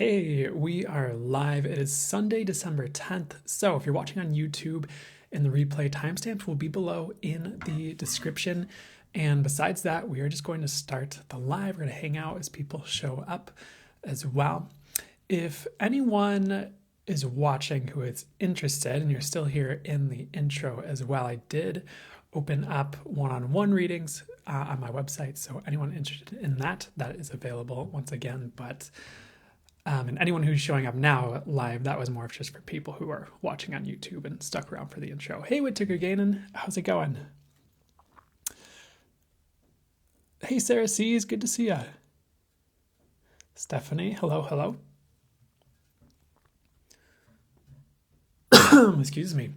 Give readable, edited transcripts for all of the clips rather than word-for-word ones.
Hey, we are live. It is Sunday, December 10th. So if you're watching on YouTube, and the replay timestamps will be below in the description. And besides that, we are just going to start the live. We're going to hang out as people show up as well. If anyone is watching who is interested, and you're still here in the intro as well, I did open up one-on-one readings on my website. So anyone interested in that is available once again. But and anyone who's showing up now live, that was more of just for people who are watching on YouTube and stuck around for the intro. Hey, Whittaker Ganon, how's it going? Hey, Sarah C's, good to see ya. Stephanie, hello, hello. Excuse me.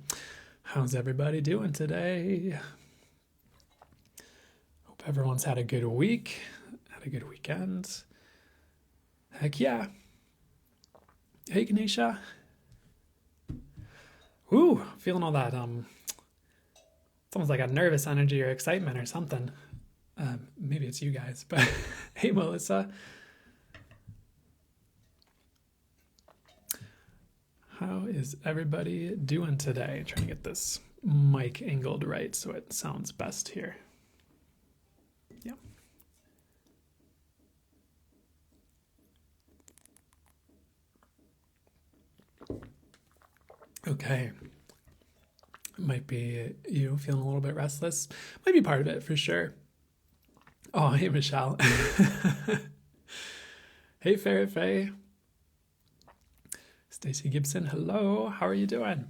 How's everybody doing today? Hope everyone's had a good week, had a good weekend. Heck yeah. Hey, Ganesha. Ooh, feeling all that, it's almost like a nervous energy or excitement or something. Maybe it's you guys, but hey, Melissa. How is everybody doing today? I'm trying to get this mic angled right so it sounds best here. Yeah. Okay. Might be you feeling a little bit restless. Might be part of it for sure. Oh, hey, Michelle. Hey, Farrah Faye. Stacy Gibson, hello. How are you doing?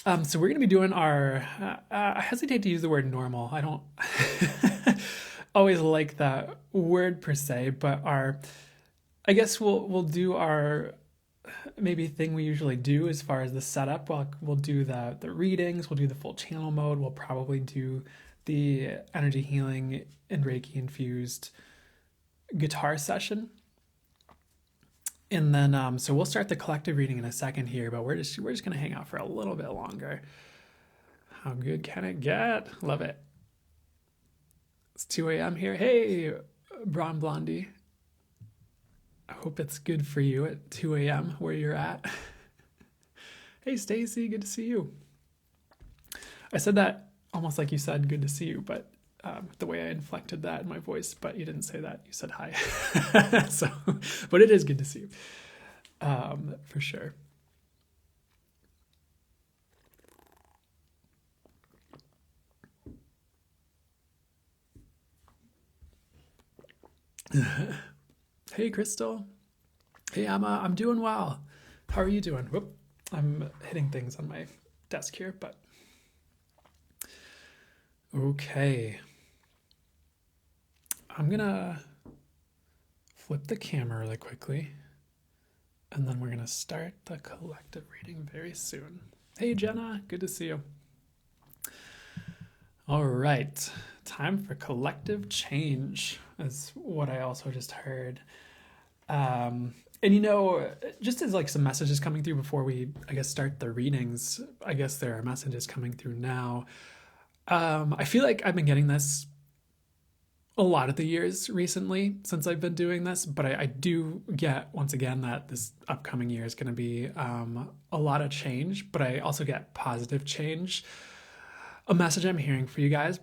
So we're going to be doing our, I hesitate to use the word normal. I don't always like that word per se, but I guess we'll do our maybe thing we usually do as far as the setup. We'll do the readings, we'll do the full channel mode, we'll probably do the energy healing and Reiki infused guitar session. And then, so we'll start the collective reading in a second here, but we're just going to hang out for a little bit longer. How good can it get? Love it. It's 2 a.m. here. Hey, Braun Blondie. I hope it's good for you at 2 a.m. where you're at. Hey, Stacy, good to see you. I said that almost like you said good to see you, but the way I inflected that in my voice, but you didn't say that. You said hi. But it is good to see you, for sure. Hey, Crystal. Hey, Emma. I'm doing well. How are you doing? Whoop. I'm hitting things on my desk here, but okay. I'm gonna flip the camera really quickly, and then we're gonna start the collective reading very soon. Hey, Jenna. Good to see you. All right. Time for collective change is what I also just heard. And just as like some messages coming through before we, I guess, start the readings, I guess there are messages coming through now. I feel like I've been getting this a lot of the years recently since I've been doing this, but I do get, once again, that this upcoming year is going to be a lot of change, but I also get positive change. A message I'm hearing for you guys,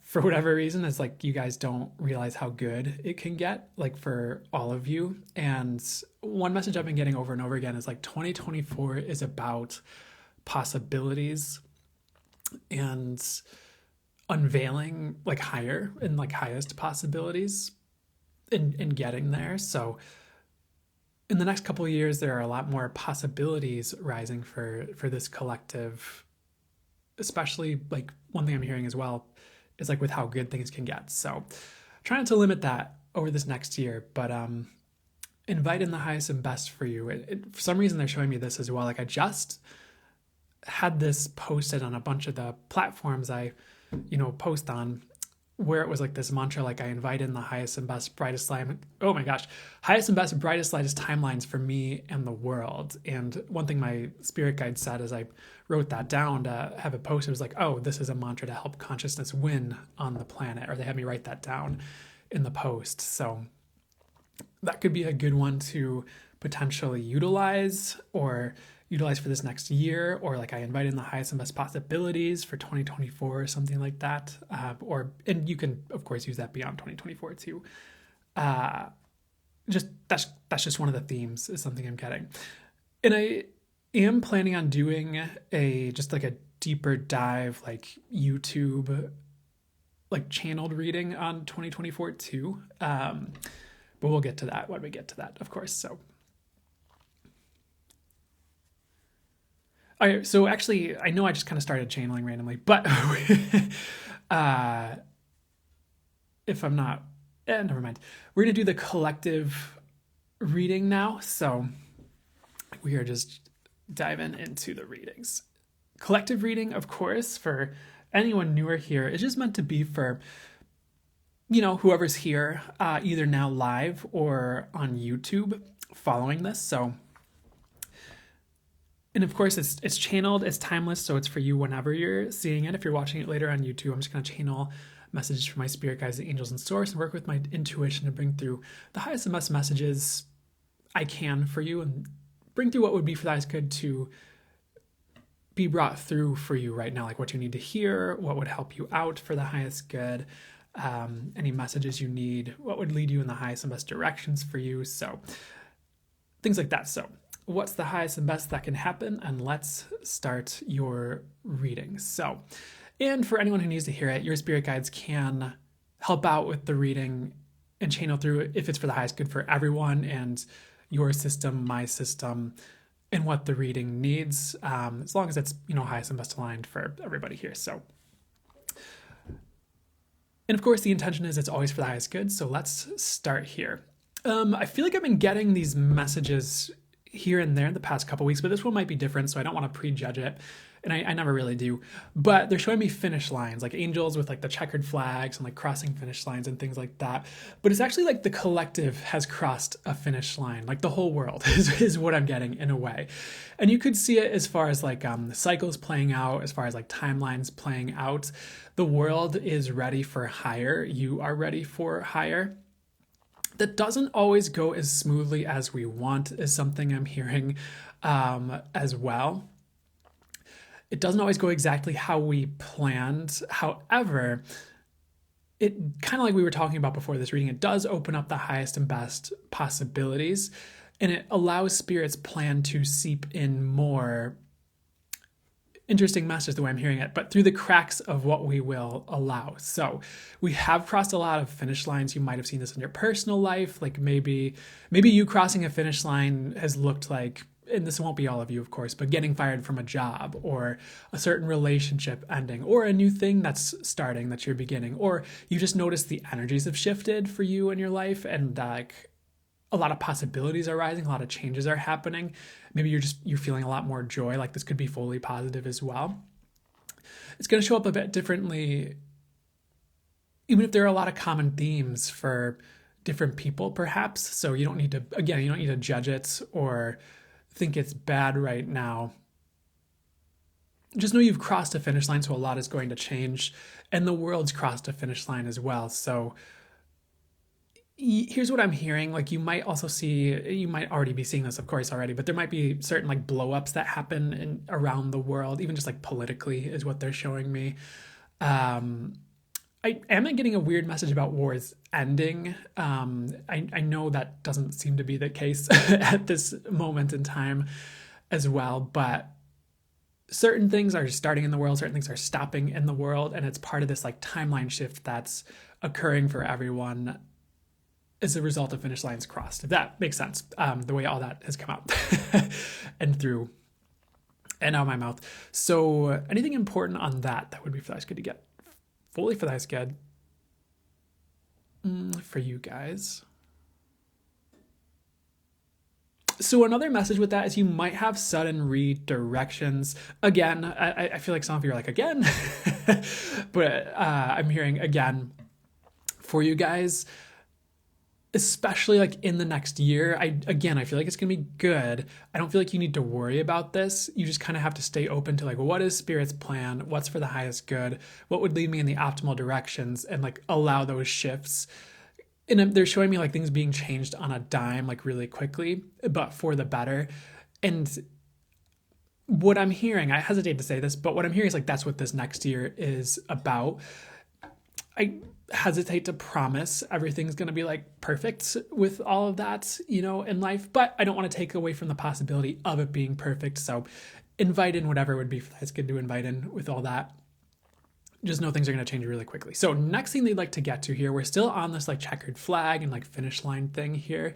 for whatever reason, is like you guys don't realize how good it can get, like for all of you. And one message I've been getting over and over again is like 2024 is about possibilities and unveiling like higher and like highest possibilities in getting there. So in the next couple of years, there are a lot more possibilities rising for this collective, especially like one thing I'm hearing as well is like with how good things can get. So trying to limit that over this next year, but invite in the highest and best for you. For some reason, they're showing me this as well. Like I just had this posted on a bunch of the platforms I post on, where it was like this mantra, like I invite in the highest and best, brightest light. Oh my gosh, highest and best, brightest, lightest timelines for me and the world. And one thing my spirit guide said as I wrote that down to have it posted was like, oh, this is a mantra to help consciousness win on the planet. Or they had me write that down in the post. So that could be a good one to potentially utilize for this next year, or like I invite in the highest and best possibilities for 2024 or something like that. And you can of course use that beyond 2024 too. Just that's just one of the themes is something I'm getting. And I am planning on doing a deeper dive, like YouTube, like channeled reading on 2024 too. But we'll get to that when we get to that, of course. So actually, I know I just kind of started channeling randomly, but if I'm not, never mind. We're going to do the collective reading now. So we are just diving into the readings. Collective reading, of course, for anyone newer here, is just meant to be for, whoever's here, either now live or on YouTube following this. And of course, it's channeled, it's timeless, so it's for you whenever you're seeing it. If you're watching it later on YouTube, I'm just going to channel messages from my spirit guides, the angels, and source, and work with my intuition to bring through the highest and best messages I can for you, and bring through what would be for the highest good to be brought through for you right now, like what you need to hear, what would help you out for the highest good, any messages you need, what would lead you in the highest and best directions for you. So things like that. So what's the highest and best that can happen? And let's start your reading. And for anyone who needs to hear it, your spirit guides can help out with the reading and channel through it if it's for the highest good for everyone and your system, my system, and what the reading needs, as long as it's, highest and best aligned for everybody here. And of course, the intention is it's always for the highest good. So let's start here. I feel like I've been getting these messages here and there in the past couple weeks, but this one might be different, so I don't want to prejudge it. And I never really do. But they're showing me finish lines, like angels with like the checkered flags and like crossing finish lines and things like that. But it's actually like the collective has crossed a finish line, like the whole world is what I'm getting in a way. And you could see it as far as like the cycles playing out, as far as like timelines playing out. The world is ready for higher. You are ready for higher. That doesn't always go as smoothly as we want, is something I'm hearing as well. It doesn't always go exactly how we planned. However, it kind of like we were talking about before this reading, it does open up the highest and best possibilities, and it allows Spirit's plan to seep in more. Interesting message the way I'm hearing it, but through the cracks of what we will allow. So we have crossed a lot of finish lines. You might have seen this in your personal life. Like maybe you crossing a finish line has looked like, and this won't be all of you, of course, but getting fired from a job, or a certain relationship ending, or a new thing that's starting that you're beginning, or you just notice the energies have shifted for you in your life, and like a lot of possibilities are rising, a lot of changes are happening. Maybe you're feeling a lot more joy. Like this could be fully positive as well. It's going to show up a bit differently, even if there are a lot of common themes for different people, perhaps. So you don't need to judge it or think it's bad right now. Just know you've crossed a finish line, so a lot is going to change, and the world's crossed a finish line as well. So here's what I'm hearing. Like you might already be seeing this, of course, already, but there might be certain like blow-ups that happen around the world, even just like politically is what they're showing me. I am getting a weird message about wars ending. I know that doesn't seem to be the case at this moment in time as well, but certain things are starting in the world, certain things are stopping in the world, and it's part of this like timeline shift that's occurring for everyone as a result of finish lines crossed, if that makes sense, the way all that has come out and through and out of my mouth. So anything important on that would be for the highest good to get fully for the highest good for you guys. So another message with that is you might have sudden redirections. Again, I feel like some of you are like, again, but I'm hearing again for you guys, especially like in the next year. I feel like it's going to be good. I don't feel like you need to worry about this. You just kind of have to stay open to like, what is Spirit's plan? What's for the highest good? What would lead me in the optimal directions? And like allow those shifts. And they're showing me like things being changed on a dime, like really quickly, but for the better. And what I'm hearing, I hesitate to say this, but what I'm hearing is like that's what this next year is about. I hesitate to promise everything's going to be like perfect with all of that, in life, but I don't want to take away from the possibility of it being perfect. So invite in whatever would be that's good to invite in with all that. Just know things are going to change really quickly. So next thing they'd like to get to here, we're still on this like checkered flag and like finish line thing here.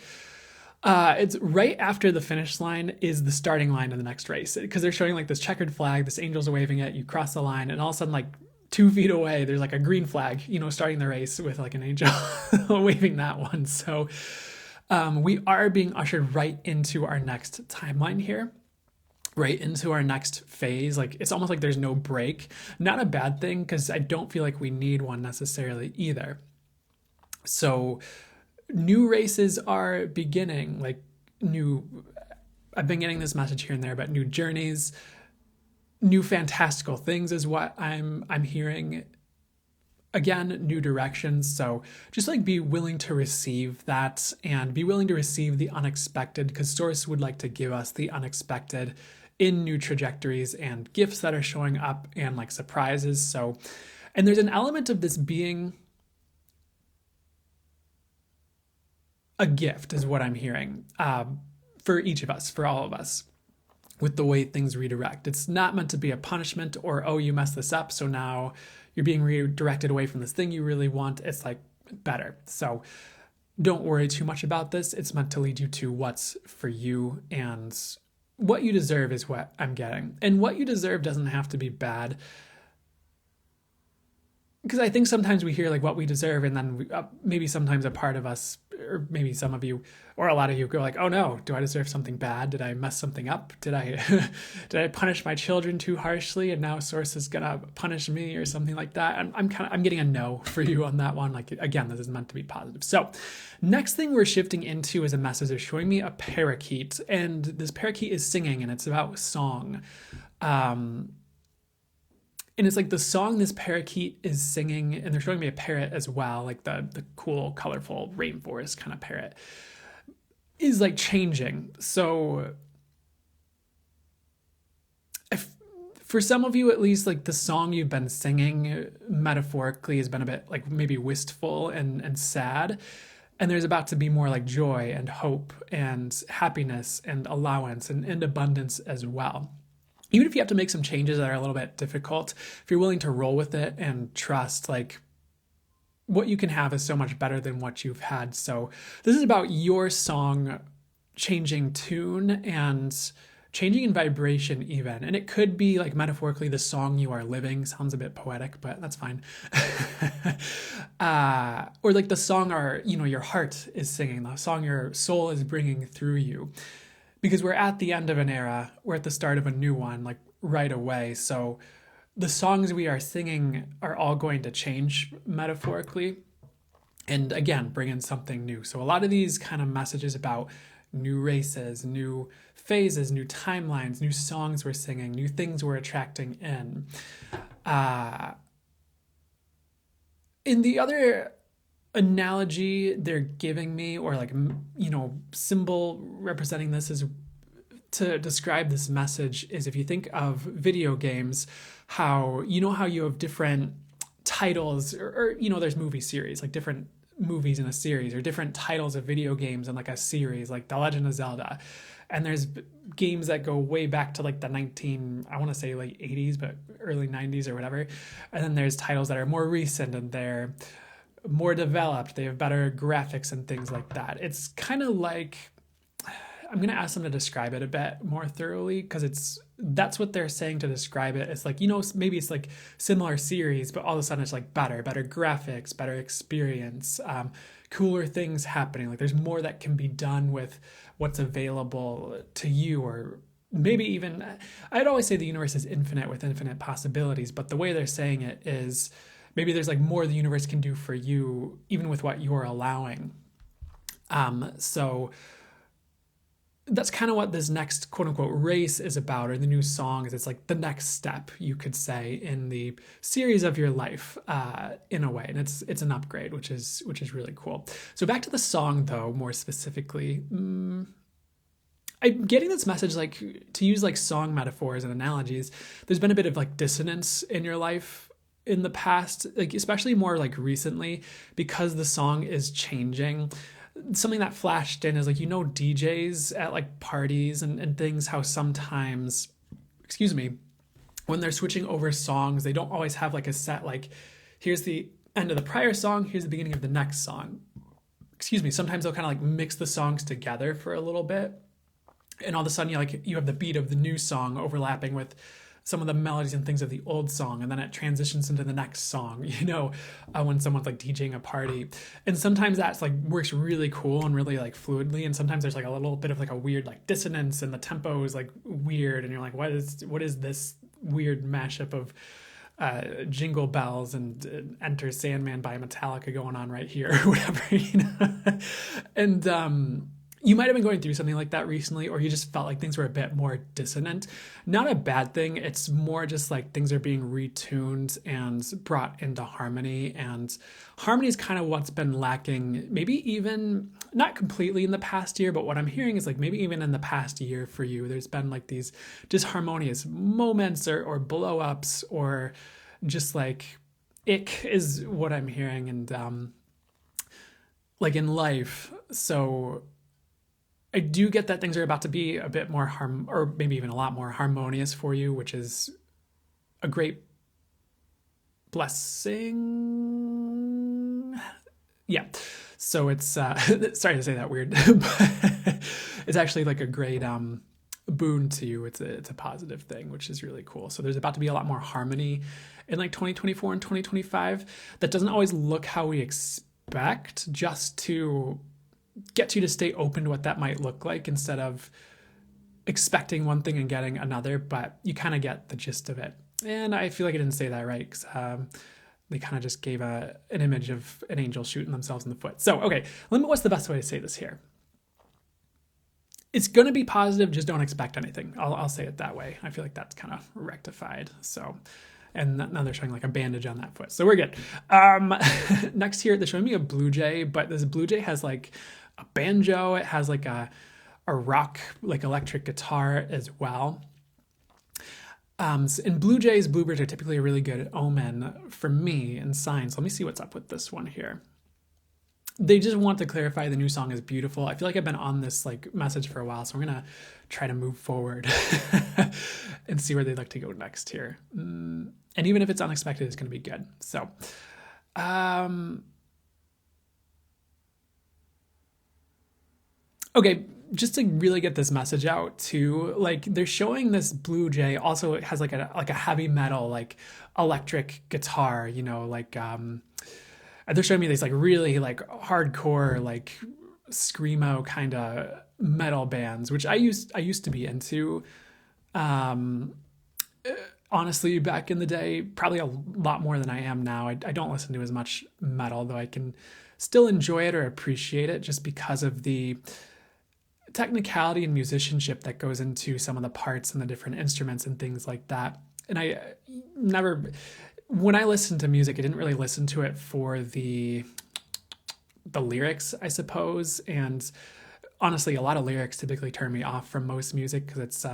It's right after the finish line is the starting line of the next race, because they're showing like this checkered flag, this angel's waving it, you cross the line, and all of a sudden like 2 feet away there's like a green flag, starting the race with like an angel waving that one. So we are being ushered right into our next timeline here, right into our next phase. Like it's almost like there's no break. Not a bad thing, because I don't feel like we need one necessarily either. So new races are beginning, like I've been getting this message here and there about new journeys, new fantastical things is what I'm hearing. Again, new directions. So just like be willing to receive that and be willing to receive the unexpected, because Source would like to give us the unexpected in new trajectories and gifts that are showing up and like surprises. So, and there's an element of this being a gift is what I'm hearing, for each of us, for all of us, with the way things redirect. It's not meant to be a punishment or, oh, you messed this up, so now you're being redirected away from this thing you really want. It's like better. So don't worry too much about this. It's meant to lead you to what's for you, and what you deserve is what I'm getting. And what you deserve doesn't have to be bad, because I think sometimes we hear like what we deserve, and then maybe sometimes a part of us, or maybe some of you, or a lot of you go like, oh no, do I deserve something bad? Did I mess something up? Did I punish my children too harshly, and now Source is gonna punish me or something like that? And I'm getting a no for you on that one. Like, again, this is meant to be positive. So next thing we're shifting into is a message. They're showing me a parakeet, and this parakeet is singing, and it's about song. And it's like the song this parakeet is singing, and they're showing me a parrot as well, like the cool, colorful rainforest kind of parrot, is like changing. So for some of you at least, like the song you've been singing metaphorically has been a bit like maybe wistful and sad. And there's about to be more like joy and hope and happiness and allowance and abundance as well. Even if you have to make some changes that are a little bit difficult, if you're willing to roll with it and trust, like what you can have is so much better than what you've had. So this is about your song changing tune and changing in vibration even. And it could be like metaphorically the song you are living. Sounds a bit poetic, but that's fine. Or like the song your heart is singing, the song your soul is bringing through you. Because we're at the end of an era, we're at the start of a new one, like right away. So the songs we are singing are all going to change metaphorically. And again, bring in something new. So a lot of these kind of messages about new races, new phases, new timelines, new songs we're singing, new things we're attracting in. In the other analogy they're giving me, or like symbol representing this is to describe this message, is if you think of video games, how you have different titles, or there's movie series, like different movies in a series, or different titles of video games in like a series, like The Legend of Zelda. And there's games that go way back to like the I want to say late 80s, but early 90s or whatever. And then there's titles that are more recent and they're more developed, they have better graphics and things like that. It's kind of like, I'm going to ask them to describe it a bit more thoroughly, because that's what they're saying to describe it. It's like, maybe it's like similar series, but all of a sudden it's like better graphics, better experience, cooler things happening. Like there's more that can be done with what's available to you, or maybe even, I'd always say the universe is infinite with infinite possibilities, but the way they're saying it is maybe there's like more the universe can do for you, even with what you're allowing. So that's kind of what this next quote unquote race is about, or the new song is. It's like the next step, you could say, in the series of your life, in a way. And it's an upgrade, which is really cool. So back to the song though, more specifically, I'm getting this message, like, to use like song metaphors and analogies, there's been a bit of like dissonance in your life in the past, like especially more like recently, because the song is changing. Something that flashed in is like, DJs at like parties and things, how sometimes, excuse me, when they're switching over songs, they don't always have like a set, like, here's the end of the prior song, here's the beginning of the next song. Excuse me. Sometimes they'll kind of like mix the songs together for a little bit. And all of a sudden you have the beat of the new song overlapping with some of the melodies and things of the old song, and then it transitions into the next song, when someone's like DJing a party. And sometimes that's like works really cool and really like fluidly, and sometimes there's like a little bit of like a weird like dissonance, and the tempo is like weird, and you're like, what is this weird mashup of Jingle Bells and Enter Sandman by Metallica going on right here, or whatever, and you might have been going through something like that recently, or you just felt like things were a bit more dissonant. Not a bad thing. It's more just like things are being retuned and brought into harmony. And harmony is kind of what's been lacking, maybe even not completely in the past year, but what I'm hearing is like maybe even in the past year for you, there's been like these disharmonious moments or blow ups, or just like ick is what I'm hearing. And like in life. So I do get that things are about to be a bit more or maybe even a lot more harmonious for you, which is a great blessing. Yeah. So it's, sorry to say that weird, but it's actually like a great boon to you. It's a positive thing, which is really cool. So there's about to be a lot more harmony in like 2024 and 2025. That doesn't always look how we expect, just to get you to stay open to what that might look like instead of expecting one thing and getting another, but you kind of get the gist of it. And I feel like I didn't say that right, because they kind of just gave an image of an angel shooting themselves in the foot. So, okay, what's the best way to say this here? It's going to be positive, just don't expect anything. I'll say it that way. I feel like that's kind of rectified. So, and now they're showing like a bandage on that foot. So we're good. Next here, they're showing me a blue jay, but this blue jay has like a banjo. It has like a rock, like electric guitar as well. And bluebirds are typically a really good omen for me in signs. Let me see what's up with this one here. They just want to clarify the new song is beautiful. I feel like I've been on this like message for a while, so I'm going to try to move forward and see where they'd like to go next here. And even if it's unexpected, it's going to be good. So, okay, just to really get this message out too, like they're showing this blue jay also, it has like a heavy metal, like electric guitar, they're showing me these like really like hardcore, like screamo kind of metal bands, which I used to be into. Honestly, back in the day, probably a lot more than I am now. I don't listen to as much metal, though I can still enjoy it or appreciate it just because of the technicality and musicianship that goes into some of the parts and the different instruments and things like that. And when I listen to music, I didn't really listen to it for the lyrics, I suppose. And honestly, a lot of lyrics typically turn me off from most music because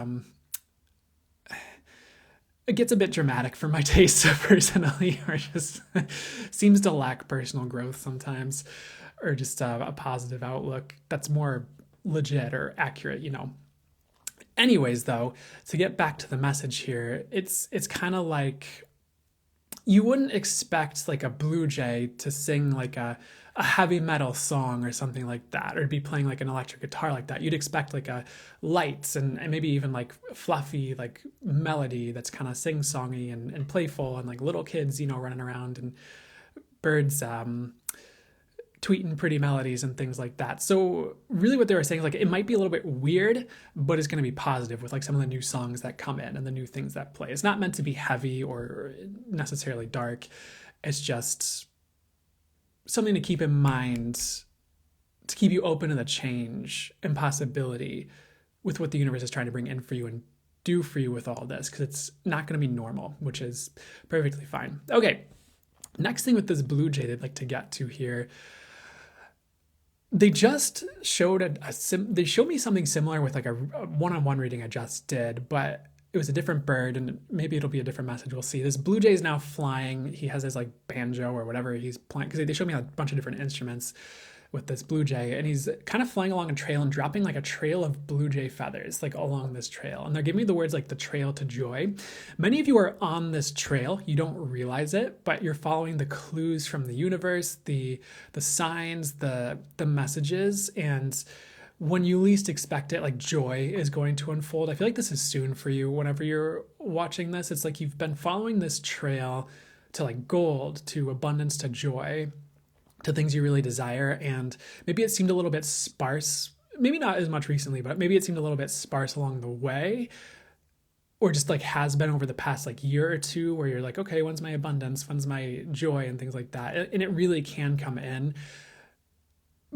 it gets a bit dramatic for my taste personally, or just seems to lack personal growth sometimes, or just a positive outlook that's more legit or accurate, Anyways, though, to get back to the message here, it's kind of like you wouldn't expect like a blue jay to sing like a heavy metal song or something like that, or be playing like an electric guitar like that. You'd expect like a lights and maybe even like fluffy like melody that's kind of sing-songy and playful, and like little kids, running around, and birds tweeting pretty melodies and things like that. So really what they were saying is like it might be a little bit weird, but it's going to be positive with like some of the new songs that come in and the new things that play. It's not meant to be heavy or necessarily dark. It's just something to keep in mind, to keep you open to the change and possibility with what the universe is trying to bring in for you and do for you with all this, because it's not going to be normal, which is perfectly fine. Okay, next thing with this blue jay they'd like to get to here. They just showed they showed me something similar with like a one-on-one reading I just did, but it was a different bird, and maybe it'll be a different message. We'll see. This blue jay is now flying. He has his like banjo or whatever he's playing, because they showed me a bunch of different instruments with this blue jay, and he's kind of flying along a trail and dropping like a trail of blue jay feathers like along this trail. And they're giving me the words like the trail to joy. Many of you are on this trail. You don't realize it, but you're following the clues from the universe, the signs, the messages, and when you least expect it, like joy is going to unfold. I feel like this is soon for you whenever you're watching this. It's like you've been following this trail to like gold, to abundance, to joy, to things you really desire. And maybe it seemed a little bit sparse, maybe not as much recently, but maybe it seemed a little bit sparse along the way, or just like has been over the past like year or two, where you're like, okay, when's my abundance? When's my joy? And things like that. And it really can come in.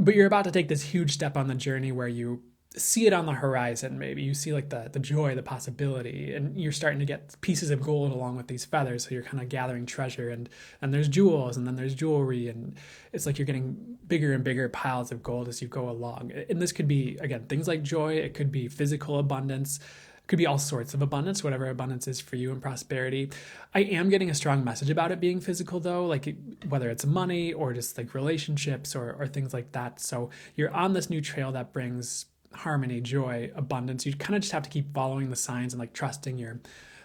But you're about to take this huge step on the journey where you see it on the horizon. Maybe you see like the joy, the possibility, and you're starting to get pieces of gold along with these feathers. So you're kind of gathering treasure, and there's jewels, and then there's jewelry, and it's like you're getting bigger and bigger piles of gold as you go along. And this could be, again, things like joy. It could be physical abundance. It could be all sorts of abundance, whatever abundance is for you in prosperity. I am getting a strong message about it being physical though, like whether it's money or just like relationships or things like that. So you're on this new trail that brings harmony, joy, abundance. You kind of just have to keep following the signs and like trusting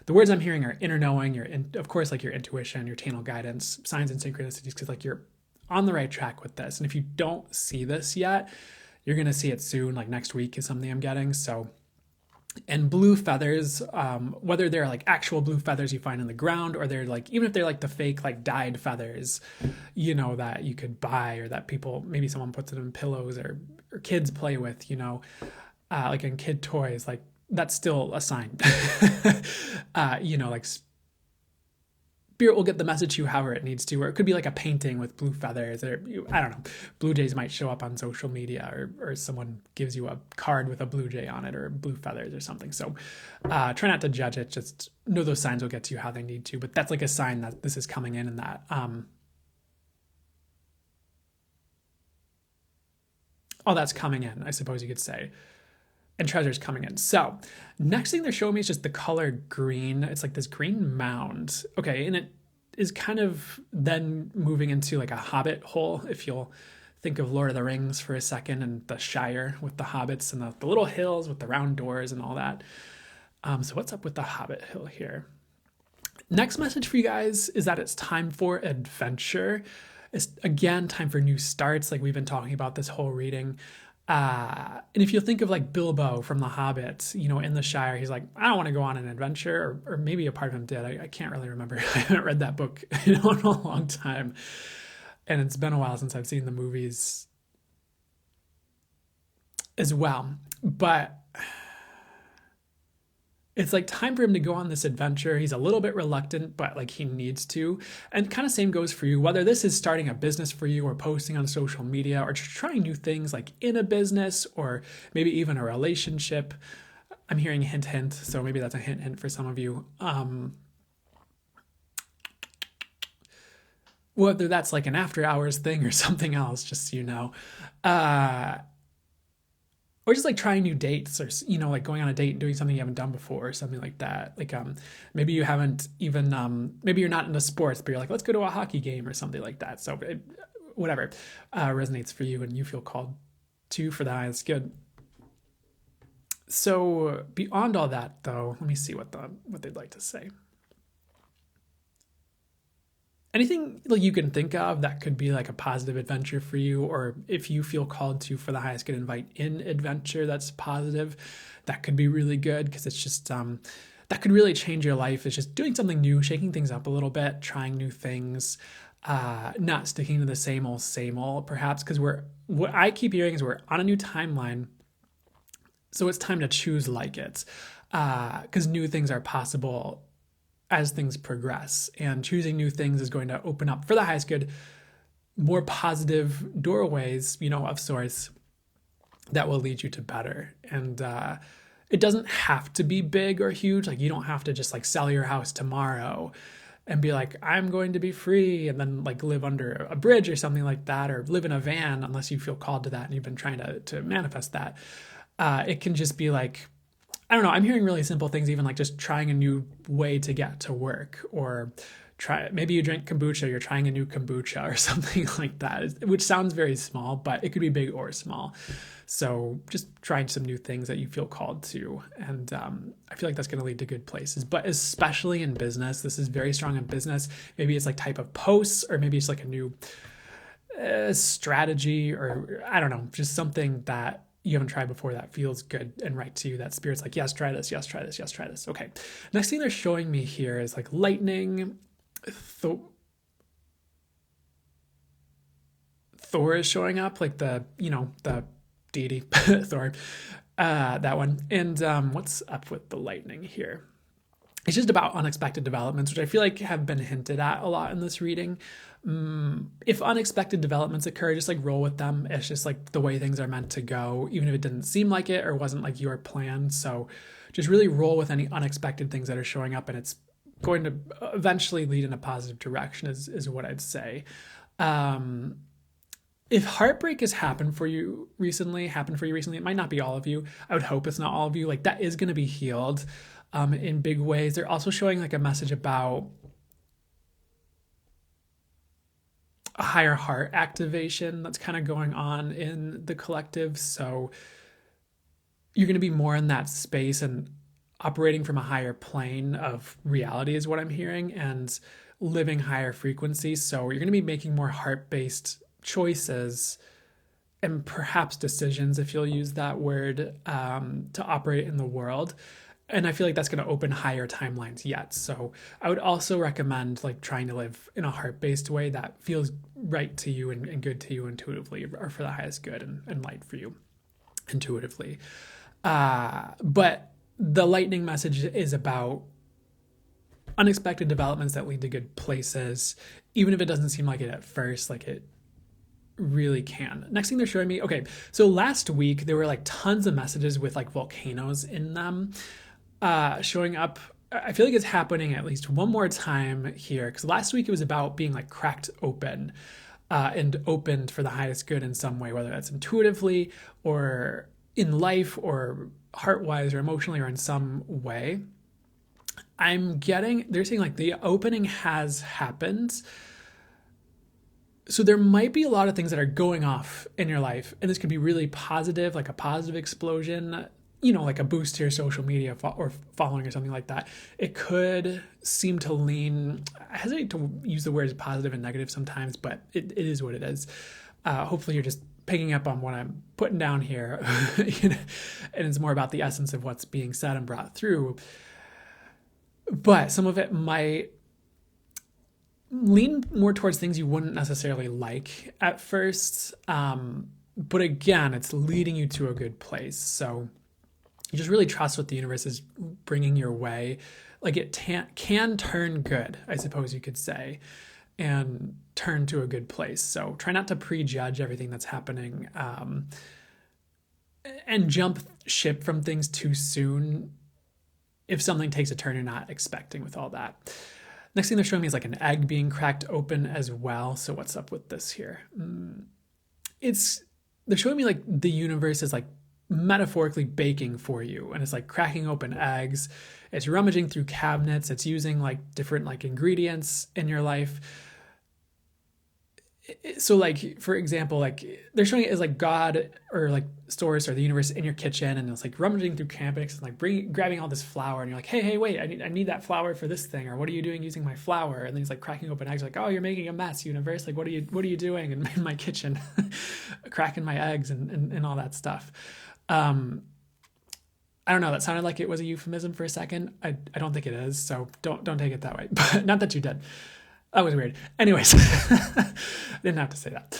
the words I'm hearing are inner knowing, of course, like your intuition, your channel guidance, signs and synchronicities, because like you're on the right track with this. And if you don't see this yet, you're going to see it soon. Like next week is something I'm getting. So, and blue feathers, whether they're like actual blue feathers you find in the ground, or they're like, even if they're like the fake, like dyed feathers, you know, that you could buy, or that people, maybe someone puts it in pillows or kids play with, you know, like in kid toys, like that's still a sign, you know, like spirit will get the message to you however it needs to, or it could be like a painting with blue feathers, or I don't know, blue jays might show up on social media, or someone gives you a card with a blue jay on it or blue feathers or something. So try not to judge it, just know those signs will get to you how they need to, but that's like a sign that this is coming in, and that all that's coming in, I suppose you could say, and treasure's coming in. So next thing they're showing me is just the color green. It's like this green mound. Okay, and it is kind of then moving into like a hobbit hole, if you'll think of Lord of the Rings for a second, and the Shire with the hobbits and the little hills with the round doors and all that. So what's up with the Hobbit Hill here? Next message for you guys is that it's time for adventure. It's again time for new starts, like we've been talking about this whole reading. And if you think of like Bilbo from The Hobbit, you know, in the Shire, he's like, I don't want to go on an adventure, or maybe a part of him did. I can't really remember. I haven't read that book in a long time. And it's been a while since I've seen the movies as well. But it's like time for him to go on this adventure. He's a little bit reluctant, but like he needs to. And kind of same goes for you, whether this is starting a business for you, or posting on social media, or just trying new things like in a business, or maybe even a relationship. I'm hearing hint, hint. So maybe that's a hint, hint for some of you. Whether that's like an after hours thing or something else, just so you know. Or just like trying new dates, or, you know, like going on a date and doing something you haven't done before, or something like that. Like maybe you haven't even, maybe you're not into sports, but you're like, let's go to a hockey game or something like that. So whatever resonates for you and you feel called to for that, it's good. So beyond all that though, let me see what they'd like to say. Anything like you can think of that could be like a positive adventure for you, or if you feel called to for the highest good invite in adventure that's positive, that could be really good, because it's just that could really change your life. It's just doing something new, shaking things up a little bit, trying new things, not sticking to the same old perhaps, because what I keep hearing is we're on a new timeline, so it's time to choose like it, because new things are possible as things progress, and choosing new things is going to open up for the highest good more positive doorways, you know, of sorts that will lead you to better. And it doesn't have to be big or huge. Like you don't have to just like sell your house tomorrow and be like, I'm going to be free, and then like live under a bridge or something like that, or live in a van, unless you feel called to that and you've been trying to manifest that. It can just be like, I don't know, I'm hearing really simple things, even like just trying a new way to get to work, or maybe you drink kombucha, you're trying a new kombucha or something like that, which sounds very small, but it could be big or small. So just trying some new things that you feel called to. And I feel like that's going to lead to good places, but especially in business. This is very strong in business. Maybe it's like type of posts, or maybe it's like a new strategy, or I don't know, just something that you haven't tried before that feels good and right to you. That spirit's like, yes, try this, yes, try this, yes, try this. Okay. Next thing they're showing me here is like lightning. Thor is showing up, like the deity Thor, that one. And what's up with the lightning here? It's just about unexpected developments, which I feel like have been hinted at a lot in this reading. If unexpected developments occur, just like roll with them. It's just like the way things are meant to go, even if it didn't seem like it or wasn't like your plan. So just really roll with any unexpected things that are showing up, and it's going to eventually lead in a positive direction is what I'd say. If heartbreak has happened for you recently, it might not be all of you. I would hope it's not all of you. Like that is going to be healed in big ways. They're also showing like a message about a higher heart activation that's kind of going on in the collective. So you're going to be more in that space and operating from a higher plane of reality is what I'm hearing, and living higher frequencies. So you're going to be making more heart-based choices and perhaps decisions, if you'll use that word, to operate in the world. And I feel like that's going to open higher timelines yet. So I would also recommend like trying to live in a heart-based way that feels right to you and good to you intuitively, or for the highest good and light for you intuitively. But the lightning message is about unexpected developments that lead to good places, even if it doesn't seem like it at first, like it really can. Next thing they're showing me, okay, so last week there were like tons of messages with like volcanoes in them showing up. I feel like it's happening at least one more time here, because last week it was about being like cracked open and opened for the highest good in some way, whether that's intuitively or in life or heart-wise or emotionally or in some way. They're saying like the opening has happened. So there might be a lot of things that are going off in your life, and this could be really positive, like a positive explosion, like a boost to your social media or following or something like that. It could seem to lean, I hesitate to use the words positive and negative sometimes, but it is what it is. Hopefully you're just picking up on what I'm putting down here, and it's more about the essence of what's being said and brought through. But some of it might lean more towards things you wouldn't necessarily like at first. But again, it's leading you to a good place. So you just really trust what the universe is bringing your way. Like it can turn good, I suppose you could say, and turn to a good place. So try not to prejudge everything that's happening, and jump ship from things too soon if something takes a turn you're not expecting with all that. Next thing they're showing me is like an egg being cracked open as well. So what's up with this here? They're showing me like the universe is like metaphorically baking for you, and it's like cracking open eggs. It's rummaging through cabinets. It's using like different like ingredients in your life. So like, for example, like they're showing it as like God or like source or the universe in your kitchen, and it's like rummaging through cabinets and like grabbing all this flour, and you're like, hey, wait, I need that flour for this thing, or what are you doing using my flour? And then he's like cracking open eggs, like, oh, you're making a mess, universe. Like, what are you doing in my kitchen? Cracking my eggs and all that stuff. I don't know. That sounded like it was a euphemism for a second. I don't think it is. So don't take it that way. But not that you did. That was weird. Anyways, didn't have to say that.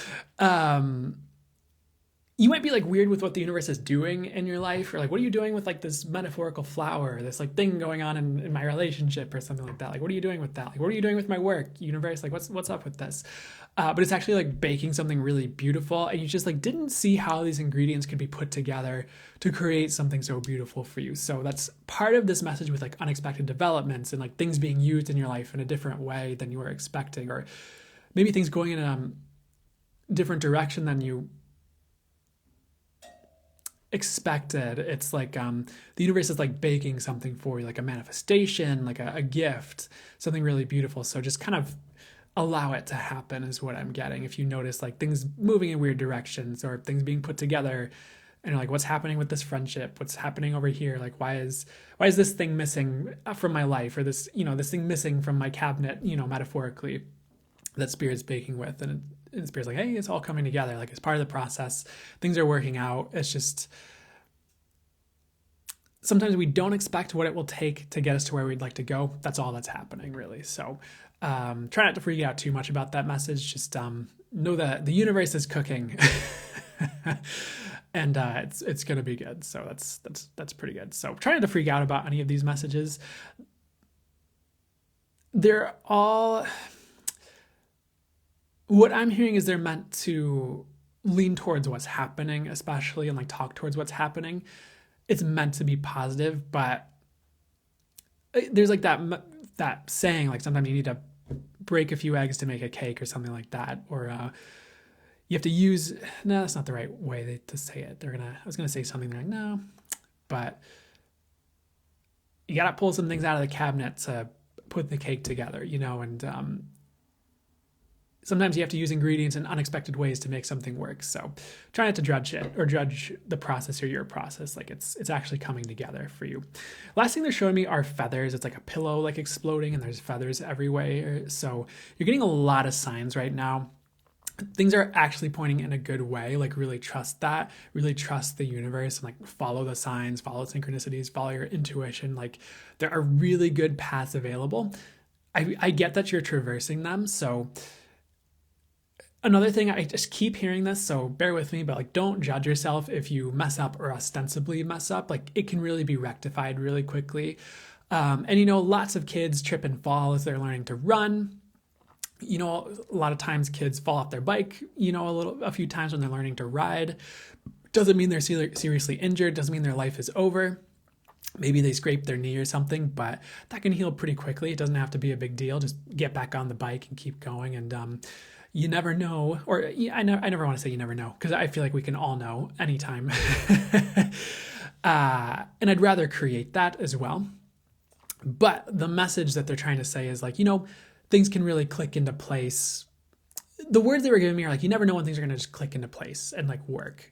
you might be like weird with what the universe is doing in your life, or like, what are you doing with like this metaphorical flower, this like thing going on in my relationship or something like that? Like, what are you doing with that? Like, what are you doing with my work, universe? Like, what's up with this? But it's actually like baking something really beautiful, and you just like didn't see how these ingredients could be put together to create something so beautiful for you. So that's part of this message with like unexpected developments and like things being used in your life in a different way than you were expecting, or maybe things going in a different direction than you expected. It's like the universe is like baking something for you, like a manifestation, like a gift, something really beautiful. So just kind of allow it to happen is what I'm getting. If you notice like things moving in weird directions or things being put together, and you're like, what's happening with this friendship? What's happening over here? Like, why is this thing missing from my life, or this, this thing missing from my cabinet, metaphorically, that Spirit's baking with. And Spirit's like, hey, it's all coming together. Like, it's part of the process. Things are working out. It's just sometimes we don't expect what it will take to get us to where we'd like to go. That's all that's happening, really. So try not to freak out too much about that message. Just know that the universe is cooking. And it's going to be good. So that's pretty good. So try not to freak out about any of these messages. They're all... What I'm hearing is they're meant to lean towards what's happening, especially, and like talk towards what's happening. It's meant to be positive, but there's like that saying, like sometimes you need to break a few eggs to make a cake or something like that. Or you have to use, no, that's not the right way to say it. I was going to say something like, no, but you got to pull some things out of the cabinet to put the cake together, and sometimes you have to use ingredients in unexpected ways to make something work. So try not to judge it or judge the process or your process. Like it's actually coming together for you. Last thing they're showing me are feathers. It's like a pillow like exploding, and there's feathers everywhere. So you're getting a lot of signs right now. Things are actually pointing in a good way. Like really trust that, really trust the universe, and like follow the signs, follow synchronicities, follow your intuition. Like there are really good paths available. I get that you're traversing them. So another thing, I just keep hearing this, so bear with me, but like don't judge yourself if you mess up or ostensibly mess up. Like it can really be rectified really quickly. And lots of kids trip and fall as they're learning to run. A lot of times kids fall off their bike, a few times when they're learning to ride. Doesn't mean they're seriously injured, doesn't mean their life is over. Maybe they scrape their knee or something, but that can heal pretty quickly. It doesn't have to be a big deal. Just get back on the bike and keep going. And you never know, or I never want to say you never know, because I feel like we can all know anytime. And I'd rather create that as well. But the message that they're trying to say is like, things can really click into place. The words they were giving me are like, you never know when things are going to just click into place and like work.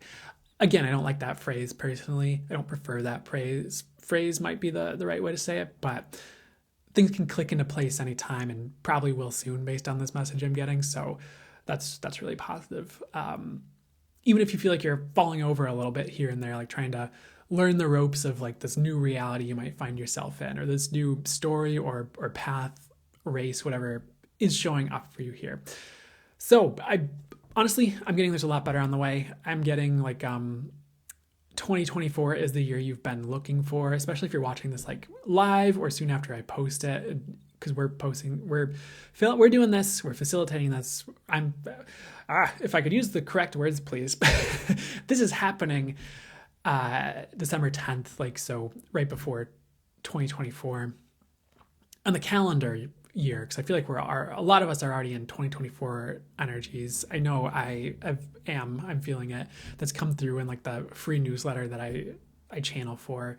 Again, I don't like that phrase personally. I don't prefer that phrase. Phrase might be the right way to say it, but things can click into place anytime, and probably will soon based on this message I'm getting. So that's really positive. Even if you feel like you're falling over a little bit here and there, like trying to learn the ropes of like this new reality you might find yourself in, or this new story or path, race, whatever is showing up for you here. So honestly, I'm getting there's a lot better on the way. I'm getting like 2024 is the year you've been looking for, especially if you're watching this like live or soon after I post it, because we're doing this, we're facilitating this. If I could use the correct words, please. This is happening December 10th, like so right before 2024 on the calendar year, because I feel like a lot of us are already in 2024 energies. I know I'm feeling it. That's come through in like the free newsletter that I channel for,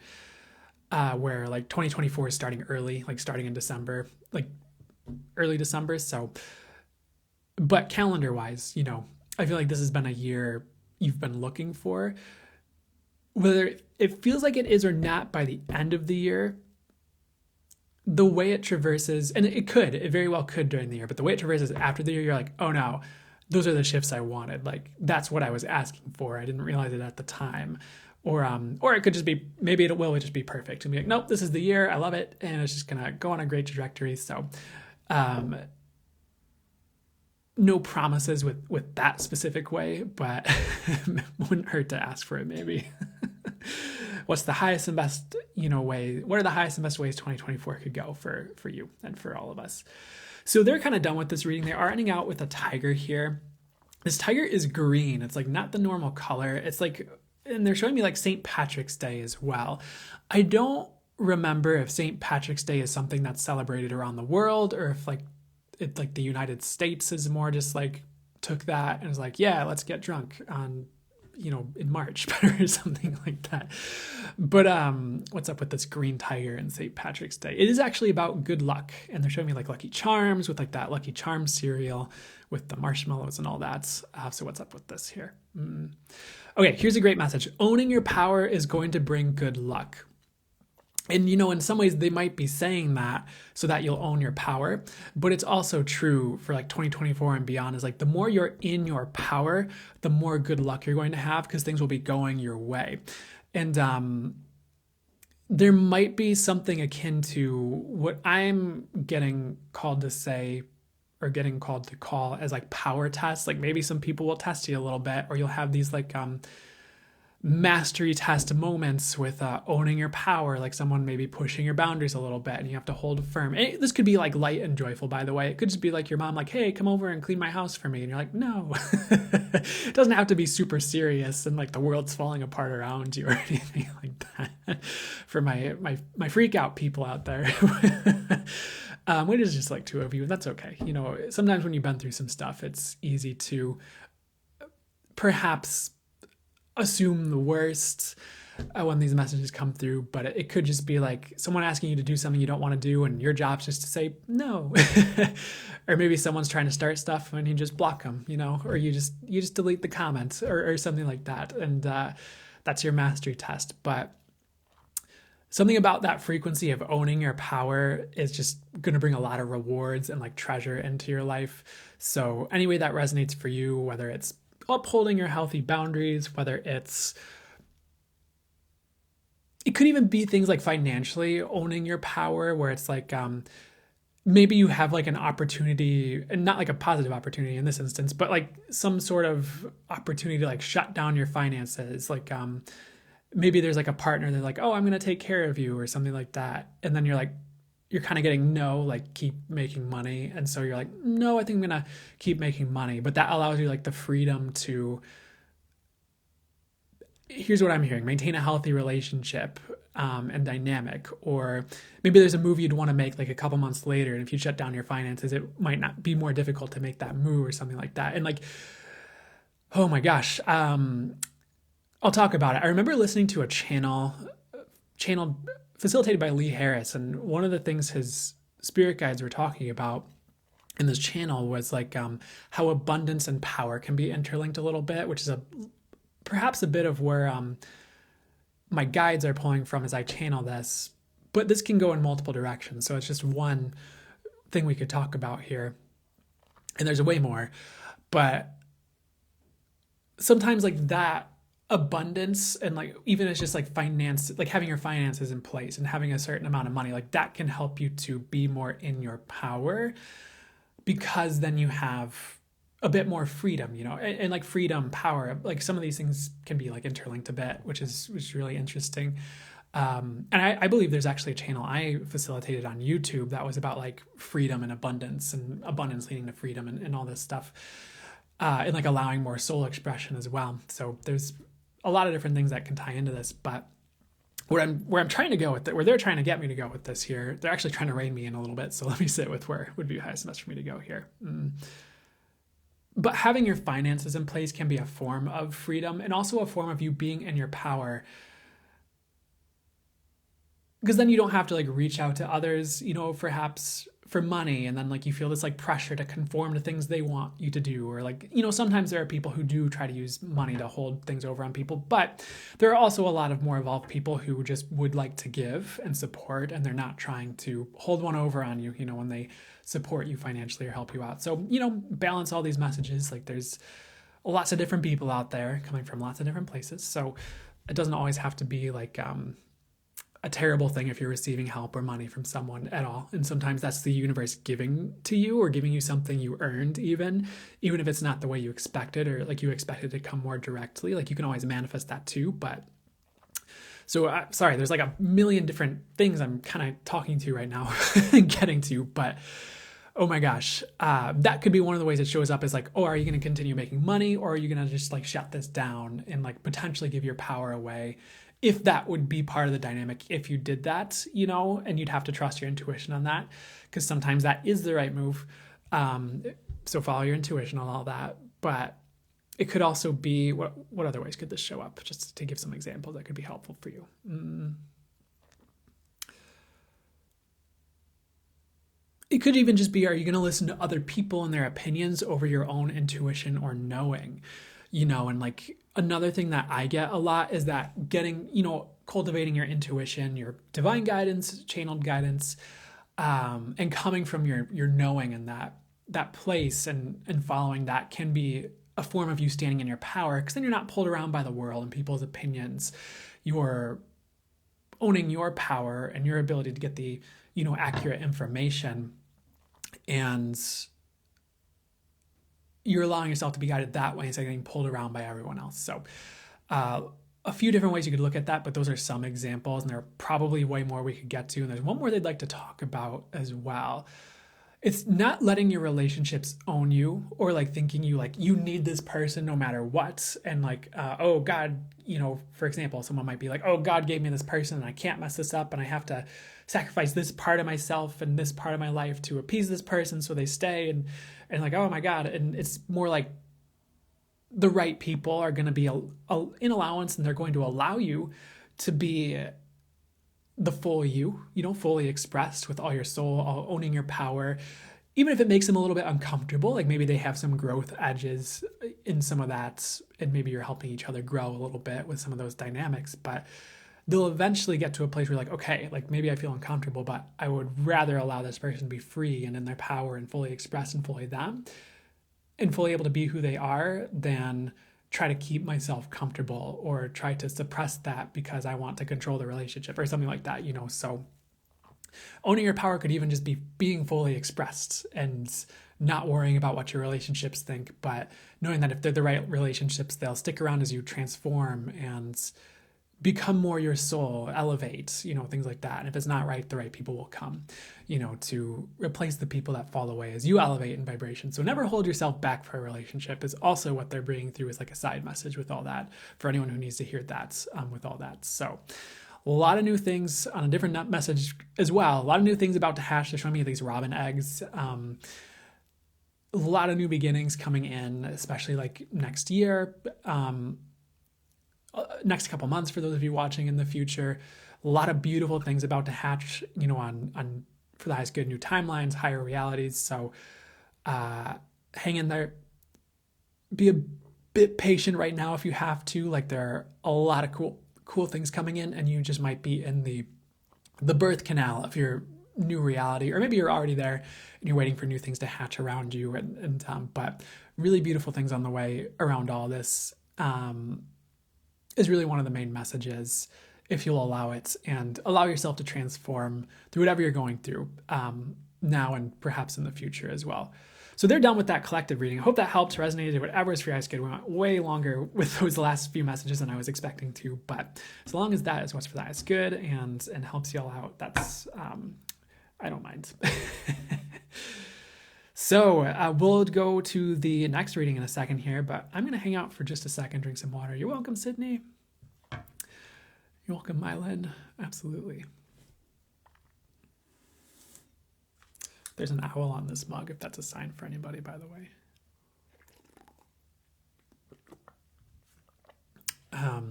where like 2024 is starting early, like starting in December, like early December. So, but calendar wise, I feel like this has been a year you've been looking for. Whether it feels like it is or not by the end of the year, the way it traverses, and it very well could during the year, but the way it traverses after the year, you're like, oh no, those are the shifts I wanted. Like that's what I was asking for. I didn't realize it at the time. Or it could just be, maybe it will just be perfect and be like, nope, this is the year. I love it. And it's just going to go on a great trajectory. So, no promises with that specific way, but wouldn't hurt to ask for it maybe. What's the highest and best, way? What are the highest and best ways 2024 could go for you and for all of us? So they're kind of done with this reading. They are ending out with a tiger here. This tiger is green. It's like not the normal color. It's like, and they're showing me like St. Patrick's Day as well. I don't remember if St. Patrick's Day is something that's celebrated around the world, or if like the United States is more just like took that and was like, yeah, let's get drunk on, in March or something like that. But what's up with this green tiger and St. Patrick's Day? It is actually about good luck. And they're showing me like Lucky Charms with like that Lucky Charms cereal with the marshmallows and all that. So what's up with this here? Okay, here's a great message. Owning your power is going to bring good luck. And, in some ways they might be saying that so that you'll own your power, but it's also true for like 2024 and beyond, is like the more you're in your power, the more good luck you're going to have, because things will be going your way. And there might be something akin to what I'm getting called to say, or getting called to call as like power tests. Like maybe some people will test you a little bit, or you'll have these like mastery test moments with owning your power, like someone maybe pushing your boundaries a little bit and you have to hold firm. And this could be like light and joyful, by the way. It could just be like your mom like, hey, come over and clean my house for me. And you're like, no. It doesn't have to be super serious and like the world's falling apart around you or anything like that. For my freak out people out there. It is just like two of you, and that's okay. Sometimes when you've been through some stuff, it's easy to perhaps assume the worst when these messages come through, but it could just be like someone asking you to do something you don't want to do, and your job's just to say no. Or maybe someone's trying to start stuff and you just block them, or you just delete the comments or something like that. And that's your mastery test. But something about that frequency of owning your power is just going to bring a lot of rewards and like treasure into your life. So any way that resonates for you, whether it's upholding your healthy boundaries, whether it could even be things like financially owning your power, where it's like maybe you have like an opportunity, and not like a positive opportunity in this instance, but like some sort of opportunity to like shut down your finances. Like maybe there's like a partner that's like, oh, I'm going to take care of you or something like that. And then you're kind of getting no, like keep making money. And so you're like, no, I think I'm going to keep making money. But that allows you like the freedom to, here's what I'm hearing, maintain a healthy relationship and dynamic. Or maybe there's a move you'd want to make like a couple months later. And if you shut down your finances, it might not be more difficult to make that move or something like that. And like, oh my gosh, I'll talk about it. I remember listening to a channel facilitated by Lee Harris, and one of the things his spirit guides were talking about in this channel was like how abundance and power can be interlinked a little bit, which is perhaps a bit of where my guides are pulling from as I channel this. But this can go in multiple directions, so it's just one thing we could talk about here, and there's way more. But sometimes like that abundance, and like even it's just like finance, like having your finances in place and having a certain amount of money, like that can help you to be more in your power, because then you have a bit more freedom, and like freedom, power, like some of these things can be like interlinked a bit, which is really interesting. And I believe there's actually a channel I facilitated on YouTube that was about like freedom and abundance leading to freedom and all this stuff, and like allowing more soul expression as well. So there's a lot of different things that can tie into this, but where I'm trying to go with it, where they're trying to get me to go with this here, they're actually trying to rein me in a little bit. So let me sit with where would be highest and best for me to go here. But having your finances in place can be a form of freedom, and also a form of you being in your power, because then you don't have to like reach out to others, perhaps for money, and then like you feel this like pressure to conform to things they want you to do, or like sometimes there are people who do try to use money to hold things over on people, but there are also a lot of more evolved people who just would like to give and support, and they're not trying to hold one over on you when they support you financially or help you out. So balance all these messages. Like there's lots of different people out there coming from lots of different places, so it doesn't always have to be like a terrible thing if you're receiving help or money from someone at all. And sometimes that's the universe giving to you or giving you something you earned, even if it's not the way you expected, or like you expected to come more directly. Like you can always manifest that too. But so sorry, there's like a million different things I'm kind of talking to right now and getting to, but oh my gosh, that could be one of the ways it shows up is like, oh, are you going to continue making money, or are you going to just like shut this down and like potentially give your power away? If that would be part of the dynamic, if you did that, you know, and you'd have to trust your intuition on that, because sometimes that is the right move. So follow your intuition on all that. But it could also be, what other ways could this show up? Just to give some examples that could be helpful for you. It could even just be, are you going to listen to other people and their opinions over your own intuition or knowing? You know, and like another thing that I get a lot is that getting, you know, cultivating your intuition, your divine guidance, channeled guidance, and coming from your knowing and that place and following that can be a form of you standing in your power, because then you're not pulled around by the world and people's opinions. You're owning your power and your ability to get the, you know, accurate information, and you're allowing yourself to be guided that way instead of getting pulled around by everyone else. So a few different ways you could look at that, but those are some examples, and there are probably way more we could get to. And there's one more they'd like to talk about as well. It's not letting your relationships own you, or like thinking you need this person no matter what. And like, oh God, you know, for example, someone might be like, oh, God gave me this person and I can't mess this up, and I have to sacrifice this part of myself and this part of my life to appease this person so they stay. And like, oh my God. And it's more like the right people are going to be in allowance, and they're going to allow you to be the full you know, fully expressed with all your soul, all owning your power, even if it makes them a little bit uncomfortable. Like maybe they have some growth edges in some of that, and maybe you're helping each other grow a little bit with some of those dynamics, but they'll eventually get to a place where you're like, okay, like maybe I feel uncomfortable, but I would rather allow this person to be free and in their power and fully expressed and fully them and fully able to be who they are than try to keep myself comfortable or try to suppress that because I want to control the relationship or something like that, you know. So owning your power could even just be being fully expressed and not worrying about what your relationships think, but knowing that if they're the right relationships, they'll stick around as you transform and become more your soul, elevate, you know, things like that. And if it's not right, the right people will come, you know, to replace the people that fall away as you elevate in vibration. So never hold yourself back for a relationship is also what they're bringing through as like a side message with all that for anyone who needs to hear that with all that. So a lot of new things on a different message as well. A lot of new things about to hatch. They're showing me these robin eggs. A lot of new beginnings coming in, especially like next year. Next couple months for those of you watching in the future. A lot of beautiful things about to hatch, you know, on for the highest good, new timelines, higher realities. So hang in there. Be a bit patient right now if you have to. Like there are a lot of cool things coming in, and you just might be in the birth canal of your new reality, or maybe you're already there and you're waiting for new things to hatch around you. But really beautiful things on the way around all this. Is really one of the main messages, if you'll allow it and allow yourself to transform through whatever you're going through now and perhaps in the future as well. So they're done with that collective reading. I hope that helped, resonated, whatever is for you guys good. We went way longer with those last few messages than I was expecting to, but as long as that is what's for that is good and helps you all out, that's, I don't mind. So we'll go to the next reading in a second here, but I'm going to hang out for just a second, drink some water. You're welcome, Sydney. You're welcome, Mylan. Absolutely. There's an owl on this mug, if that's a sign for anybody, by the way.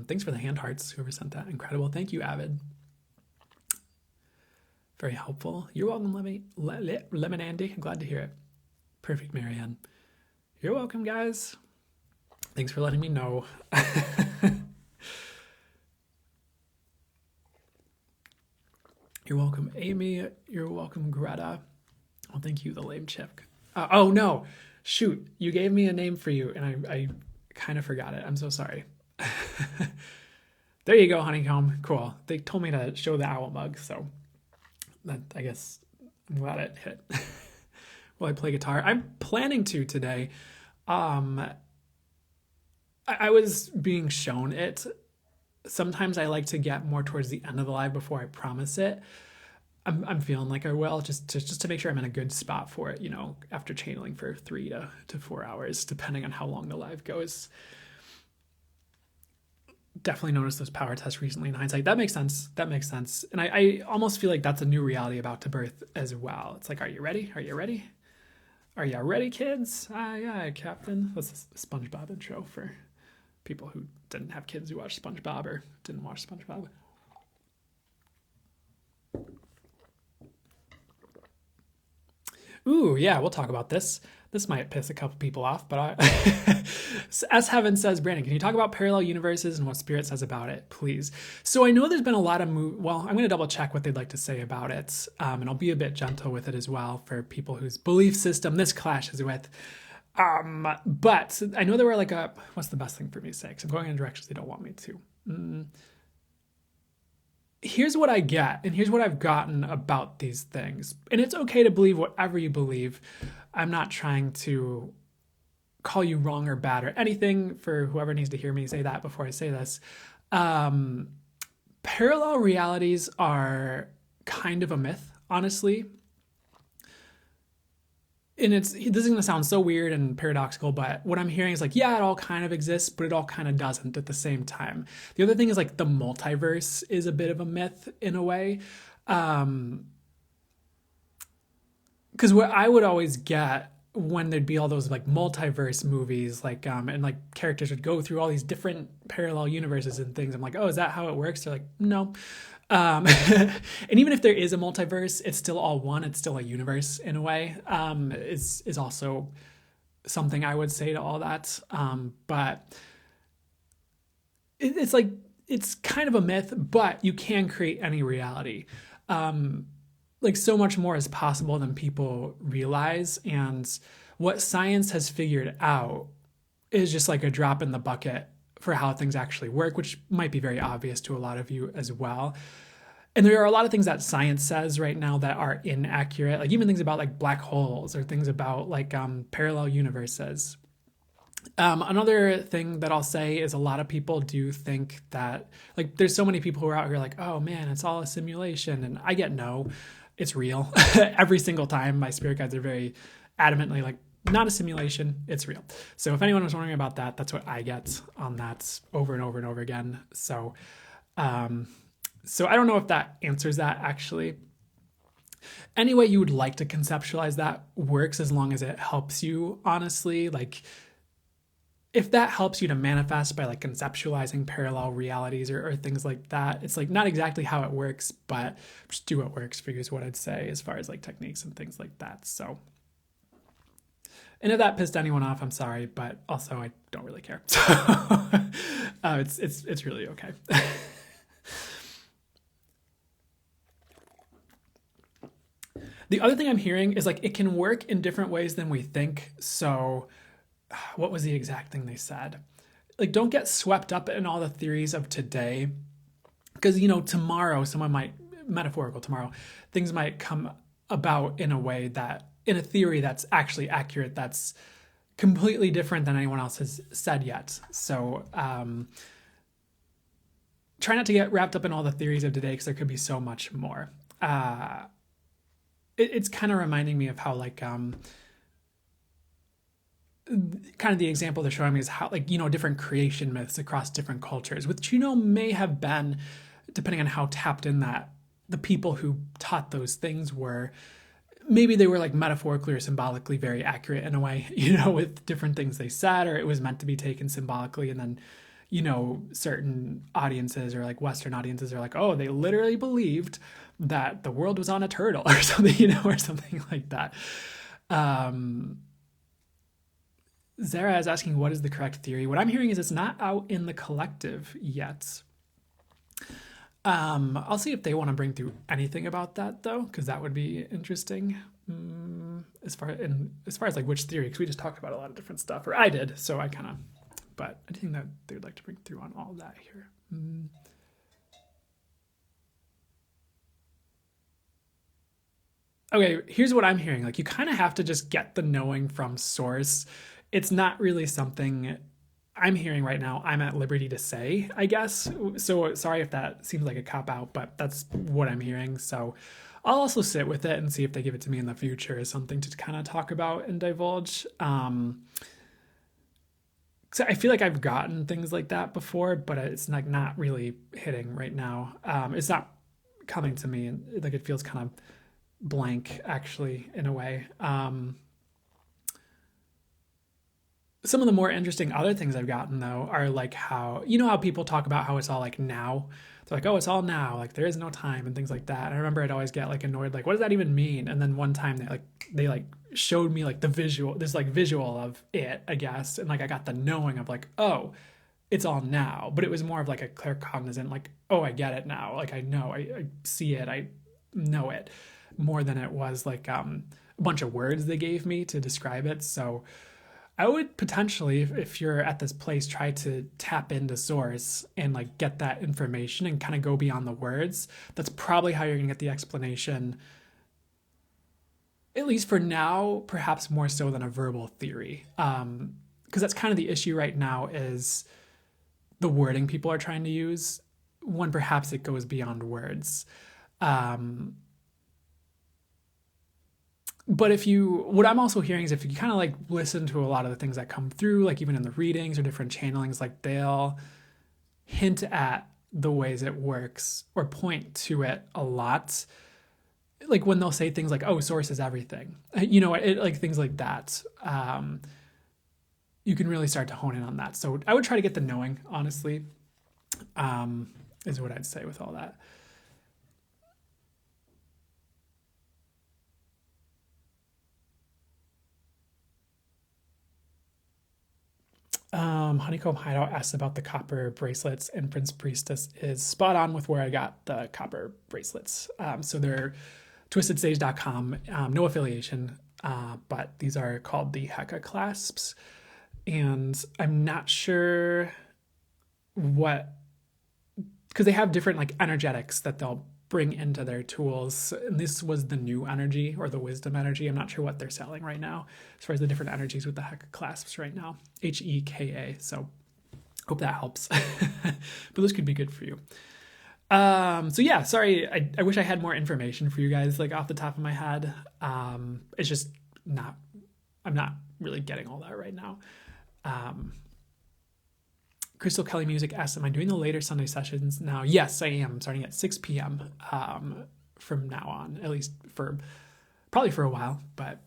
Thanks for the hand hearts, whoever sent that. Incredible. Thank you, Avid. Very helpful. You're welcome, Lemon Andy. I'm glad to hear it. Perfect, Marianne. You're welcome, guys. Thanks for letting me know. You're welcome, Amy. You're welcome, Greta. Oh, thank you, the lame chick. Oh, no. Shoot. You gave me a name for you, and I kind of forgot it. I'm so sorry. There you go, honeycomb. Cool. They told me to show the owl mug, so that, I guess I'm glad it hit. While I play guitar, I'm planning to today. Um, I was being shown it. Sometimes I like to get more towards the end of the live before I promise it. I'm feeling like I will, just to make sure I'm in a good spot for it, after channeling for 3 to 4 hours, depending on how long the live goes. Definitely noticed those power tests recently in hindsight. That makes sense. And I almost feel like that's a new reality about to birth as well. It's like, are you ready? Are you ready? Are you ready, kids? Aye, aye, Captain. That's a SpongeBob intro for people who didn't have kids who watched SpongeBob or didn't watch SpongeBob. Ooh, yeah, we'll talk about this. This might piss a couple people off, but as Heaven says, Brandon, can you talk about parallel universes and what Spirit says about it, please? So I know there's been a lot of well, I'm going to double check what they'd like to say about it, and I'll be a bit gentle with it as well for people whose belief system this clashes with. But I know there were what's the best thing for me to say? Because I'm going in directions they don't want me to. Here's what I get, and here's what I've gotten about these things. And it's okay to believe whatever you believe. I'm not trying to call you wrong or bad or anything for whoever needs to hear me say that before I say this. Parallel realities are kind of a myth, honestly. And this is going to sound so weird and paradoxical, but what I'm hearing is yeah, it all kind of exists, but it all kind of doesn't at the same time. The other thing is the multiverse is a bit of a myth in a way. Because what I would always get when there'd be all those multiverse movies, and characters would go through all these different parallel universes and things. I'm like, oh, is that how it works? They're like, no. And even if there is a multiverse, it's still all one. It's still a universe in a way. Is also something I would say to all that. But it's kind of a myth, but you can create any reality. So much more is possible than people realize. And what science has figured out is just a drop in the bucket for how things actually work, which might be very obvious to a lot of you as well. And there are a lot of things that science says right now that are inaccurate, even things about black holes or things about parallel universes. Another thing that I'll say is a lot of people do think that there's so many people who are out here oh man, it's all a simulation. And I get no, it's real. Every single time my spirit guides are very adamantly not a simulation, it's real. So if anyone was wondering about that, that's what I get on that over and over and over again. So I don't know if that answers that actually. Any way you would like to conceptualize that works as long as it helps you, honestly. If that helps you to manifest by conceptualizing parallel realities or things like that, it's not exactly how it works, but just do what works for you is what I'd say as far as techniques and things like that. So, and if that pissed anyone off, I'm sorry, but also I don't really care. So it's really okay. The other thing I'm hearing is it can work in different ways than we think. So what was the exact thing they said? Don't get swept up in all the theories of today. Because, tomorrow, tomorrow, things might come about in a way that, in a theory that's actually accurate, that's completely different than anyone else has said yet. So try not to get wrapped up in all the theories of today because there could be so much more. It's kind of reminding me of how kind of the example they're showing me is how different creation myths across different cultures, which may have been, depending on how tapped in that the people who taught those things were, maybe they were metaphorically or symbolically very accurate in a way, with different things they said, or it was meant to be taken symbolically. And then, certain audiences or Western audiences are oh, they literally believed that the world was on a turtle or something, or something like that. Zara is asking, what is the correct theory? What I'm hearing is it's not out in the collective yet. I'll see if they want to bring through anything about that though, because that would be interesting. As far as which theory, because we just talked about a lot of different stuff, or I did, so I kind of, but anything that they would like to bring through on all that here. Okay, here's what I'm hearing. Like, you kind of have to just get the knowing from source. It's not really something I'm hearing right now I'm at liberty to say, I guess. So sorry if that seems like a cop out, but that's what I'm hearing. So I'll also sit with it and see if they give it to me in the future as something to kind of talk about and divulge. So I feel like I've gotten things like that before, but it's like not really hitting right now. It's not coming to me, and like it feels kind of blank actually in a way. Some of the more interesting other things I've gotten though are like how, you know, how people talk about how it's all like now. They're like, oh, it's all now, like there is no time and things like that. And I remember I'd always get like annoyed, like, what does that even mean? And then one time they showed me like the visual, this like visual of it, I guess. And like I got the knowing of like, oh, it's all now. But it was more of like a clear cognizant, like, oh, I get it now. Like I know, I see it, I know it, more than it was like a bunch of words they gave me to describe it. So I would potentially, if you're at this place, try to tap into source and like get that information and kind of go beyond the words. That's probably how you're gonna get the explanation, at least for now, perhaps more so than a verbal theory. Because that's kind of the issue right now is the wording people are trying to use when perhaps it goes beyond words. Um, but what I'm also hearing is if you kind of like listen to a lot of the things that come through, like even in the readings or different channelings, like they'll hint at the ways it works or point to it a lot. Like when they'll say things like, oh, source is everything, you know, like things like that. You can really start to hone in on that. So I would try to get the knowing, honestly, is what I'd say with all that. Honeycomb Hideout asks about the copper bracelets, and Prince Priestess is spot on with where I got the copper bracelets. So they're twistedstage.com, no affiliation, but these are called the Heka clasps. And I'm not sure what, because they have different like energetics that they'll bring into their tools. And this was the new energy or the wisdom energy. I'm not sure what they're selling right now as far as the different energies with the Heka clasps right now. Heka. So hope that helps. But those could be good for you. So yeah, sorry. I wish I had more information for you guys, like off the top of my head. It's just not, I'm not really getting all that right now. Crystal Kelly Music asks, am I doing the later Sunday sessions now? Yes, I am. I'm starting at 6 p.m. From now on, at least probably for a while, but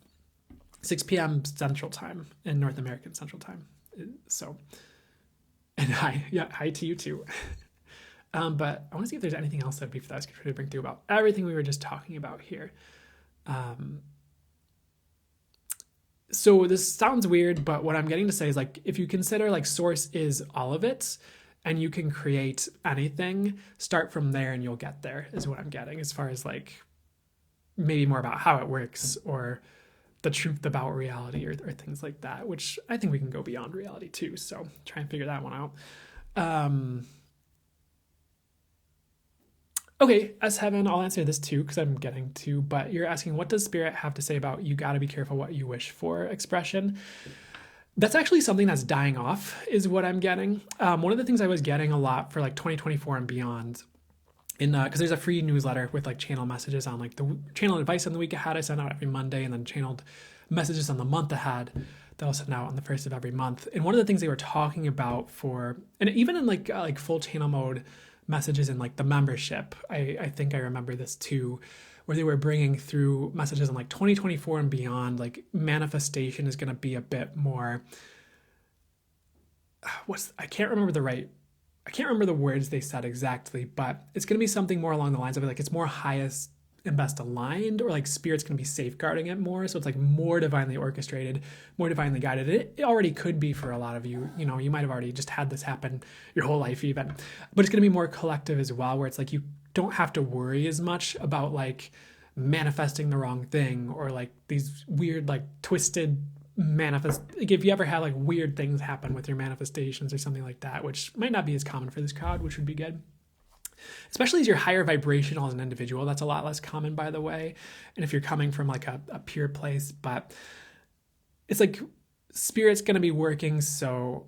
6 p.m. Central Time in North American Central Time. So, and hi to you too. But I want to see if there's anything else that would be fast to bring through about everything we were just talking about here. So this sounds weird, but what I'm getting to say is like, if you consider like source is all of it and you can create anything, start from there and you'll get there is what I'm getting as far as like maybe more about how it works or the truth about reality or things like that, which I think we can go beyond reality too. So try and figure that one out. Okay, S7, I'll answer this too because I'm getting to, but you're asking, what does Spirit have to say about you gotta be careful what you wish for expression? That's actually something that's dying off is what I'm getting. One of the things I was getting a lot for like 2024 and beyond, because there's a free newsletter with like channel messages on like the channel advice on the week ahead I send out every Monday, and then channeled messages on the month ahead that I'll send out on the first of every month. And one of the things they were talking about and even in like full channel mode messages in like the membership, I think I remember this too, where they were bringing through messages on like 2024 and beyond, like manifestation is going to be a bit more, I can't remember the words they said exactly, but it's going to be something more along the lines of like, it's more highest and best aligned, or like Spirit's going to be safeguarding it more. So it's like more divinely orchestrated, more divinely guided. It already could be for a lot of you. You know, you might have already just had this happen your whole life even, but it's going to be more collective as well, where it's like you don't have to worry as much about like manifesting the wrong thing or like these weird like twisted like if you ever had like weird things happen with your manifestations or something like that, which might not be as common for this crowd, which would be good. especially as you're higher vibrational as an individual. That's a lot less common, by the way. And if you're coming from like a pure place, but it's like spirit's going to be working. So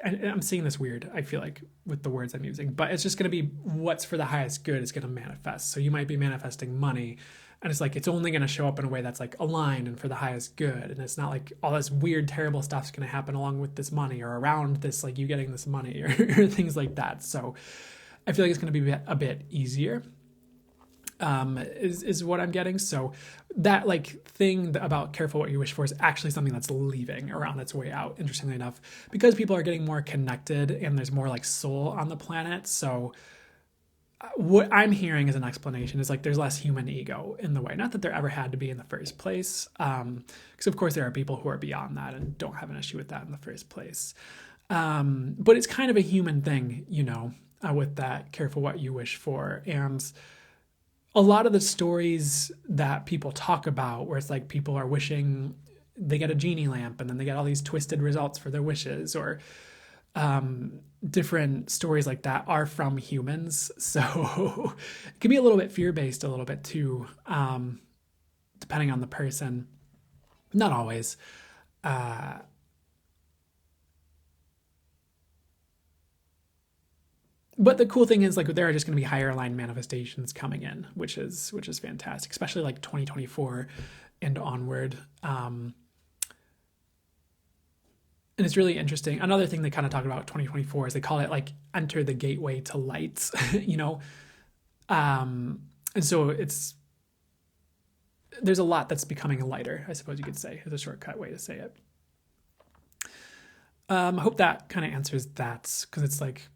I'm seeing this weird, I feel like, with the words I'm using, but it's just going to be what's for the highest good is going to manifest. So you might be manifesting money, and it's like it's only going to show up in a way that's like aligned and for the highest good. And it's not like all this weird, terrible stuff's going to happen along with this money or around this, like you getting this money or things like that. So I feel like it's going to be a bit easier. Is what I'm getting. So that like thing about careful what you wish for is actually something that's leaving around its way out, interestingly enough, because people are getting more connected and there's more like soul on the planet. So what I'm hearing as an explanation is like there's less human ego in the way. Not that there ever had to be in the first place, because of course there are people who are beyond that and don't have an issue with that in the first place. But it's kind of a human thing, with that careful what you wish for. And a lot of the stories that people talk about where it's like people are wishing they get a genie lamp and then they get all these twisted results for their wishes, or different stories like that are from humans. So it can be a little bit fear-based, a little bit too, depending on the person. Not always. But the cool thing is like there are just going to be higher aligned manifestations coming in, which is fantastic, especially like 2024 and onward. And it's really interesting. Another thing they kind of talk about 2024 is they call it like enter the gateway to light, and so there's a lot that's becoming lighter, I suppose you could say, is a shortcut way to say it. I hope that kind of answers that, because it's like,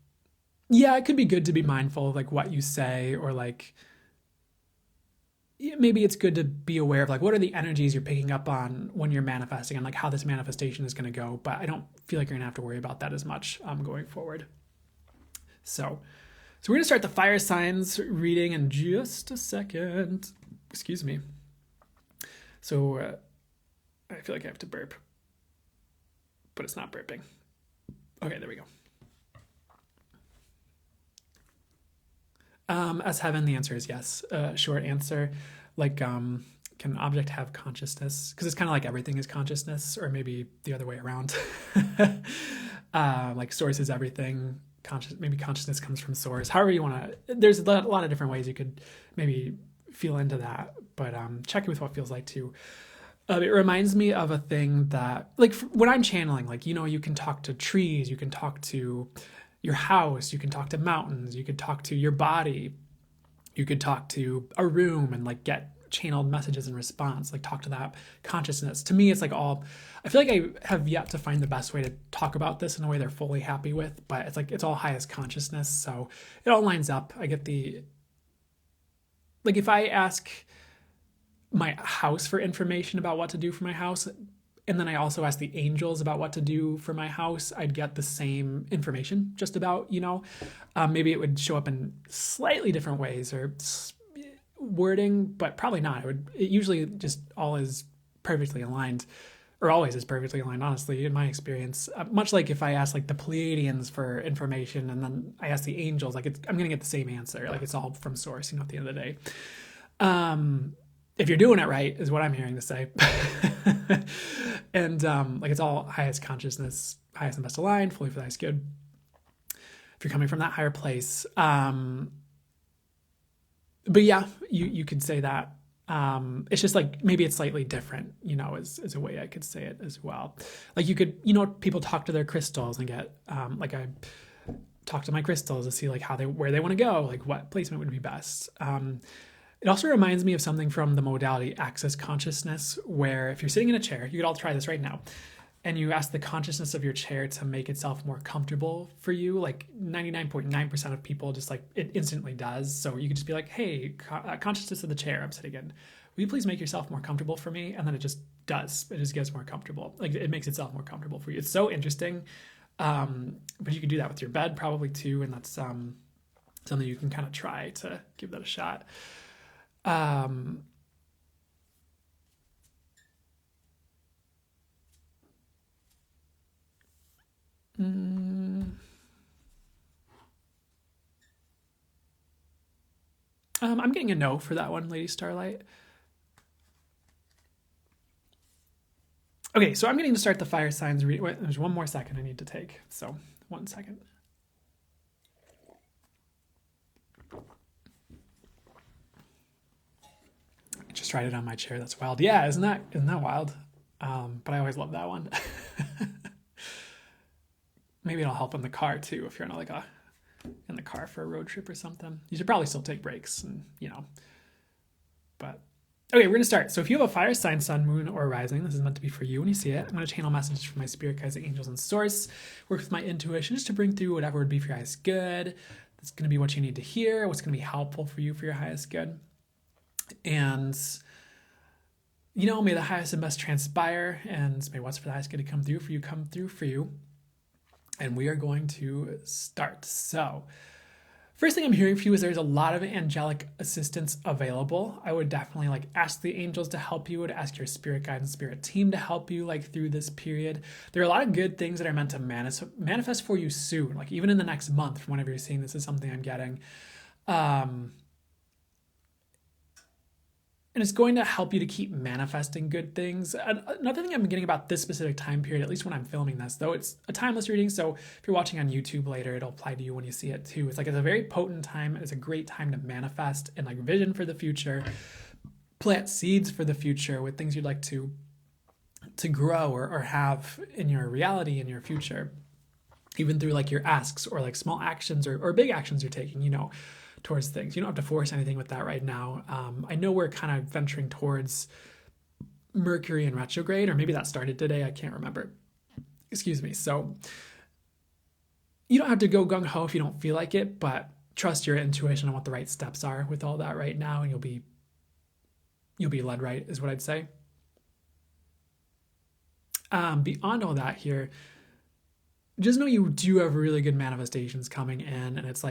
yeah, it could be good to be mindful of like what you say, or like maybe it's good to be aware of like what are the energies you're picking up on when you're manifesting and like how this manifestation is going to go. But I don't feel like you're gonna have to worry about that as much going forward. So we're gonna start the fire signs reading in just a second. Excuse me. So I feel like I have to burp, but it's not burping. Okay, there we go. As heaven, the answer is yes. Short answer, like, can an object have consciousness? Because it's kind of like everything is consciousness, or maybe the other way around. Like source is everything. Maybe consciousness comes from source. However you want to. There's a lot of different ways you could maybe feel into that, but check it with what feels like too. It reminds me of a thing that, like, when I'm channeling, like, you can talk to trees, you can talk to your house, you can talk to mountains, you could talk to your body, you could talk to a room and like get channeled messages in response, like talk to that consciousness. To me, it's like I feel like I have yet to find the best way to talk about this in a way they're fully happy with, but it's like, it's all highest consciousness. So it all lines up. I get like if I ask my house for information about what to do for my house, and then I also asked the angels about what to do for my house, I'd get the same information just about, maybe it would show up in slightly different ways or wording, but probably not. It usually just all is perfectly aligned, or always is perfectly aligned, honestly, in my experience. Much like if I ask like the Pleiadians for information and then I ask the angels, like I'm going to get the same answer. Like it's all from source, at the end of the day. If you're doing it right, is what I'm hearing to say. And like it's all highest consciousness, highest and best aligned, fully for the highest good. If you're coming from that higher place. But yeah, you could say that. It's just like maybe it's slightly different, is a way I could say it as well. Like you could, people talk to their crystals and get like I talk to my crystals to see like where they want to go, like what placement would be best. It also reminds me of something from the modality Access Consciousness, where if you're sitting in a chair, you could all try this right now, and you ask the consciousness of your chair to make itself more comfortable for you. Like 99.9% of people just like it instantly does. So you could just be like, hey, consciousness of the chair I'm sitting in, will you please make yourself more comfortable for me? And then it just does. It just gets more comfortable. Like it makes itself more comfortable for you. It's so interesting. But you could do that with your bed probably too. And that's something you can kind of try to give that a shot. I'm getting a no for that one, Lady Starlight. Okay, so I'm getting to start the fire signs reading. Wait, there's one more second I need to take. So 1 second. I just tried it on my chair. That's wild. Yeah, isn't that wild? But I always love that one. Maybe it'll help in the car too if you're in the car for a road trip or something. You should probably still take breaks and but okay, we're gonna start. So if you have a fire sign, sun, moon, or rising, this is meant to be for you when you see it. I'm gonna channel messages from my spirit guides, angels, and source. Work with my intuition just to bring through whatever would be for your highest good. That's gonna be what you need to hear, what's gonna be helpful for you for your highest good. And may the highest and best transpire, and may what's for the highest good to come through for you. And we are going to start. So first thing I'm hearing for you is there's a lot of angelic assistance available. I would definitely ask the angels to help you. I would ask your spirit guide and spirit team to help you through this period. There are a lot of good things that are meant to manifest for you soon, even in the next month from whenever you're seeing this is something I'm getting. And it's going to help you to keep manifesting good things. Another thing I'm getting about this specific time period, at least when I'm filming this, though it's a timeless reading, so if you're watching on YouTube later, it'll apply to you when you see it too. It's it's a very potent time. It's a great time to manifest and vision for the future, plant seeds for the future with things you'd like to grow or have in your reality, in your future, even through your asks or small actions or big actions you're taking, towards things. You don't have to force anything with that right now. I know we're kind of venturing towards Mercury in retrograde, or maybe that started today. I can't remember. Excuse me. So you don't have to go gung-ho if you don't feel like it, but trust your intuition on what the right steps are with all that right now, and you'll be led right, is what I'd say. Beyond all that here, just know you do have really good manifestations coming in, and it's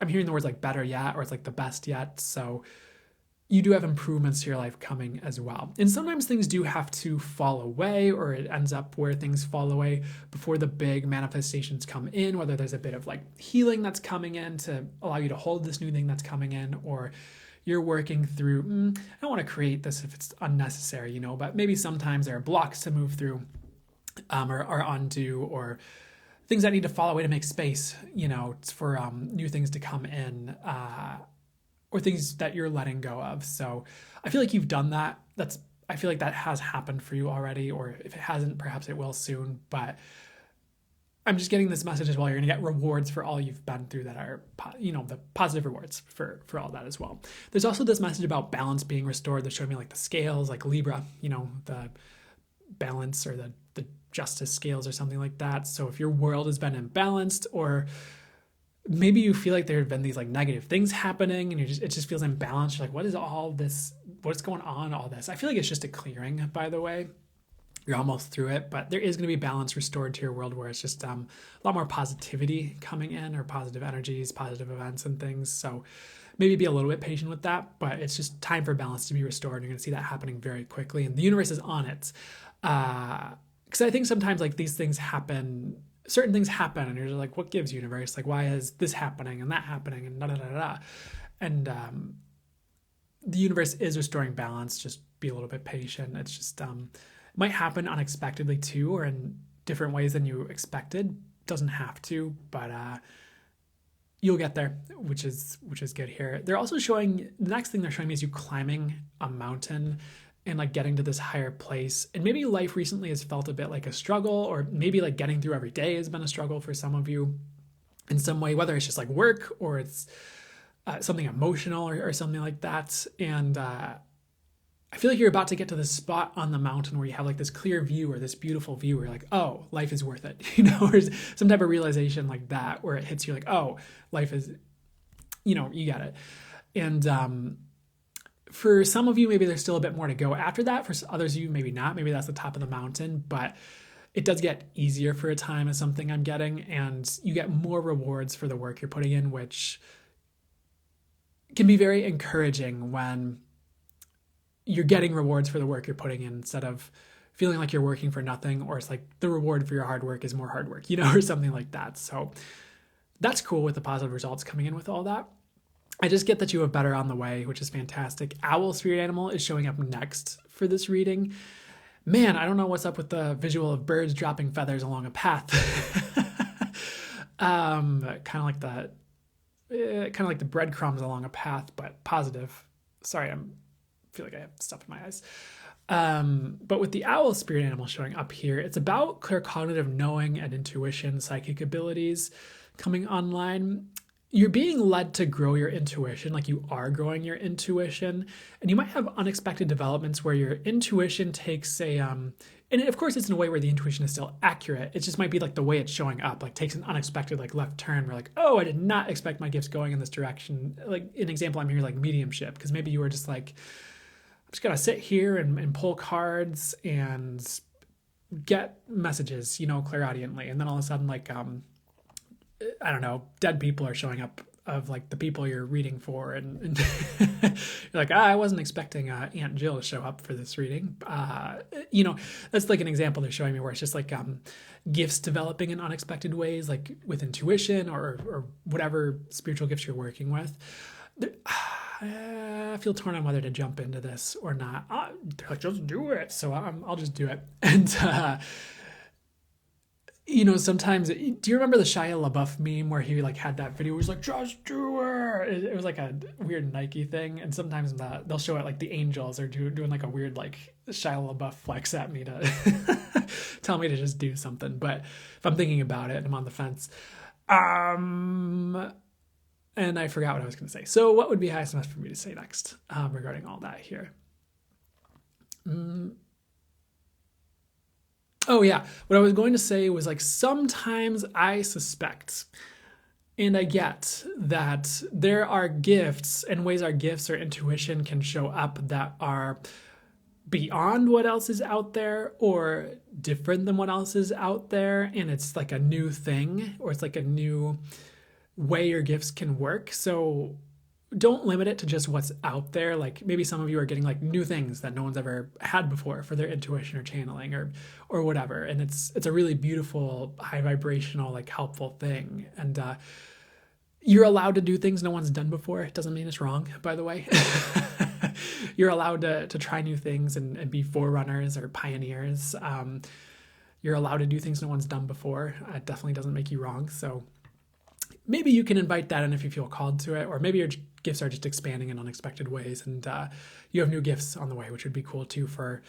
I'm hearing the words better yet, or it's the best yet. So you do have improvements to your life coming as well. And sometimes things do have to fall away, or it ends up where things fall away before the big manifestations come in, whether there's a bit of healing that's coming in to allow you to hold this new thing that's coming in, or you're working through, I don't want to create this if it's unnecessary, but maybe sometimes there are blocks to move through or undo, or things that need to fall away to make space, for new things to come in, or things that you're letting go of. So I feel like you've done that. I feel like that has happened for you already, or if it hasn't, perhaps it will soon. But I'm just getting this message as well. You're going to get rewards for all you've been through that are, the positive rewards for all that as well. There's also this message about balance being restored. They're showing me the scales, Libra, the balance or the justice scales or something like that. So if your world has been imbalanced, or maybe you feel like there have been these negative things happening and it just feels imbalanced, you're what is all this? What's going on? All this? I feel like it's just a clearing, by the way. You're almost through it, but there is going to be balance restored to your world where it's just a lot more positivity coming in, or positive energies, positive events and things. So maybe be a little bit patient with that, but it's just time for balance to be restored. You're going to see that happening very quickly, and the universe is on it. Because I think sometimes these things happen, certain things happen, and you're just what gives, universe? Why is this happening and that happening and da da da da? And the universe is restoring balance. Just be a little bit patient. It's just it might happen unexpectedly too, or in different ways than you expected. Doesn't have to, but you'll get there, which is good here. They're also showing, the next thing they're showing me is you climbing a mountain and getting to this higher place. And maybe life recently has felt a bit like a struggle, or maybe getting through every day has been a struggle for some of you in some way, whether it's just work, or it's something emotional or something like that. And I feel like you're about to get to this spot on the mountain where you have this clear view, or this beautiful view where you're oh, life is worth it, or some type of realization like that, where it hits you oh, life is, you get it. And for some of you, maybe there's still a bit more to go after that. For others of you, maybe not. Maybe that's the top of the mountain, but it does get easier for a time, is something I'm getting, and you get more rewards for the work you're putting in, which can be very encouraging when you're getting rewards for the work you're putting in, instead of feeling like you're working for nothing, or it's the reward for your hard work is more hard work, or something like that. So that's cool with the positive results coming in with all that. I just get that you have better on the way, which is fantastic. Owl spirit animal is showing up next for this reading. Man, I don't know what's up with the visual of birds dropping feathers along a path. Kind of like the breadcrumbs along a path, but positive. Sorry, feel like I have stuff in my eyes. But with the owl spirit animal showing up here, it's about claircognitive knowing and intuition, psychic abilities coming online. You're being led to grow your intuition, like you are growing your intuition, and you might have unexpected developments where your intuition takes and of course it's in a way where the intuition is still accurate. It just might be like the way it's showing up, like takes an unexpected like left turn where like, oh, I did not expect my gifts going in this direction. Like an example I'm here, like mediumship, because maybe you were just like, I'm just gonna sit here and pull cards and get messages, clairaudiently, and then all of a sudden like I don't know, dead people are showing up of like the people you're reading for, and you're like, I wasn't expecting Aunt Jill to show up for this reading. That's like an example they're showing me where it's just like gifts developing in unexpected ways, like with intuition or whatever spiritual gifts you're working with. I feel torn on whether to jump into this or not. They're like, just do it. So I'll just do it. And sometimes, do you remember the Shia LaBeouf meme where he like had that video where he's like, just do it? It was like a weird Nike thing. And sometimes they'll show it like the Angels are doing like a weird like Shia LaBeouf flex at me to tell me to just do something. But if I'm thinking about it, I'm on the fence. And I forgot what I was going to say. So what would be highest and best for me to say next regarding all that here? Oh yeah, what I was going to say was like sometimes I suspect and I get that there are gifts and ways our gifts or intuition can show up that are beyond what else is out there or different than what else is out there. And it's like a new thing, or it's like a new way your gifts can work. So don't limit it to just what's out there. Like maybe some of you are getting like new things that no one's ever had before for their intuition or channeling or whatever. And it's a really beautiful, high vibrational, like helpful thing. And you're allowed to do things no one's done before. It doesn't mean it's wrong, by the way. You're allowed to try new things and be forerunners or pioneers. You're allowed to do things no one's done before. It definitely doesn't make you wrong. So maybe you can invite that in if you feel called to it, or maybe your gifts are just expanding in unexpected ways and you have new gifts on the way, which would be cool too for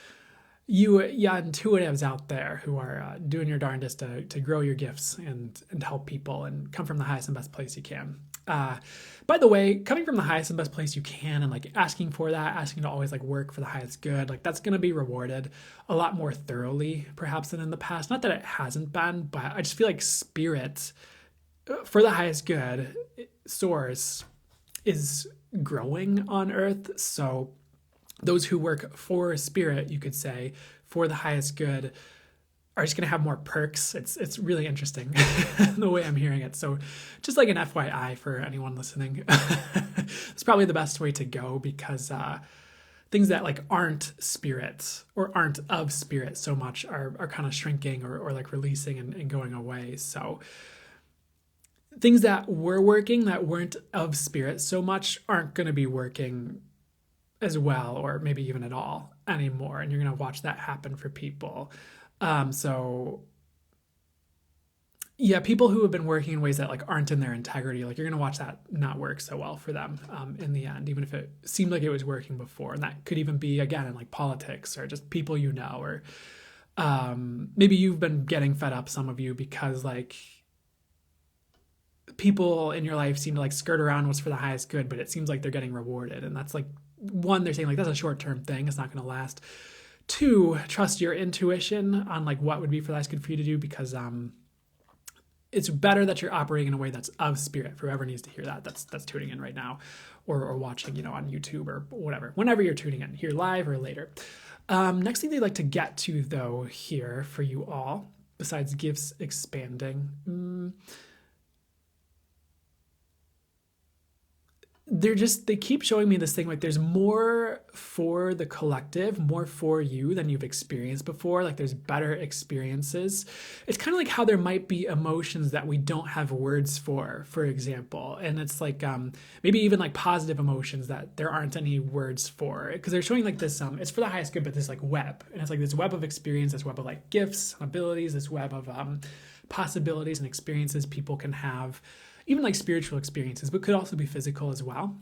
you intuitives out there who are doing your darndest to grow your gifts and help people and come from the highest and best place you can. By the way, coming from the highest and best place you can and like asking to always like work for the highest good, like that's going to be rewarded a lot more thoroughly perhaps than in the past. Not that it hasn't been, but I just feel like spirit for the highest good source is growing on earth. So those who work for spirit, you could say, for the highest good are just going to have more perks. It's really interesting the way I'm hearing it. So just like an FYI for anyone listening, it's probably the best way to go because things that like aren't spirit or aren't of spirit so much are kind of shrinking or like releasing and going away. So things that were working that weren't of spirit so much aren't going to be working as well, or maybe even at all anymore. And you're going to watch that happen for people. So yeah, people who have been working in ways that like aren't in their integrity, like you're going to watch that not work so well for them in the end, even if it seemed like it was working before. And that could even be, again, in like politics or just people or maybe you've been getting fed up, some of you, because like people in your life seem to like skirt around what's for the highest good, but it seems like they're getting rewarded. And that's like, one, they're saying like, that's a short-term thing. It's not going to last. Two, trust your intuition on like what would be for the highest good for you to do, because it's better that you're operating in a way that's of spirit for whoever needs to hear that. That's tuning in right now or watching, on YouTube or whatever, whenever you're tuning in, here live or later. Next thing they'd like to get to though here for you all, besides gifts expanding, they keep showing me this thing, like there's more for the collective, more for you than you've experienced before. Like there's better experiences. It's kind of like how there might be emotions that we don't have words for example. And it's like maybe even like positive emotions that there aren't any words for, because they're showing like this it's for the highest good, but this like web, and it's like this web of experience, this web of like gifts and abilities, this web of possibilities and experiences people can have, even like spiritual experiences, but could also be physical as well.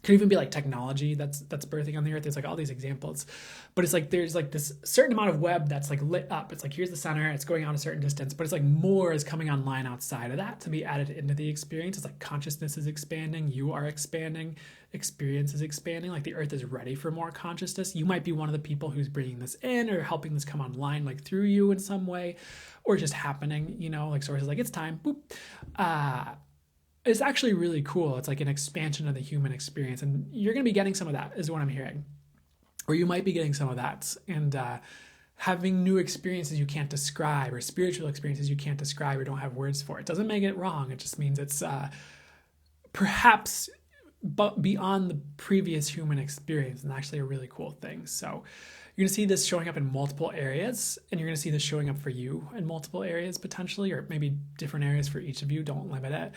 Could even be like technology that's birthing on the earth. There's like all these examples, but it's like there's like this certain amount of web that's like lit up. It's like here's the center, it's going out a certain distance, but it's like more is coming online outside of that to be added into the experience. It's like consciousness is expanding, you are expanding, experience is expanding. Like the earth is ready for more consciousness. You might be one of the people who's bringing this in or helping this come online, like through you in some way, or just happening. Like sources like it's time. Boop. It's actually really cool. It's like an expansion of the human experience, and you're going to be getting some of that is what I'm hearing, or you might be getting some of that, and having new experiences you can't describe, or spiritual experiences you can't describe or don't have words for. It doesn't make it wrong. It just means it's perhaps beyond the previous human experience, and actually a really cool thing. So you're going to see this showing up in multiple areas, and you're going to see this showing up for you in multiple areas potentially, or maybe different areas for each of you. Don't limit it.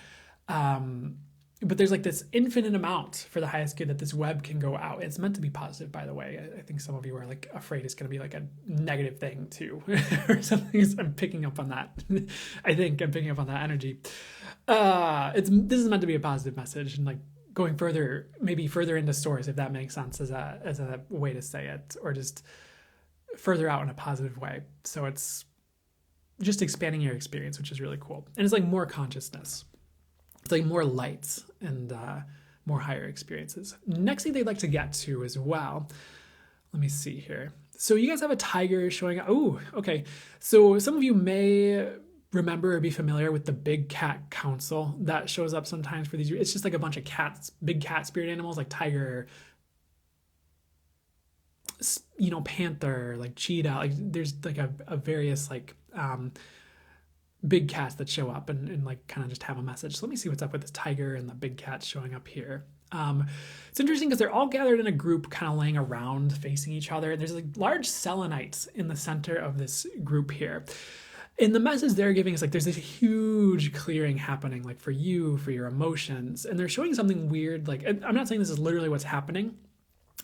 But there's like this infinite amount for the highest good that this web can go out. It's meant to be positive, by the way. I think some of you are like afraid it's going to be like a negative thing too, or something. I'm picking up on that. I think I'm picking up on that energy. This is meant to be a positive message, and like going further, maybe further into source, if that makes sense as a way to say it, or just further out in a positive way. So it's just expanding your experience, which is really cool. And it's like more consciousness. It's like more lights and more higher experiences. Next thing they'd like to get to as well. Let me see here. So you guys have a tiger showing up. Oh, okay. So some of you may remember or be familiar with the big cat council that shows up sometimes for these. It's just like a bunch of cats, big cat spirit animals like tiger, panther, like cheetah. Like there's like a various like big cats that show up and like kind of just have a message. So let me see what's up with this tiger and the big cats showing up here. It's interesting because they're all gathered in a group kind of laying around facing each other. And there's like large selenites in the center of this group here. And the message they're giving is like there's this huge clearing happening like for you, for your emotions. And they're showing something weird. Like I'm not saying this is literally what's happening.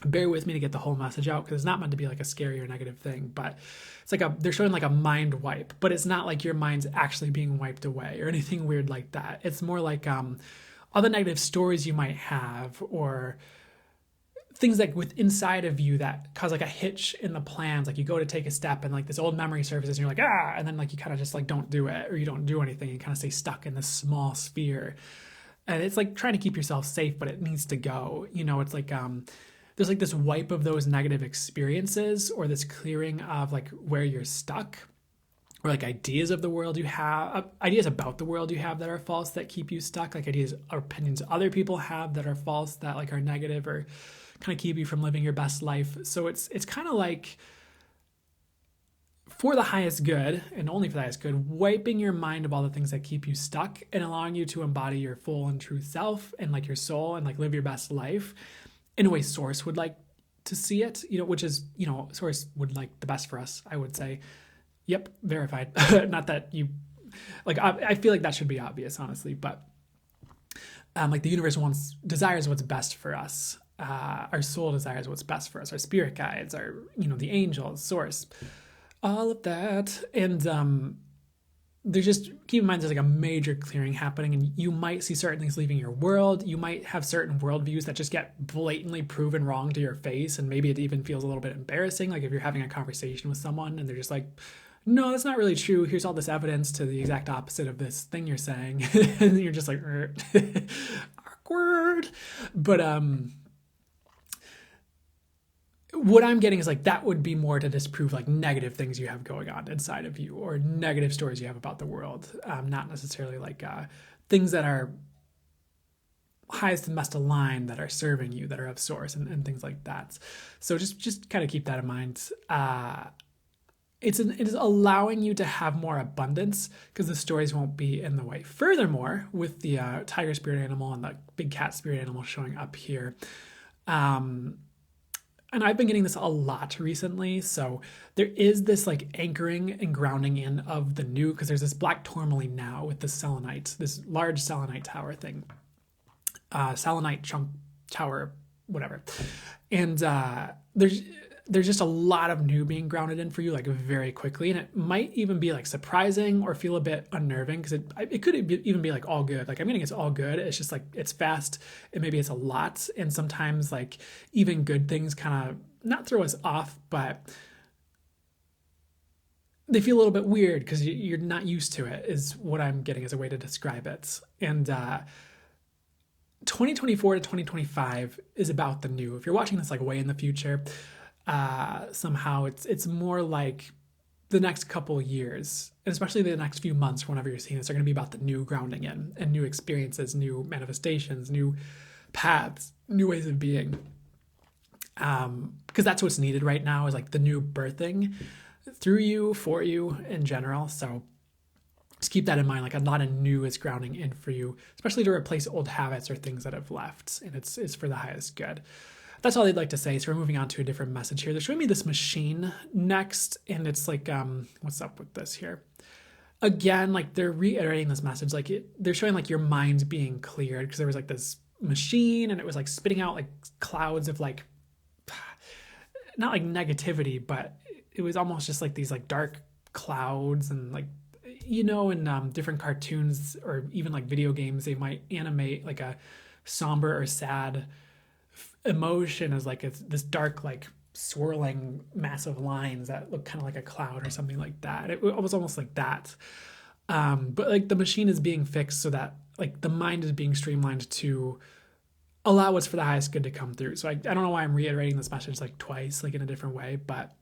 Bear with me to get the whole message out, because it's not meant to be like a scary or negative thing, but it's like they're showing like a mind wipe, but it's not like your mind's actually being wiped away or anything weird like that. It's more like all the negative stories you might have, or things like with inside of you that cause like a hitch in the plans. Like you go to take a step and like this old memory surfaces and you're like, and then like you kind of just like don't do it, or you don't do anything. You kind of stay stuck in this small sphere. And it's like trying to keep yourself safe, but it needs to go. It's like there's like this wipe of those negative experiences, or this clearing of like where you're stuck, or like ideas of the world you have, ideas about the world you have that are false that keep you stuck, like ideas or opinions other people have that are false, that like are negative or kind of keep you from living your best life. So it's kind of like for the highest good, and only for the highest good, wiping your mind of all the things that keep you stuck and allowing you to embody your full and true self and like your soul and like live your best life in a way Source would like to see it, which is, Source would like the best for us, I would say. Yep, verified. Not that you, like, I feel like that should be obvious, honestly, but like the universe desires what's best for us. Our soul desires what's best for us. Our spirit guides, our, the angels, Source, all of that. And there's just, keep in mind, there's like a major clearing happening, and you might see certain things leaving your world. You might have certain worldviews that just get blatantly proven wrong to your face, and maybe it even feels a little bit embarrassing. Like if you're having a conversation with someone and they're just like, no, that's not really true. Here's all this evidence to the exact opposite of this thing you're saying. And you're just like, awkward. But what I'm getting is like that would be more to disprove like negative things you have going on inside of you, or negative stories you have about the world, not necessarily like things that are highest and best aligned, that are serving you, that are of Source, and things like that. So just kind of keep that in mind. it is allowing you to have more abundance because the stories won't be in the way. Furthermore, with the tiger spirit animal and the big cat spirit animal showing up here, and I've been getting this a lot recently, so there is this like anchoring and grounding in of the new, because there's this black tourmaline now with this selenite, this large selenite tower thing, selenite chunk tower, whatever, and there's just a lot of new being grounded in for you, like very quickly. And it might even be like surprising or feel a bit unnerving, because it could even be like all good. Like I'm getting it's all good. It's just like it's fast and maybe it's a lot. And sometimes like even good things kind of not throw us off, but they feel a little bit weird because you're not used to it, is what I'm getting as a way to describe it. And 2024 to 2025 is about the new. If you're watching this like way in the future, somehow it's more like the next couple years, and especially the next few months, whenever you're seeing this, are going to be about the new grounding in and new experiences, new manifestations, new paths, new ways of being. Because that's what's needed right now, is like the new birthing through you, for you in general. So just keep that in mind. Like a lot of new is grounding in for you, especially to replace old habits or things that have left, and it's for the highest good. That's all they'd like to say. So we're moving on to a different message here. They're showing me this machine next, and it's like, what's up with this here? Again, like they're reiterating this message. Like they're showing like your mind being cleared, because there was like this machine, and it was like spitting out like clouds of like, not like negativity, but it was almost just like these like dark clouds, and like, you know, in different cartoons or even like video games, they might animate like a somber or sad emotion as like this dark, like swirling massive lines that look kind of like a cloud or something like that. It was almost like that. But like the machine is being fixed so that like the mind is being streamlined to allow what's for the highest good to come through. So I don't know why I'm reiterating this message like twice, like in a different way, but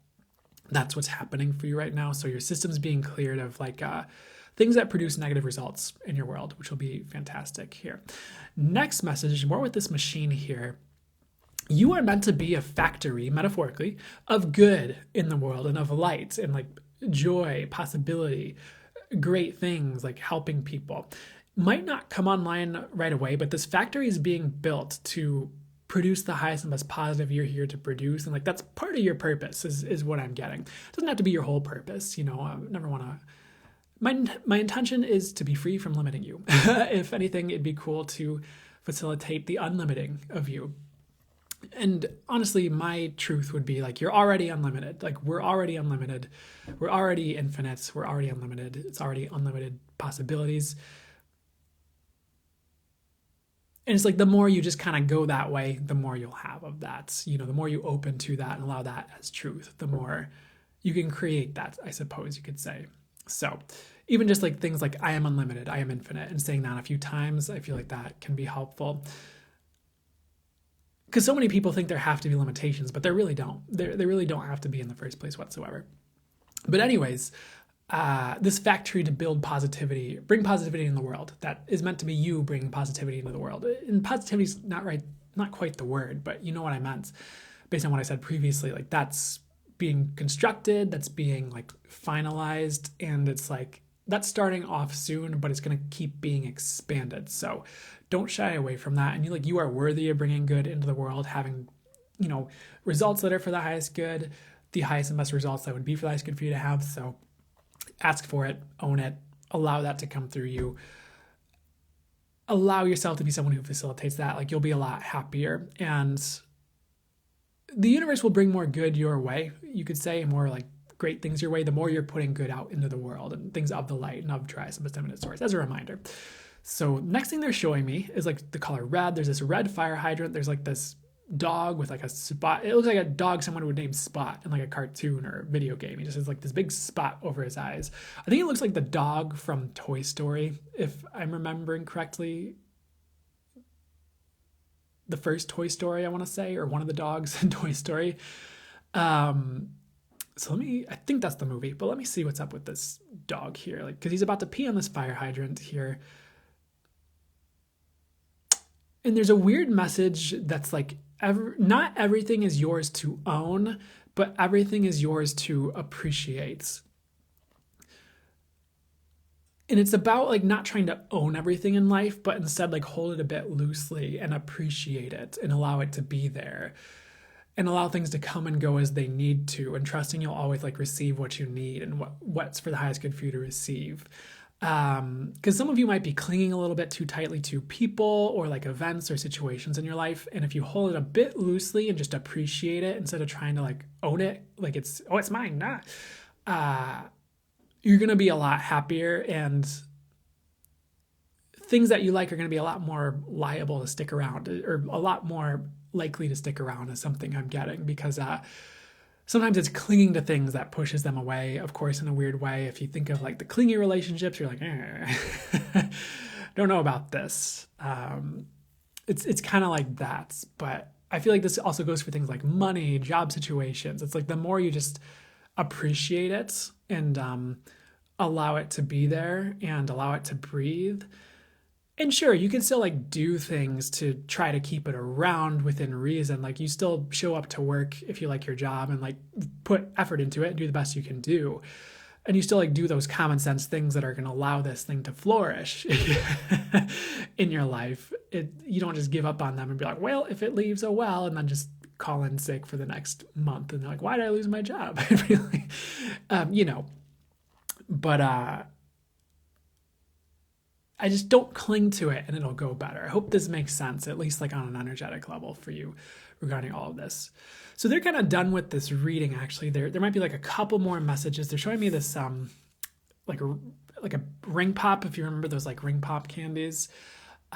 that's what's happening for you right now. So your system's being cleared of like things that produce negative results in your world, which will be fantastic here. Next message, more with this machine here. You are meant to be a factory, metaphorically, of good in the world and of light and like joy, possibility, great things, like helping people. Might not come online right away, but this factory is being built to produce the highest and best positive you're here to produce. And like that's part of your purpose is what I'm getting. It doesn't have to be your whole purpose. You know, I never want to, my intention is to be free from limiting you. If anything, it'd be cool to facilitate the unlimiting of you. And honestly, my truth would be like, you're already unlimited. Like we're already unlimited. We're already infinite. We're already unlimited. It's already unlimited possibilities. And it's like the more you just kind of go that way, the more you'll have of that. You know, the more you open to that and allow that as truth, the more you can create that, I suppose you could say. So even just like things like I am unlimited, I am infinite, and saying that a few times, I feel like that can be helpful. Because so many people think there have to be limitations, but there really don't. They really don't have to be in the first place whatsoever. But anyways, this factory to build positivity, bring positivity in the world. That is meant to be you bringing positivity into the world. And positivity is not quite the word, but you know what I meant based on what I said previously. Like that's being constructed, that's being like finalized, and it's like that's starting off soon, but it's going to keep being expanded. So don't shy away from that. And you are worthy of bringing good into the world, having, you know, results that are for the highest good, the highest and best results that would be for the highest good for you to have. So ask for it, own it, allow that to come through you. Allow yourself to be someone who facilitates that. Like you'll be a lot happier, and the universe will bring more good your way, you could say, more like great things your way, the more you're putting good out into the world and things of the light and of Trias and Bestimminate Source, as a reminder. So next thing they're showing me is like the color red. There's this red fire hydrant. There's like this dog with like a spot. It looks like a dog someone would name Spot in like a cartoon or video game. He just has like this big spot over his eyes. I think it looks like the dog from Toy Story, if I'm remembering correctly. The first Toy Story, I want to say, or one of the dogs in Toy Story. So I think that's the movie, but let me see what's up with this dog here. Like, because he's about to pee on this fire hydrant here. And there's a weird message that's like, not everything is yours to own, but everything is yours to appreciate. And it's about like not trying to own everything in life, but instead like hold it a bit loosely and appreciate it and allow it to be there and allow things to come and go as they need to, and trusting you'll always like receive what you need and what's for the highest good for you to receive. Because some of you might be clinging a little bit too tightly to people or like events or situations in your life. And if you hold it a bit loosely and just appreciate it instead of trying to like own it, like it's mine, you're going to be a lot happier, and things that you like are going to be a lot more liable to stick around, or a lot more likely to stick around, is something I'm getting, because sometimes it's clinging to things that pushes them away, of course, in a weird way. If you think of like the clingy relationships, you're like, don't know about this. It's kind of like that. But I feel like this also goes for things like money, job situations. It's like the more you just appreciate it and allow it to be there and allow it to breathe. And sure, you can still like do things to try to keep it around within reason. Like you still show up to work if you like your job and like put effort into it and do the best you can do. And you still like do those common sense things that are going to allow this thing to flourish in your life. You don't just give up on them and be like, well, if it leaves, oh well, and then just call in sick for the next month. And they're like, why did I lose my job? Really, but I just don't cling to it and it'll go better. I hope this makes sense, at least like on an energetic level for you regarding all of this. So they're kind of done with this reading, actually. There might be like a couple more messages. They're showing me this like a ring pop, if you remember those like ring pop candies.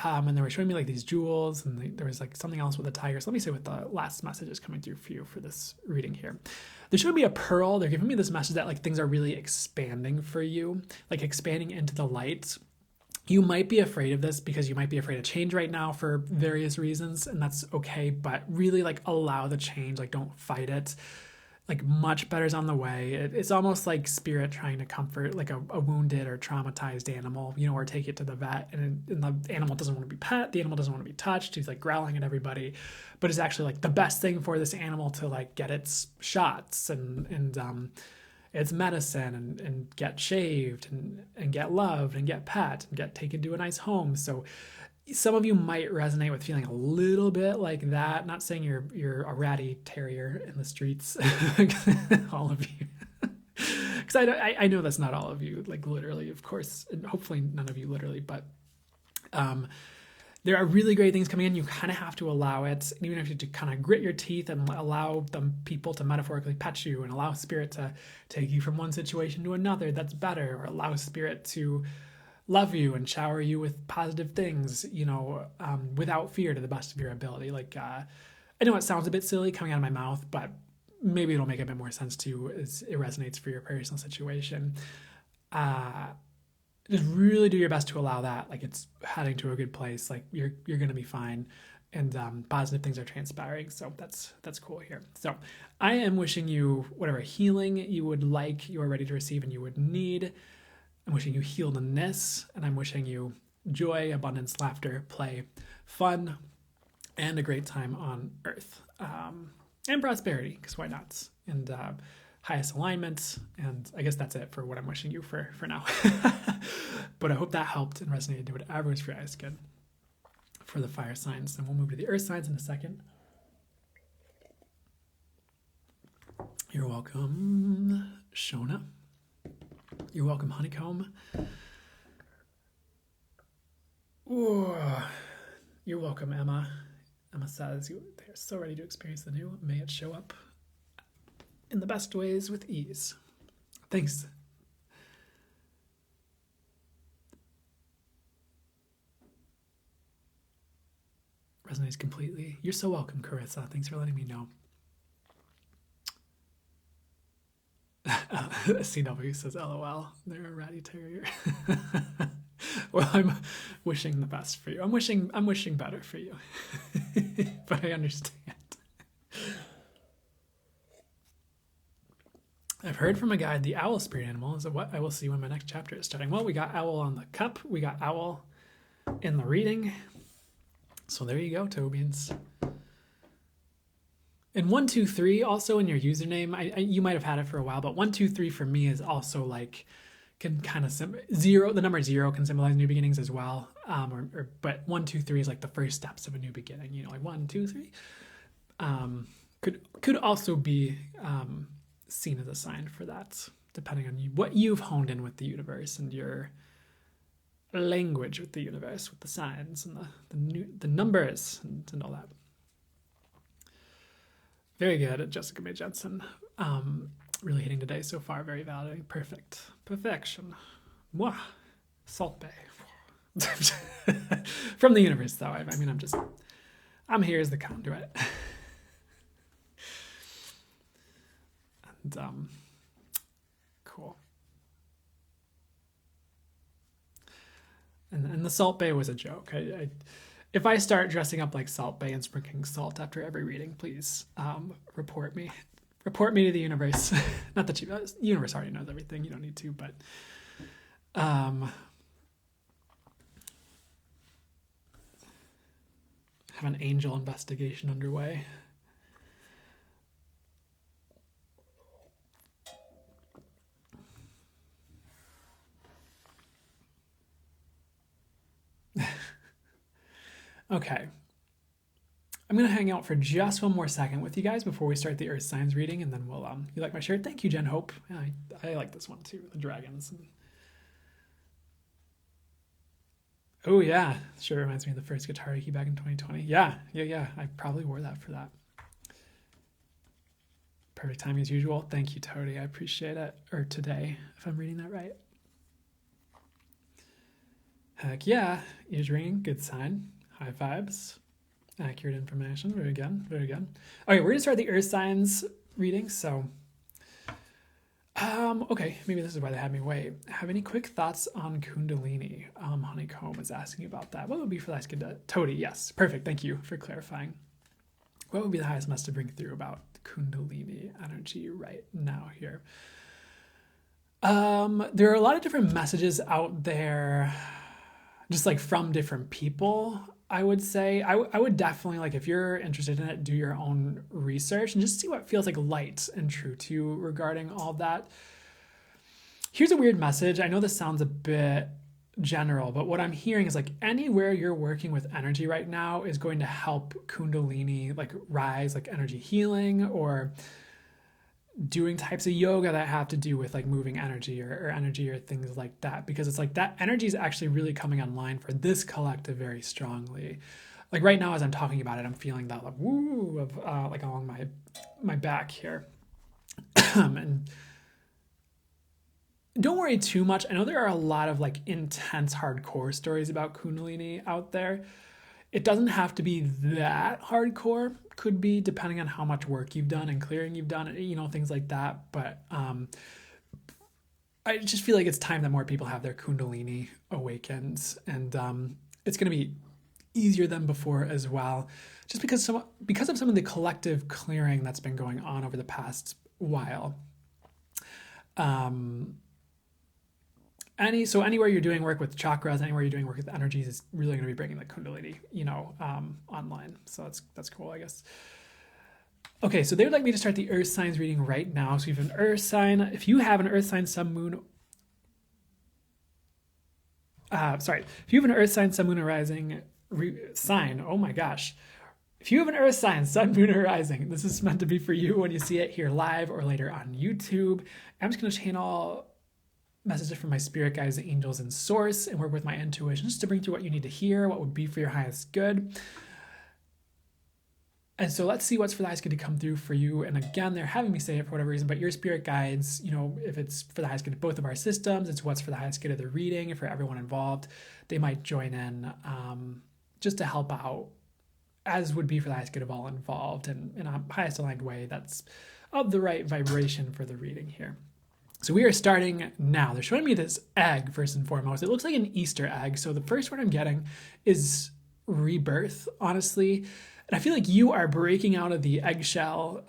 And they were showing me like these jewels, and there was like something else with a tiger. So let me see what the last message is coming through for you for this reading here. They're showing me a pearl. They're giving me this message that like things are really expanding for you, like expanding into the light. You might be afraid of this because you might be afraid of change right now for various reasons, and that's okay, but really like allow the change, like don't fight it. Like much better's on the way. It's almost like spirit trying to comfort like a wounded or traumatized animal, or take it to the vet, and the animal doesn't want to be pet, the animal doesn't want to be touched, he's like growling at everybody, but it's actually like the best thing for this animal to like get its shots and its medicine and get shaved and get loved and get pet and get taken to a nice home. So some of you might resonate with feeling a little bit like that. Not saying you're a ratty terrier in the streets, all of you. Because I know that's not all of you, like literally, of course, and hopefully none of you literally, but there are really great things coming in. You kind of have to allow it. And even if you have to kind of grit your teeth and allow the people to metaphorically pet you and allow spirit to take you from one situation to another that's better, or allow spirit to love you and shower you with positive things, without fear, to the best of your ability. Like, I know it sounds a bit silly coming out of my mouth, but maybe it'll make a bit more sense to you as it resonates for your personal situation. Just really do your best to allow that. Like it's heading to a good place. Like you're going to be fine, and positive things are transpiring. So that's cool here. So I am wishing you whatever healing you would like, you are ready to receive, and you would need. I'm wishing you healedness, and I'm wishing you joy, abundance, laughter, play, fun, and a great time on earth, and prosperity, because why not? And highest alignment, and I guess that's it for what I'm wishing you for now. But I hope that helped and resonated to whatever is for your highest good for the fire signs. And we'll move to the earth signs in a second. You're welcome, Shona. You're welcome, Honeycomb. Ooh, you're welcome, Emma. Emma says they're so ready to experience the new. May it show up in the best ways with ease. Thanks. Resonates completely. You're so welcome, Carissa. Thanks for letting me know. CW says, LOL, they're a ratty terrier. Well, I'm wishing the best for you. I'm wishing better for you. But I understand. I've heard from a guide the owl spirit animal is what I will see when my next chapter is starting. Well, we got owl on the cup. We got owl in the reading. So there you go, Tobians. And 123 also in your username, you might have had it for a while, but 123 for me is also like can kind of zero. The number 0 can symbolize new beginnings as well. But 123 is like the first steps of a new beginning. You know, like 1, 2, 3. Could also be seen as a sign for that, depending on what you've honed in with the universe and your language with the universe, with the signs and the numbers and all that. Very good, Jessica May Jensen. Really hitting today so far. Very validating. Perfect. Perfection. Mwah. Salt Bay. From the universe, though. I mean, I'm here as the conduit. And, cool. And the Salt Bay was a joke. If I start dressing up like Salt Bay and sprinkling salt after every reading, please report me. Report me to the universe. Not that the universe already knows everything. You don't need to, but have an angel investigation underway. Okay. I'm going to hang out for just one more second with you guys before we start the Earth Signs reading, and then we'll, you like my shirt? Thank you, Jen Hope. Yeah, I like this one too, the dragons. Oh yeah, sure reminds me of the first guitar Reiki back in 2020. Yeah, I probably wore that for that. Perfect timing as usual. Thank you, Tody. I appreciate it. Or today, if I'm reading that right. Heck yeah, ears ringing, good sign. High vibes. Accurate information. Very good. Very good. Okay, we're going to start the Earth Signs reading. So, okay, maybe this is why they had me wait. Have any quick thoughts on Kundalini? Honeycomb is asking about that. What would be for the highest good? Tody, yes. Perfect. Thank you for clarifying. What would be the highest message to bring through about Kundalini energy right now here? There are a lot of different messages out there, just like from different people. I would say I would definitely, like, if you're interested in it, do your own research and just see what feels like light and true to you regarding all that. Here's a weird message. I know this sounds a bit general, but what I'm hearing is like anywhere you're working with energy right now is going to help Kundalini like rise, like energy healing or doing types of yoga that have to do with like moving energy or energy or things like that, because it's like that energy is actually really coming online for this collective very strongly. Like right now as I'm talking about it, I'm feeling that like woo of like along my back here. And don't worry too much. I know there are a lot of like intense hardcore stories about Kundalini out there. It doesn't have to be that hardcore. Could be depending on how much work you've done and clearing you've done, you know, things like that. But I just feel like it's time that more people have their Kundalini awakens, and it's going to be easier than before as well, just because of some of the collective clearing that's been going on over the past while. So anywhere you're doing work with chakras, anywhere you're doing work with energies is really going to be bringing the Kundalini, you know, online. So that's cool, I guess. Okay, so they would like me to start the Earth Signs reading right now. So you have an Earth sign. If you have an Earth sign, Sun, Moon. If you have an Earth sign, Sun, Moon, or Rising sign. Oh my gosh. If you have an Earth sign, Sun, Moon, or Rising, this is meant to be for you when you see it here live or later on YouTube. I'm just going to channel messages from my spirit guides, angels, and source, and work with my intuition just to bring through what you need to hear, what would be for your highest good. And so let's see what's for the highest good to come through for you. And again, they're having me say it for whatever reason, but your spirit guides, you know, if it's for the highest good of both of our systems, it's what's for the highest good of the reading. For everyone involved, they might join in just to help out, as would be for the highest good of all involved, and in a highest aligned way that's of the right vibration for the reading here. So we are starting now. They're showing me this egg first and foremost. It looks like an Easter egg. So the first word I'm getting is rebirth, honestly. And I feel like you are breaking out of the eggshell,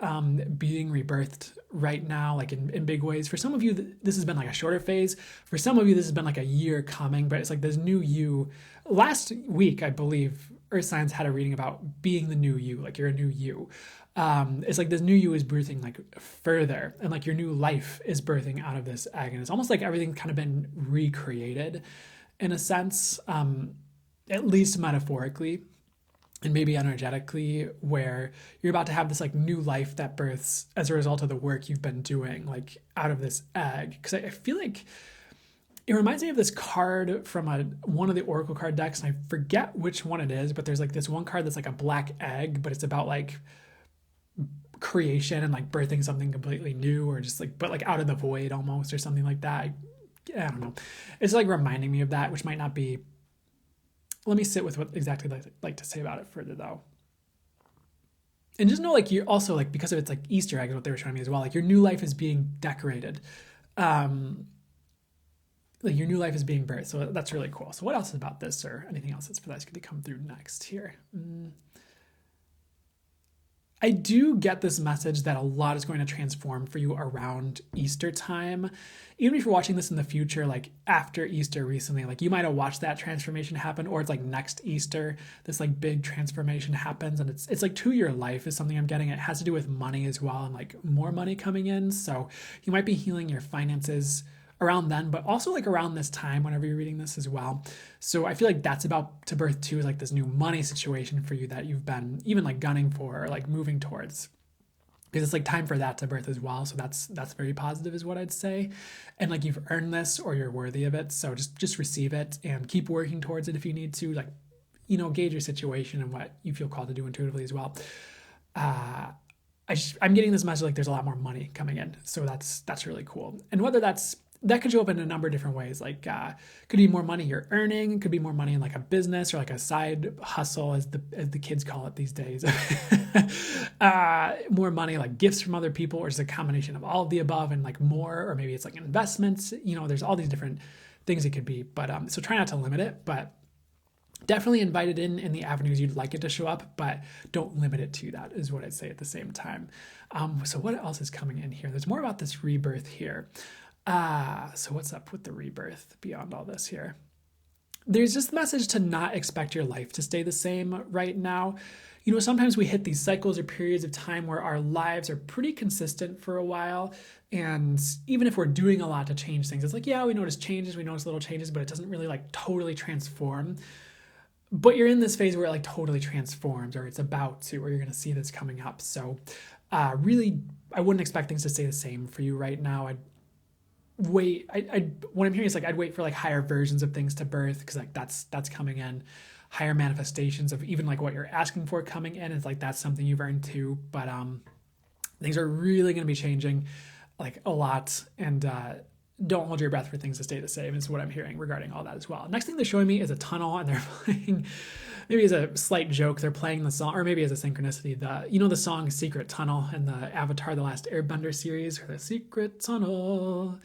being rebirthed right now, like in big ways. For some of you, this has been like a shorter phase. For some of you, this has been like a year coming, but it's like this new you. Last week, I believe, Earth Science had a reading about being the new you, like you're a new you. It's like this new you is birthing like further, and like your new life is birthing out of this egg. And it's almost like everything's kind of been recreated in a sense, at least metaphorically and maybe energetically, where you're about to have this like new life that births as a result of the work you've been doing, like out of this egg. Because I feel like it reminds me of this card from one of the Oracle card decks, and I forget which one it is, but there's like this one card that's like a black egg, but it's about like creation and like birthing something completely new, or just like, but like out of the void almost, or something like that. I don't know. It's like reminding me of that, which might not be. Let me sit with what exactly I'd like to say about it further though. And just know, like, you're also like, because of it's like Easter egg, what they were showing me as well, like your new life is being decorated. Like your new life is being birthed. So that's really cool. So what else is about this, or anything else that's going to come through next here? I do get this message that a lot is going to transform for you around Easter time. Even if you're watching this in the future, like after Easter recently, like you might have watched that transformation happen, or it's like next Easter, this like big transformation happens, and it's like to your life is something I'm getting. It has to do with money as well, and like more money coming in. So you might be healing your finances around then, but also like around this time whenever you're reading this as well. So I feel like that's about to birth too, is like this new money situation for you that you've been even like gunning for, or like moving towards, because it's like time for that to birth as well. So that's very positive is what I'd say. And like you've earned this, or you're worthy of it. So just receive it and keep working towards it if you need to, like, you know, gauge your situation and what you feel called to do intuitively as well. I'm getting this message like there's a lot more money coming in. So that's really cool. And whether that could show up in a number of different ways. Like, could be more money you're earning, could be more money in like a business or like a side hustle, as the kids call it these days. More money, like gifts from other people, or just a combination of all of the above and like more, or maybe it's like investments. You know, there's all these different things it could be. But so try not to limit it, but definitely invite it in the avenues you'd like it to show up, but don't limit it to that, is what I'd say at the same time. So what else is coming in here? There's more about this rebirth here. So what's up with the rebirth beyond all this here? There's just the message to not expect your life to stay the same right now. You know, sometimes we hit these cycles or periods of time where our lives are pretty consistent for a while. And even if we're doing a lot to change things, it's like, yeah, we notice changes, we notice little changes, but it doesn't really like totally transform. But you're in this phase where it like totally transforms, or it's about to, or you're going to see this coming up. So really, I wouldn't expect things to stay the same for you right now. What I'm hearing is like I'd wait for like higher versions of things to birth, because like that's coming in, higher manifestations of even like what you're asking for coming in. It's like that's something you've earned too. But things are really going to be changing like a lot, and don't hold your breath for things to stay the same is what I'm hearing regarding all that as well. Next thing they're showing me is a tunnel, and they're playing, maybe as a slight joke, they're playing the song, or maybe as a synchronicity, the song Secret Tunnel in the Avatar The Last Airbender series, or the Secret Tunnel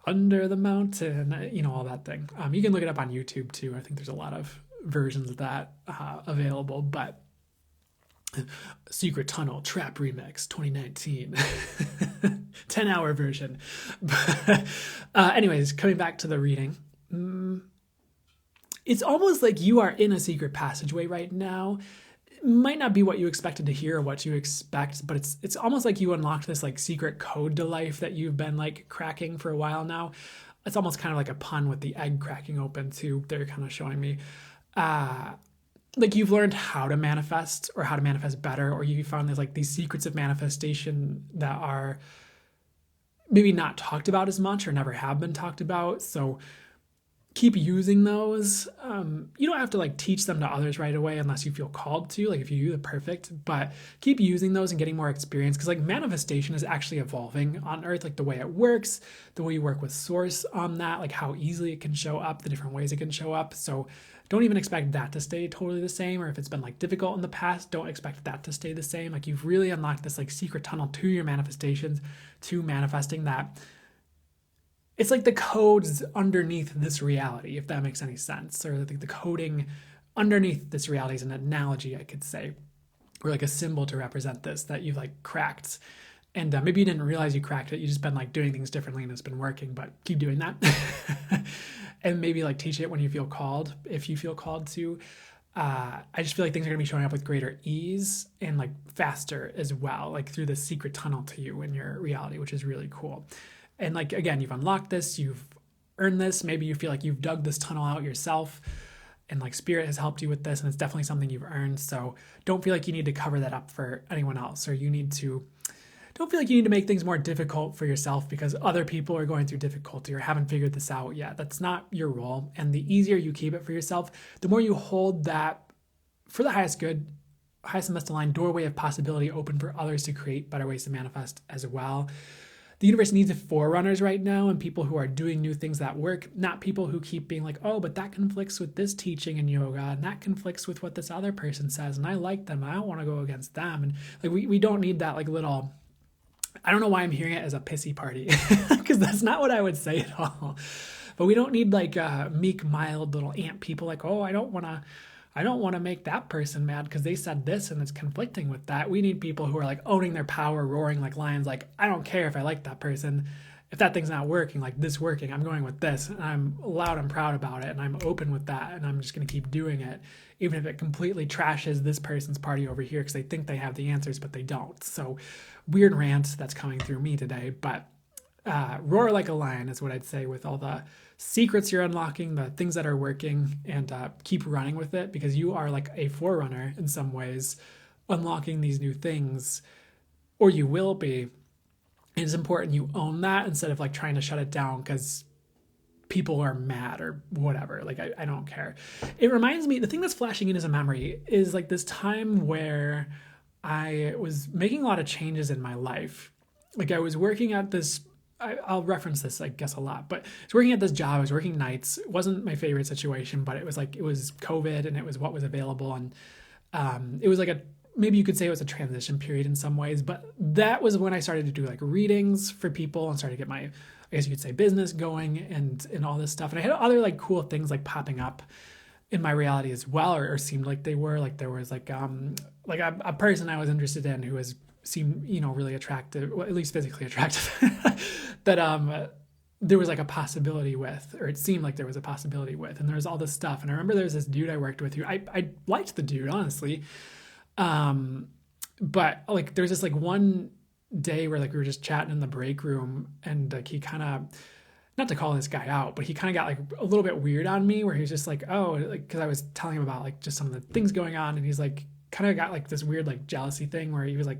under the mountain, you know, all that thing. You can look it up on YouTube too. I think there's a lot of versions of that available, but Secret Tunnel Trap Remix 2019 10-hour version. But anyways, coming back to the reading, it's almost like you are in a secret passageway right now. Might not be what you expected to hear or what you expect, but it's almost like you unlocked this like secret code to life that you've been like cracking for a while now. It's almost kind of like a pun with the egg cracking open too. They're kind of showing me like you've learned how to manifest, or how to manifest better, or you found there's like these secrets of manifestation that are maybe not talked about as much, or never have been talked about. So keep using those. You don't have to like teach them to others right away unless you feel called to, like if you do the perfect, but keep using those and getting more experience, because like manifestation is actually evolving on Earth, like the way it works, the way you work with source on that, like how easily it can show up, the different ways it can show up. So don't even expect that to stay totally the same, or if it's been like difficult in the past, don't expect that to stay the same. Like you've really unlocked this like secret tunnel to your manifestations, to manifesting that. It's like the codes underneath this reality, if that makes any sense, or the coding underneath this reality is an analogy, I could say, or like a symbol to represent this that you've like cracked. And maybe you didn't realize you cracked it. You just been like doing things differently and it's been working, but keep doing that. and maybe like teach it when you feel called, if you feel called to. I just feel like things are gonna be showing up with greater ease and like faster as well, like through this secret tunnel to you in your reality, which is really cool. And like, again, you've unlocked this, you've earned this. Maybe you feel like you've dug this tunnel out yourself and like spirit has helped you with this, and it's definitely something you've earned. So don't feel like you need to cover that up for anyone else, or don't feel like you need to make things more difficult for yourself because other people are going through difficulty or haven't figured this out yet. That's not your role. And the easier you keep it for yourself, the more you hold that for the highest good, highest and best aligned doorway of possibility open for others to create better ways to manifest as well. The universe needs forerunners right now, and people who are doing new things that work, not people who keep being like, oh, but that conflicts with this teaching in yoga, and that conflicts with what this other person says, and I like them, I don't want to go against them. And like we don't need that like little, I don't know why I'm hearing it as a pissy party, because that's not what I would say at all. But we don't need like meek, mild little ant people like, oh, I don't want to make that person mad because they said this and it's conflicting with that. We need people who are like owning their power, roaring like lions, like, I don't care if I like that person. If that thing's not working, like this working, I'm going with this, and I'm loud and proud about it, and I'm open with that, and I'm just going to keep doing it, even if it completely trashes this person's party over here because they think they have the answers, but they don't. So weird rant that's coming through me today, but roar like a lion is what I'd say with all the secrets you're unlocking, the things that are working, and keep running with it, because you are like a forerunner in some ways, unlocking these new things, or you will be. And it's important you own that instead of like trying to shut it down because people are mad or whatever. Like, I don't care. It reminds me, the thing that's flashing in as a memory is like this time where I was making a lot of changes in my life. Like I was working at this, I'll reference this, I guess, a lot, but I was working at this job. I was working nights. It wasn't my favorite situation, but it was COVID and it was what was available. And it was like maybe you could say it was a transition period in some ways, but that was when I started to do like readings for people and started to get my, I guess you could say, business going and all this stuff. And I had other like cool things like popping up in my reality as well, or seemed like they were. Like there was like a person I was interested in who seemed, really attractive, well, at least physically attractive, that there was like a possibility with, or it seemed like there was a possibility with, and there was all this stuff. And I remember there was this dude I worked with who I liked the dude, honestly. But like there's this like one day where like we were just chatting in the break room, and like he kind of, not to call this guy out, but he kind of got like a little bit weird on me, where he was just like, oh, like, cause I was telling him about like just some of the things going on. And he's like, kind of got like this weird like jealousy thing where he was like,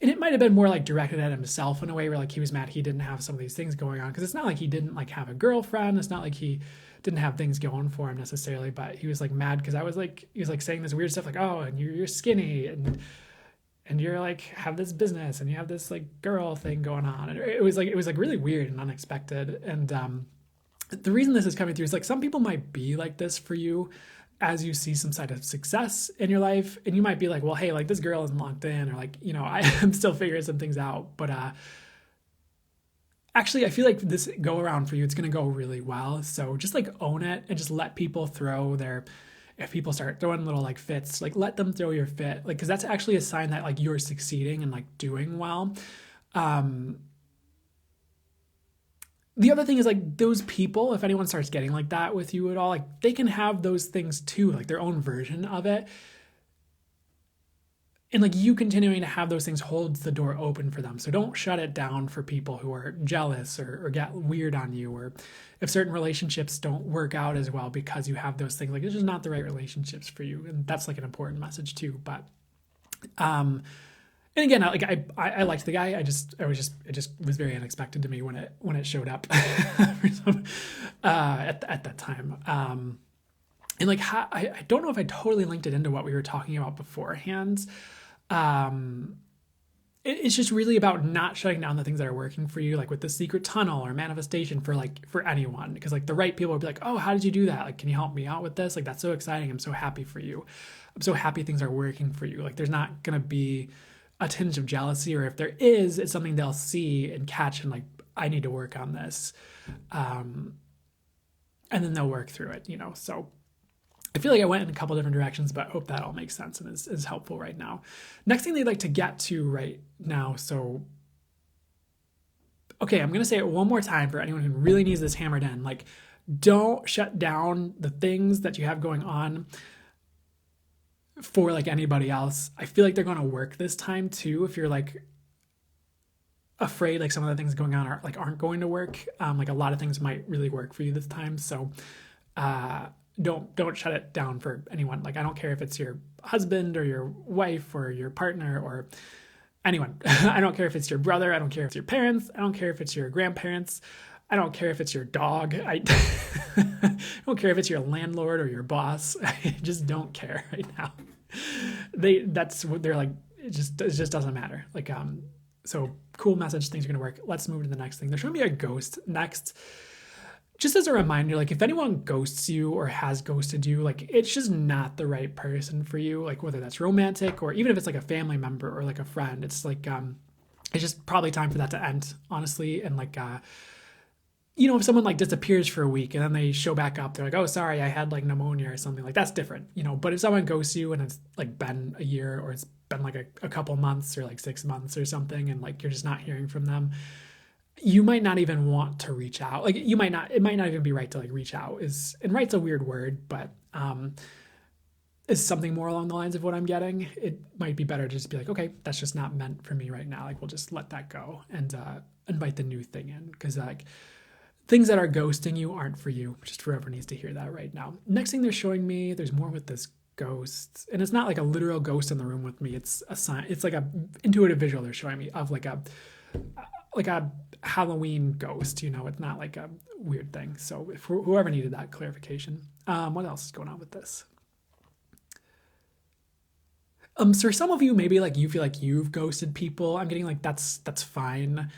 and it might have been more like directed at himself in a way where like he was mad he didn't have some of these things going on. Cause it's not like he didn't like have a girlfriend. It's not like he didn't have things going for him necessarily, but he was like mad because he was like saying this weird stuff like, oh, and you're skinny and you're like have this business and you have this like girl thing going on. And it was like really weird and unexpected. And the reason this is coming through is like some people might be like this for you as you see some side of success in your life, and you might be like, well, hey, like this girl isn't locked in, or like, I am still figuring some things out. But actually, I feel like this go around for you, it's going to go really well. So just like own it and just let people if people start throwing little like fits, like let them throw your fit, like, cause that's actually a sign that like you're succeeding and like doing well. The other thing is like those people, if anyone starts getting like that with you at all, like they can have those things too, like their own version of it. And like you continuing to have those things holds the door open for them. So don't shut it down for people who are jealous or get weird on you, or if certain relationships don't work out as well because you have those things, like it's just not the right relationships for you. And that's like an important message too. But, and again, I liked the guy. It just was very unexpected to me when it showed up at that time. And like, I don't know if I totally linked it into what we were talking about beforehand. It's just really about not shutting down the things that are working for you, like with the secret tunnel or manifestation for anyone, because like the right people will be like, oh, how did you do that? Like, can you help me out with this? Like, that's so exciting. I'm so happy for you. I'm so happy things are working for you. Like, there's not going to be a tinge of jealousy, or if there is, it's something they'll see and catch and like, I need to work on this. And then they'll work through it, so I feel like I went in a couple different directions, but I hope that all makes sense and is helpful right now. Next thing they'd like to get to right now. So, okay, I'm going to say it one more time for anyone who really needs this hammered in. Like, don't shut down the things that you have going on for like anybody else. I feel like they're going to work this time too. If you're like afraid like some of the things going on aren't going to work, like a lot of things might really work for you this time. So don't shut it down for anyone. Like I don't care if it's your husband or your wife or your partner or anyone. I don't care if it's your brother. I don't care if it's your parents. I don't care if it's your grandparents. I don't care if it's your dog. I don't care if it's your landlord or your boss. I just don't care right now. That's what they're like. It just doesn't matter. Like, so cool message. Things are going to work. Let's move to the next thing. There's going to be a ghost next. Just as a reminder, like if anyone ghosts you or has ghosted you, like it's just not the right person for you. Like whether that's romantic or even if it's like a family member or like a friend, it's like, it's just probably time for that to end, honestly. And like, if someone like disappears for a week and then they show back up, they're like, oh, sorry, I had like pneumonia or something, like that's different, but if someone ghosts you and it's like been a year or it's been like a couple months or like 6 months or something, and like you're just not hearing from them, you might not even want to reach out. Like it might not even be right to like reach out and right's a weird word, but, is something more along the lines of what I'm getting. It might be better to just be like, okay, that's just not meant for me right now. Like we'll just let that go and, invite the new thing in. Cause like, things that are ghosting you aren't for you. Just whoever needs to hear that right now. Next thing they're showing me, there's more with this ghost. And it's not like a literal ghost in the room with me. It's a sign. It's like a intuitive visual they're showing me of like a Halloween ghost. It's not like a weird thing. So if whoever needed that clarification. What else is going on with this? So for some of you, maybe like you feel like you've ghosted people. I'm getting like that's fine.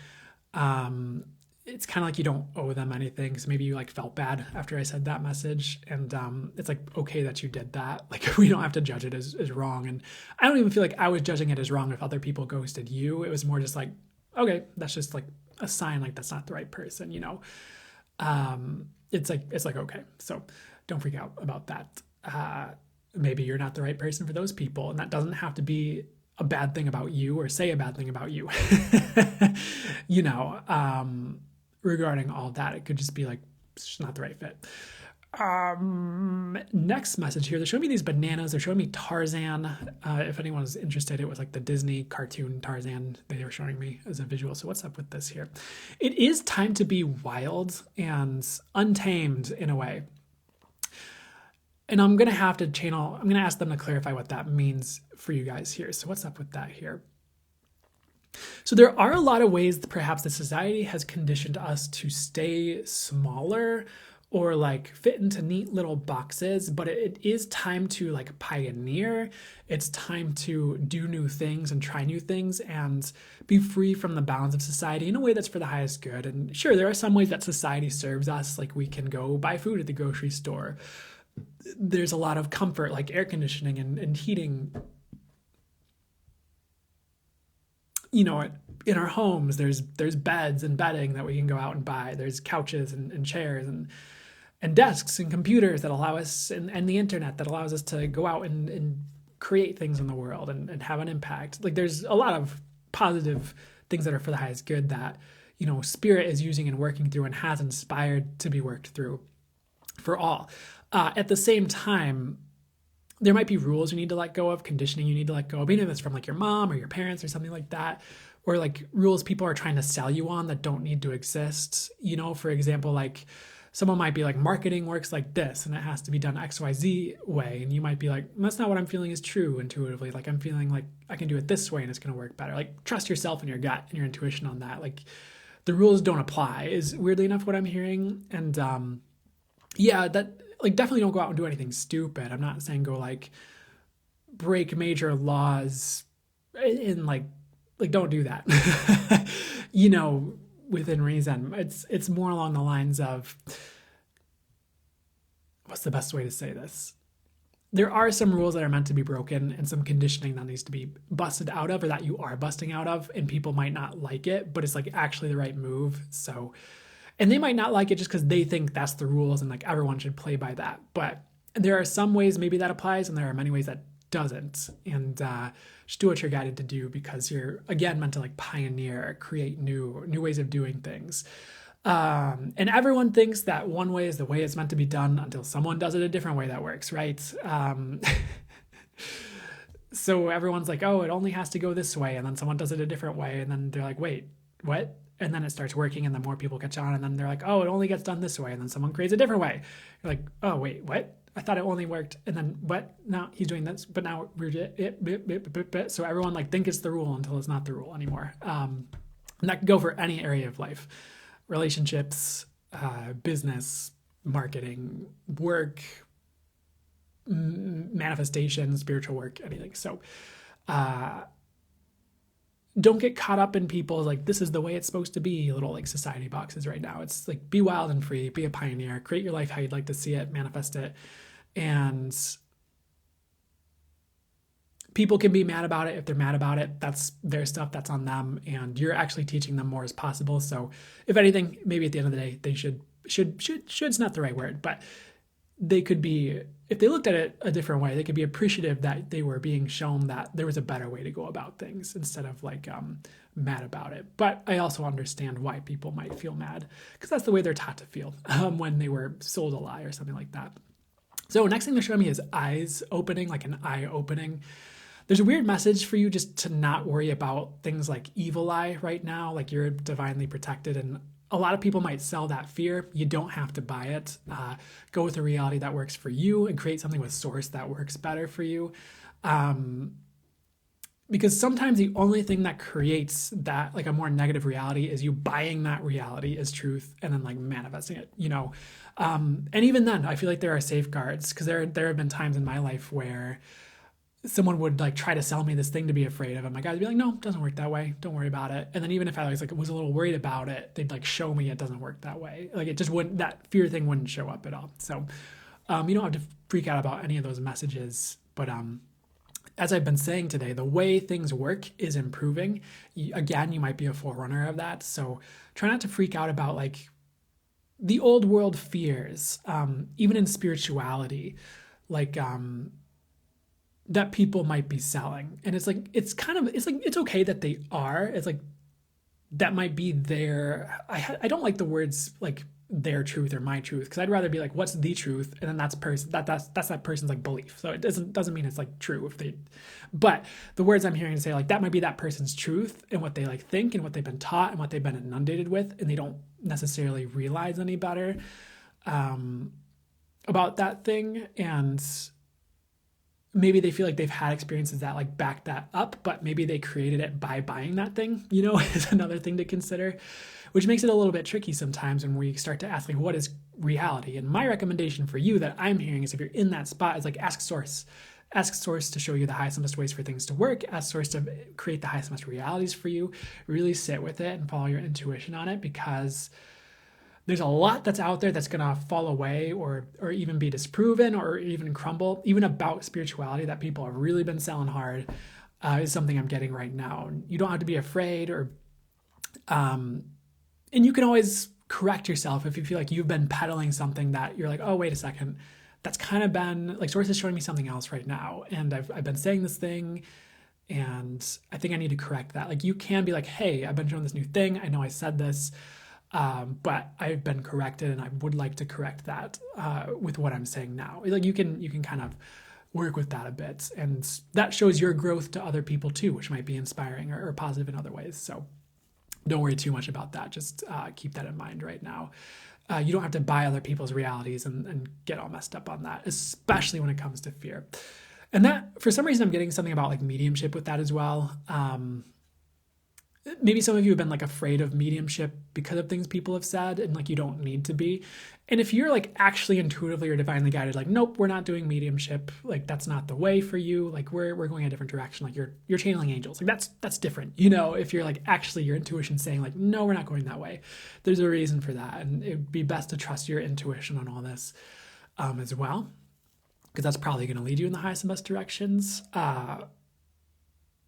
It's kind of like you don't owe them anything. So maybe you like felt bad after I said that message. And it's like, okay that you did that. Like we don't have to judge it as wrong. And I don't even feel like I was judging it as wrong if other people ghosted you. It was more just like, okay, that's just like a sign like that's not the right person, It's like, okay. So don't freak out about that. Maybe you're not the right person for those people. And that doesn't have to be a bad thing about you or say a bad thing about you. Regarding all that, it could just be like, it's just not the right fit. Next message here, they're showing me these bananas. They're showing me Tarzan. If anyone is interested, it was like the Disney cartoon Tarzan they were showing me as a visual. So what's up with this here? It is time to be wild and untamed in a way. And I'm going to ask them to clarify what that means for you guys here. So what's up with that here? So there are a lot of ways that perhaps the society has conditioned us to stay smaller or like fit into neat little boxes, but it is time to like pioneer. It's time to do new things and try new things and be free from the bounds of society in a way that's for the highest good. And sure, there are some ways that society serves us, like we can go buy food at the grocery store. There's a lot of comfort, like air conditioning and heating. In our homes, there's beds and bedding that we can go out and buy. There's couches and chairs and desks and computers that allow us and the internet that allows us to go out and create things in the world and have an impact. Like there's a lot of positive things that are for the highest good that, Spirit is using and working through and has inspired to be worked through for all. At the same time, there might be rules you need to let go of, conditioning you need to let go of, even if it's from like your mom or your parents or something like that, or like rules people are trying to sell you on that don't need to exist. For example, like someone might be like, marketing works like this and it has to be done XYZ way. And you might be like, that's not what I'm feeling is true intuitively. Like I'm feeling like I can do it this way and it's going to work better. Like trust yourself and your gut and your intuition on that. Like the rules don't apply is weirdly enough what I'm hearing. And that like definitely don't go out and do anything stupid. I'm not saying go like break major laws in like don't do that. Within reason. It's more along the lines of, what's the best way to say this? There are some rules that are meant to be broken and some conditioning that needs to be busted out of or that you are busting out of, and people might not like it, but it's like actually the right move. So, and they might not like it just because they think that's the rules and like everyone should play by that. But there are some ways maybe that applies and there are many ways that doesn't. And just do what you're guided to do because you're, again, meant to like pioneer, create new ways of doing things. And everyone thinks that one way is the way it's meant to be done until someone does it a different way that works, right? So everyone's like, oh, it only has to go this way. And then someone does it a different way. And then they're like, wait, what? And then it starts working, and then more people catch on. And then they're like, oh, it only gets done this way. And then someone creates a different way. You're like, oh, wait, what? I thought it only worked. And then what? No, he's doing this. But now we're so everyone like think it's the rule until it's not the rule anymore. And that can go for any area of life: relationships, business, marketing, work, manifestation, spiritual work, anything. So don't get caught up in people's like, this is the way it's supposed to be, little like society boxes right now. It's like, be wild and free, be a pioneer, create your life how you'd like to see it, manifest it. And people can be mad about it. If they're mad about it, that's their stuff, that's on them. And you're actually teaching them more as possible. So if anything, maybe at the end of the day, they should's not the right word, but they could be, if they looked at it a different way, they could be appreciative that they were being shown that there was a better way to go about things instead of like mad about it. But I also understand why people might feel mad, because that's the way they're taught to feel when they were sold a lie or something like that. So next thing they're showing me is eyes opening, like an eye opening. There's a weird message for you just to not worry about things like evil eye right now, like you're divinely protected. And a lot of people might sell that fear. You don't have to buy it. Go with a reality that works for you and create something with source that works better for you. Because sometimes the only thing that creates that, like a more negative reality, is you buying that reality as truth and then like manifesting it, you know? And even then, I feel like there are safeguards, because there have been times in my life where someone would like try to sell me this thing to be afraid of. And my guys would be like, no, it doesn't work that way. Don't worry about it. And then even if I was a little worried about it, they'd like show me it doesn't work that way. Like it just wouldn't, that fear thing wouldn't show up at all. So you don't have to freak out about any of those messages. But as I've been saying today, the way things work is improving. Again, you might be a forerunner of that. So try not to freak out about like the old world fears, even in spirituality, like that people might be selling. And it's like, it's okay that they are. It's like, that might be their, I don't like the words like their truth or my truth, because I'd rather be like, what's the truth? And then that's that person's like belief. So it doesn't mean it's like true but the words I'm hearing to say like, that might be that person's truth and what they like think and what they've been taught and what they've been inundated with. And they don't necessarily realize any better about that thing. And maybe they feel like they've had experiences that like back that up, but maybe they created it by buying that thing, you know, is another thing to consider, which makes it a little bit tricky sometimes when we start to ask like, what is reality? And my recommendation for you that I'm hearing is, if you're in that spot, is like, ask source to show you the highest and best ways for things to work, ask source to create the highest and best realities for you, really sit with it and follow your intuition on it, because there's a lot that's out there that's going to fall away or even be disproven or even crumble, even about spirituality that people have really been selling hard, is something I'm getting right now. You don't have to be afraid and you can always correct yourself if you feel like you've been peddling something that you're like, oh, wait a second, that's kind of been like, source is showing me something else right now. And I've been saying this thing and I think I need to correct that. Like you can be like, hey, I've been showing this new thing. I know I said this, but I've been corrected and I would like to correct that with what I'm saying now. Like you can kind of work with that a bit, and that shows your growth to other people too, which might be inspiring or positive in other ways. So don't worry too much about that. Just keep that in mind right now. You don't have to buy other people's realities and get all messed up on that, especially when it comes to fear. And that, for some reason, I'm getting something about like mediumship with that as well. Maybe some of you have been like afraid of mediumship because of things people have said, and like you don't need to be. And if you're like actually intuitively or divinely guided, like, nope, we're not doing mediumship, like that's not the way for you, like we're going a different direction, like you're channeling angels, like that's different, you know. If you're like actually your intuition saying like, no, we're not going that way, there's a reason for that, and it would be best to trust your intuition on all this as well, because that's probably going to lead you in the highest and best directions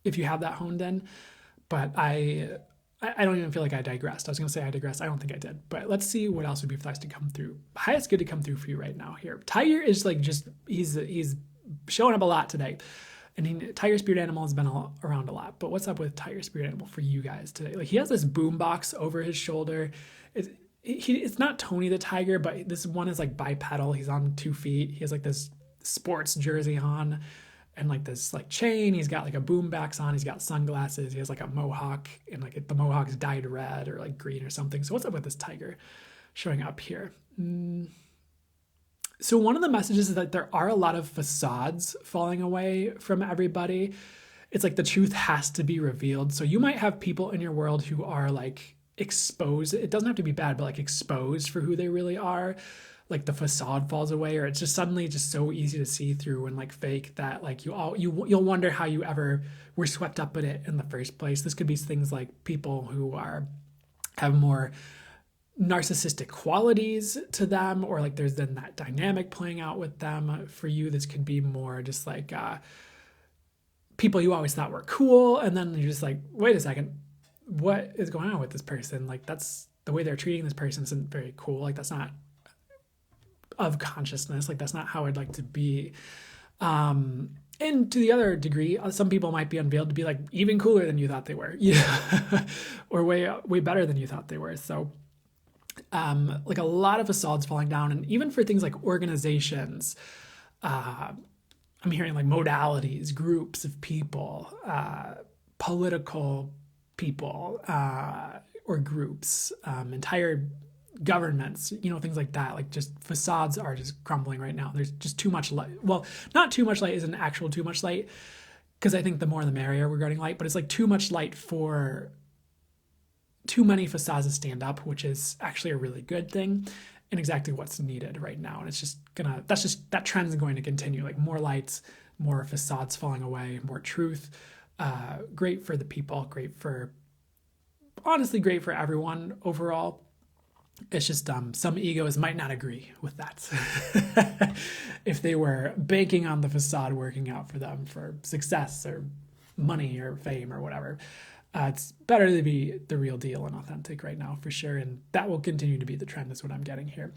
if you have that honed in. But I don't even feel like I digressed. I was going to say I digressed. I don't think I did. But let's see what else would be nice to come through. Highest good to come through for you right now here. Tiger is like he's showing up a lot today. And Tiger spirit animal has been around a lot. But what's up with Tiger spirit animal for you guys today? Like he has this boom box over his shoulder. it's not Tony the tiger, but this one is like bipedal. He's on 2 feet. He has like this sports jersey on and like this like chain. He's got like a boombox on. He's got sunglasses. He has like a mohawk, and like the mohawk's dyed red or like green or something. So what's up with this tiger showing up here? So one of the messages is that there are a lot of facades falling away from everybody. It's like the truth has to be revealed. So you might have people in your world who are like exposed. It doesn't have to be bad, but like exposed for who they really are. Like the facade falls away, or it's just suddenly just so easy to see through and like fake that like you'll wonder how you ever were swept up in it in the first place. This could be things like people who have more narcissistic qualities to them, or like there's then that dynamic playing out with them. For you, this could be more just like people you always thought were cool, and then you're just like, wait a second, what is going on with this person? Like that's the way they're treating this person isn't very cool. Like that's not of consciousness. Like that's not how I'd like to be. And to the other degree, some people might be unveiled to be like even cooler than you thought they were, or way better than you thought they were. So like a lot of facades falling down, and even for things like organizations, I'm hearing like modalities, groups of people, political people, or groups, entire governments, things like that. Like just facades are just crumbling right now. There's just too much light. Well, not too much light isn't actual too much light, because I think the more the merrier regarding light, but it's like too much light for too many facades to stand up, which is actually a really good thing and exactly what's needed right now. And it's just that trend is going to continue, like more lights, more facades falling away, more truth. Great for the people, honestly great for everyone overall. It's just some egos might not agree with that. If they were banking on the facade working out for them for success or money or fame or whatever. It's better to be the real deal and authentic right now, for sure. And that will continue to be the trend, is what I'm getting here.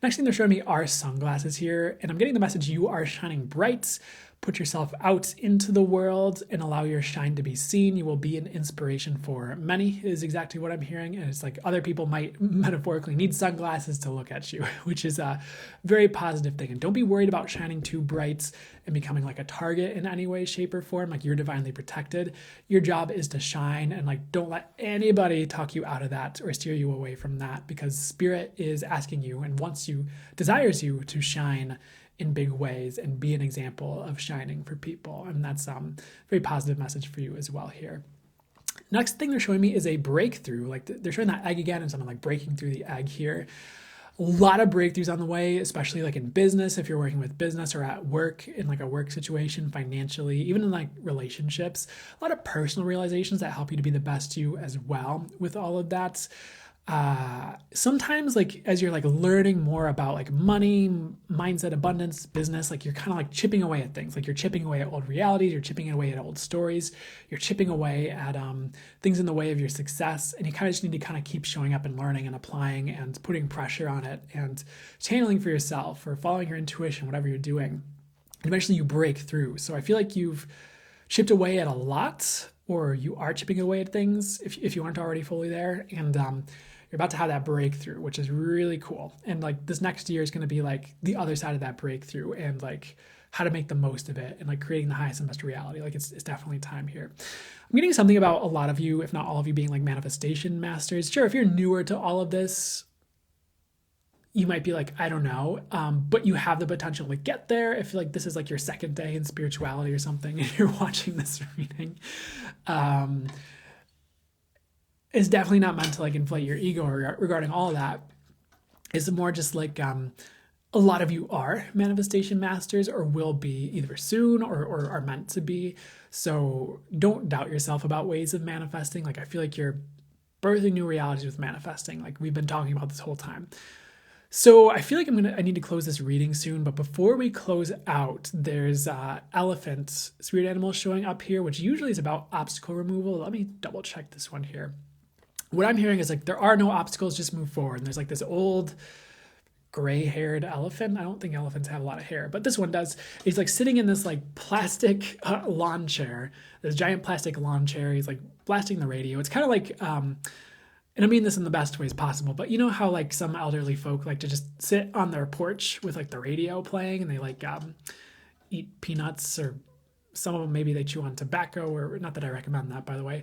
Next thing they're showing me are sunglasses here. And I'm getting the message, you are shining bright. Put yourself out into the world and allow your shine to be seen. You will be an inspiration for many, is exactly what I'm hearing. And it's like other people might metaphorically need sunglasses to look at you, which is a very positive thing. And don't be worried about shining too bright and becoming like a target in any way, shape, or form. Like you're divinely protected. Your job is to shine, and like don't let anybody talk you out of that or steer you away from that, because spirit is asking you and desires you to shine in big ways and be an example of shining for people. And that's a very positive message for you as well here. Next thing they're showing me is a breakthrough. Like they're showing that egg again, and something like breaking through the egg here. A lot of breakthroughs on the way, especially like in business, if you're working with business, or at work, in like a work situation, financially, even in like relationships. A lot of personal realizations that help you to be the best you as well with all of that. Sometimes like as you're like learning more about like money, mindset, abundance, business, like you're kind of like chipping away at things. Like you're chipping away at old realities, you're chipping away at old stories, you're chipping away at things in the way of your success. And you kind of just need to kind of keep showing up and learning and applying and putting pressure on it and channeling for yourself or following your intuition, whatever you're doing. And eventually you break through. So I feel like you've chipped away at a lot, or you are chipping away at things if you aren't already fully there. And you're about to have that breakthrough, which is really cool. And like this next year is going to be like the other side of that breakthrough, and like how to make the most of it, and like creating the highest and best reality. Like it's definitely time here. I'm getting something about a lot of you, if not all of you, being like manifestation masters. Sure, if you're newer to all of this, you might be like, I don't know, but you have the potential to get there. If like this is like your second day in spirituality or something, and you're watching this reading, it's definitely not meant to like inflate your ego regarding all of that. It's more just like a lot of you are manifestation masters, or will be either soon or are meant to be. So don't doubt yourself about ways of manifesting. Like I feel like you're birthing new realities with manifesting, like we've been talking about this whole time. So I feel like I need to close this reading soon, but before we close out, there's elephant spirit animal showing up here, which usually is about obstacle removal. Let me double check this one here. What I'm hearing is like, there are no obstacles, just move forward. And there's like this old gray-haired elephant. I don't think elephants have a lot of hair, but this one does. He's like sitting in this like plastic lawn chair, this giant plastic lawn chair. He's like blasting the radio. It's kind of like, and I mean this in the best ways possible, but you know how like some elderly folk like to just sit on their porch with like the radio playing and they like eat peanuts, or some of them maybe they chew on tobacco, or not that I recommend that, by the way.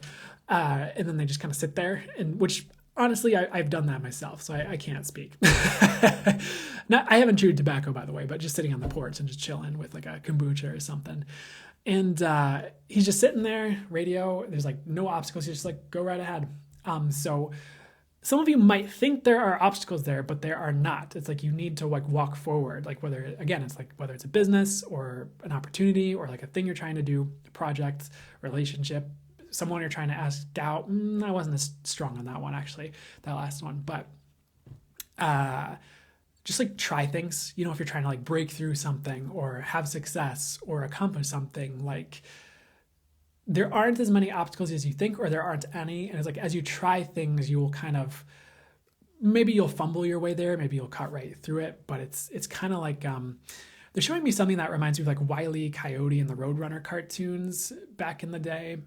And then they just kind of sit there, and which honestly, I've done that myself, so I can't speak. I haven't chewed tobacco, by the way, but just sitting on the porch and just chilling with like a kombucha or something. And he's just sitting there, radio. There's like no obstacles. He's just like, go right ahead. So some of you might think there are obstacles there, but there are not. It's like you need to like walk forward. Like whether, again, it's like whether it's a business or an opportunity or like a thing you're trying to do, a project, relationship, someone you're trying to ask out. I wasn't as strong on that one, actually, that last one. But just like try things, you know, if you're trying to like break through something or have success or accomplish something, like there aren't as many obstacles as you think, or there aren't any. And it's like, as you try things, you will kind of, maybe you'll fumble your way there. Maybe you'll cut right through it. But it's kind of like, they're showing me something that reminds me of like Wile E. Coyote and the Roadrunner cartoons back in the day,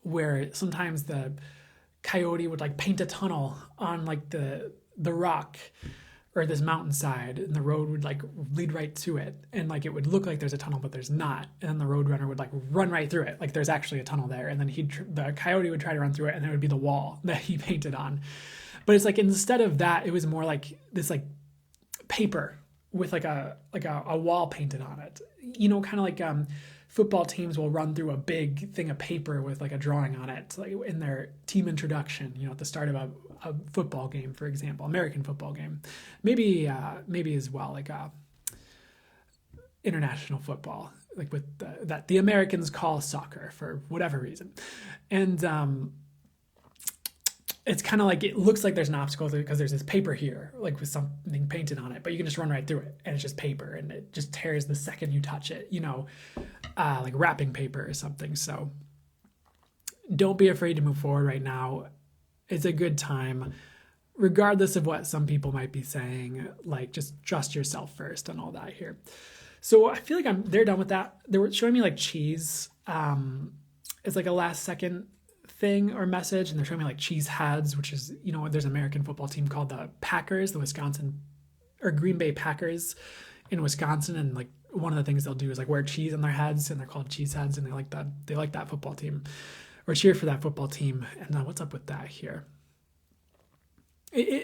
where sometimes the coyote would like paint a tunnel on like the rock or this mountainside, and the road would like lead right to it, and like it would look like there's a tunnel but there's not, and then the roadrunner would like run right through it like there's actually a tunnel there, and then the coyote would try to run through it, and it would be the wall that he painted on. But it's like, instead of that, it was more like this like paper with like a wall painted on it, you know, kind of like football teams will run through a big thing of paper with like a drawing on it, like in their team introduction, you know, at the start of a football game, for example, American football game, maybe as well, like international football, like with that the Americans call soccer for whatever reason. And it's kind of like, it looks like there's an obstacle because there's this paper here, like with something painted on it, but you can just run right through it, and it's just paper, and it just tears the second you touch it, you know, like wrapping paper or something. So don't be afraid to move forward right now. It's a good time, regardless of what some people might be saying. Like, just trust yourself first and all that here. So I feel like they're done with that. They were showing me like cheese. It's like a last second thing or message, and they're showing me like cheese heads, which is, you know, there's an American football team called the Packers, the Wisconsin or Green Bay Packers in Wisconsin, and like one of the things they'll do is like wear cheese on their heads, and they're called cheese heads, and they like that football team, or cheer for that football team. And what's up with that here?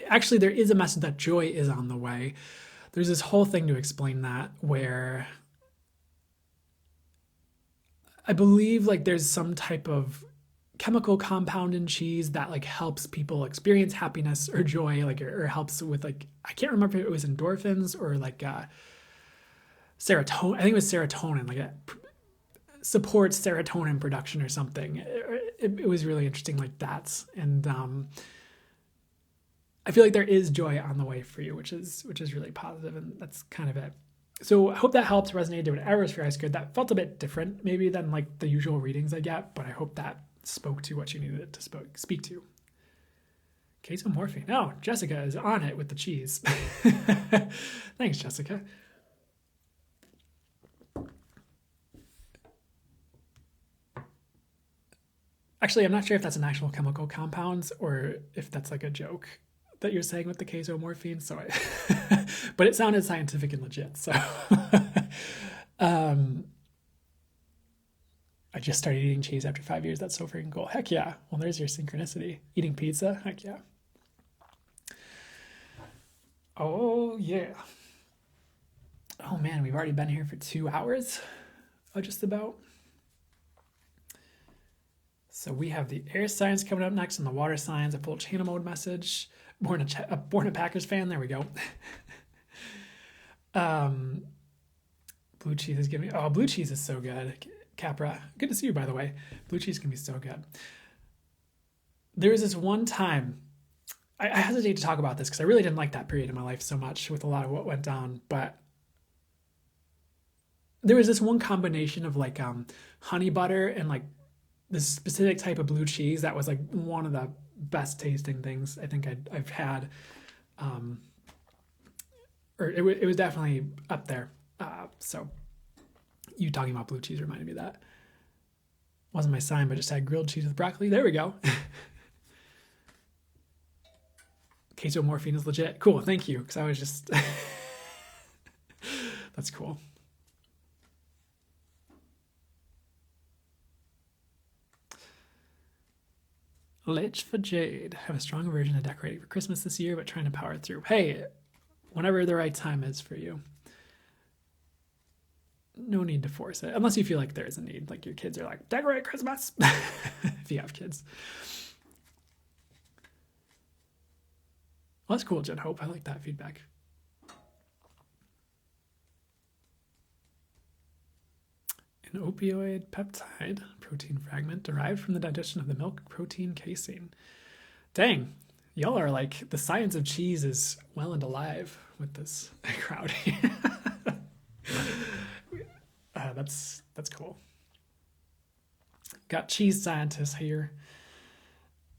Actually, there is a message that joy is on the way. There's this whole thing to explain that, where I believe like there's some type of chemical compound in cheese that like helps people experience happiness or joy, like, or helps with like, I can't remember if it was endorphins or like serotonin. I think it was serotonin, like it supports serotonin production or something. It was really interesting like that. And I feel like there is joy on the way for you, which is really positive, and that's kind of it. So I hope that helps, resonated, whatever is for you guys good. That felt a bit different maybe than like the usual readings I get, but I hope that spoke to what you needed it to speak to. Queso morphine. Oh, Jessica is on it with the cheese. Thanks, Jessica. Actually, I'm not sure if that's an actual chemical compound or if that's like a joke that you're saying with the queso morphine. So, but it sounded scientific and legit. So, I just started eating cheese after 5 years. That's so freaking cool. Heck yeah. Well, there's your synchronicity. Eating pizza. Heck yeah. Oh yeah. Oh man, we've already been here for 2 hours. Oh, just about. So we have the air signs coming up next, and the water signs, a full channel mode message. Born a Packers fan. There we go. Blue cheese is giving. Oh, blue cheese is so good. Capra, good to see you, by the way. Blue cheese can be so good. There was this one time, I hesitate to talk about this because I really didn't like that period in my life so much with a lot of what went down, but there was this one combination of like honey butter and like this specific type of blue cheese that was like one of the best tasting things I think I've had. Or it was definitely up there. So you talking about blue cheese reminded me of that. Wasn't my sign, but just had grilled cheese with broccoli. There we go. queso morphine is legit. Cool, thank you, because I was just... That's cool. Lich for Jade. Have a strong aversion to decorating for Christmas this year, but trying to power through. Hey, whenever the right time is for you. No need to force it, unless you feel like there is a need. Like your kids are like, decorate Christmas, if you have kids. Well, that's cool, Jen Hope. I like that feedback. An opioid peptide protein fragment derived from the digestion of the milk protein casein. Dang, y'all are like, the science of cheese is well and alive with this crowd here. That's cool. Got cheese scientists here.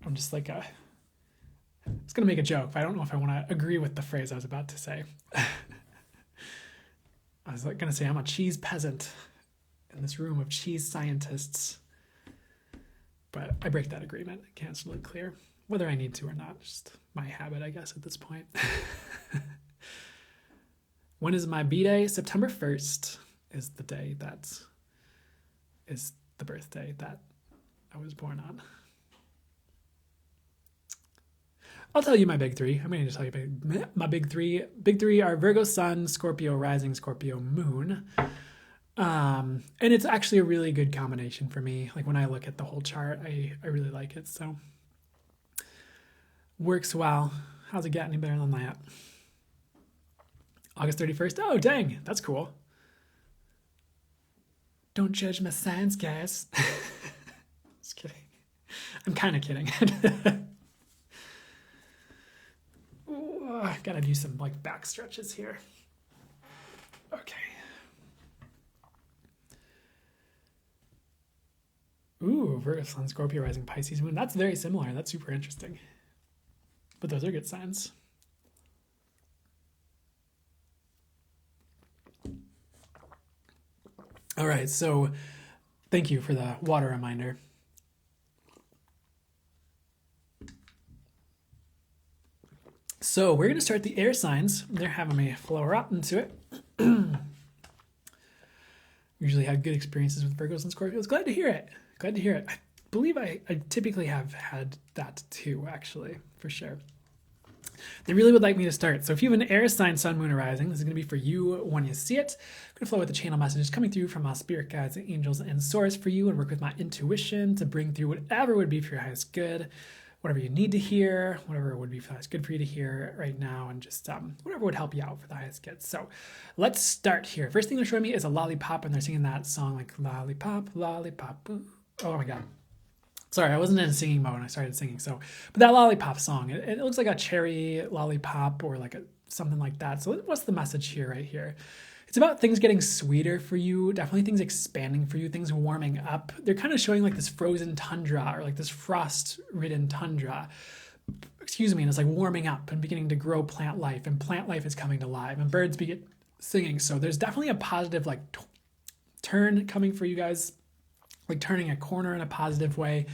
I'm just like I was gonna make a joke, but I don't know if I want to agree with the phrase I was about to say. I was like gonna say I'm a cheese peasant in this room of cheese scientists, but I break that agreement. Cancel it clear, whether I need to or not. Just my habit, I guess, at this point. When is my B-Day? September 1st is the day that is the birthday that I was born on. I'll tell you my big three. I'm going to just tell you my big three. Big three are Virgo Sun, Scorpio Rising, Scorpio Moon. And it's actually a really good combination for me. Like when I look at the whole chart, I really like it. So works well. How's it get any better than that? August 31st. Oh, dang. That's cool. Don't judge my signs, guys. Just kidding. I'm kind of kidding. Ooh, I gotta do some like back stretches here. Okay. Ooh, Virgo Sun, Scorpio Rising, Pisces Moon. That's very similar. That's super interesting. But those are good signs. All right, so thank you for the water reminder. So we're going to start the air signs. They're having me flow right into it. Usually have good experiences with Virgos and Scorpios. Glad to hear it. Glad to hear it. I believe I typically have had that too, actually, for sure. They really would like me to start. So if you have an air sign, sun, moon, or rising, this is going to be for you when you see it. I'm going to flow with the channel messages coming through from my spirit guides, angels, and source for you, and work with my intuition to bring through whatever would be for your highest good, whatever you need to hear, whatever would be for the highest good for you to hear right now, and just whatever would help you out for the highest good. So let's start here. First thing they're showing me is a lollipop, and they're singing that song like lollipop, lollipop. Ooh. Oh my God. Sorry, I wasn't in singing mode when I started singing. So, but that lollipop song, it looks like a cherry lollipop or like something like that. So what's the message here, right here? It's about things getting sweeter for you, definitely things expanding for you, things warming up. They're kind of showing like this frozen tundra or like this frost-ridden tundra. Excuse me, and it's like warming up and beginning to grow plant life, and plant life is coming to life, and birds begin singing. So there's definitely a positive like turn coming for you guys, like turning a corner in a positive way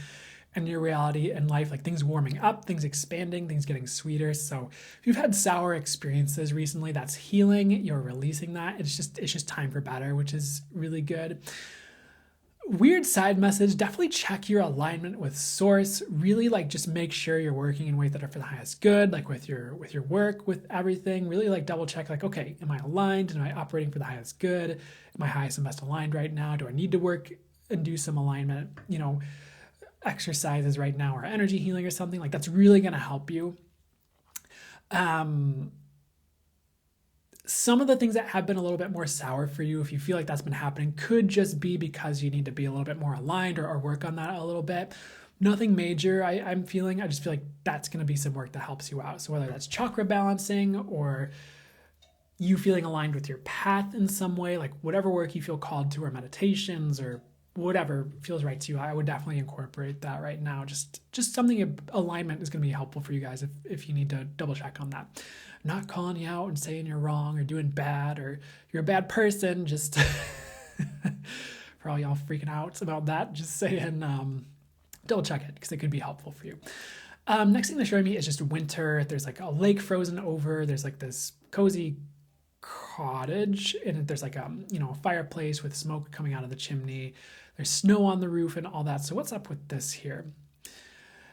in your reality and life, like things warming up, things expanding, things getting sweeter. So if you've had sour experiences recently, that's healing. You're releasing that. It's just time for better, which is really good. Weird side message, definitely check your alignment with source. Really like just make sure you're working in ways that are for the highest good, like with your work, with everything. Really like double check, like, okay, am I aligned? Am I operating for the highest good? Am I highest and best aligned right now? Do I need to work and do some alignment, exercises right now, or energy healing or something? Like that's really going to help you. Some of the things that have been a little bit more sour for you, if you feel like that's been happening, could just be because you need to be a little bit more aligned or work on that a little bit. Nothing major, I'm feeling. I just feel like that's going to be some work that helps you out. So whether that's chakra balancing or you feeling aligned with your path in some way, like whatever work you feel called to, or meditations or whatever feels right to you, I would definitely incorporate that right now. Just something, alignment is going to be helpful for you guys if you need to double check on that. I'm not calling you out and saying you're wrong or doing bad or you're a bad person. Just for all y'all freaking out about that, just saying double check it because it could be helpful for you. Next thing they're showing me is just winter. There's like a lake frozen over. There's like this cozy cottage, and there's like a fireplace with smoke coming out of the chimney. There's snow on the roof and all that. So what's up with this here?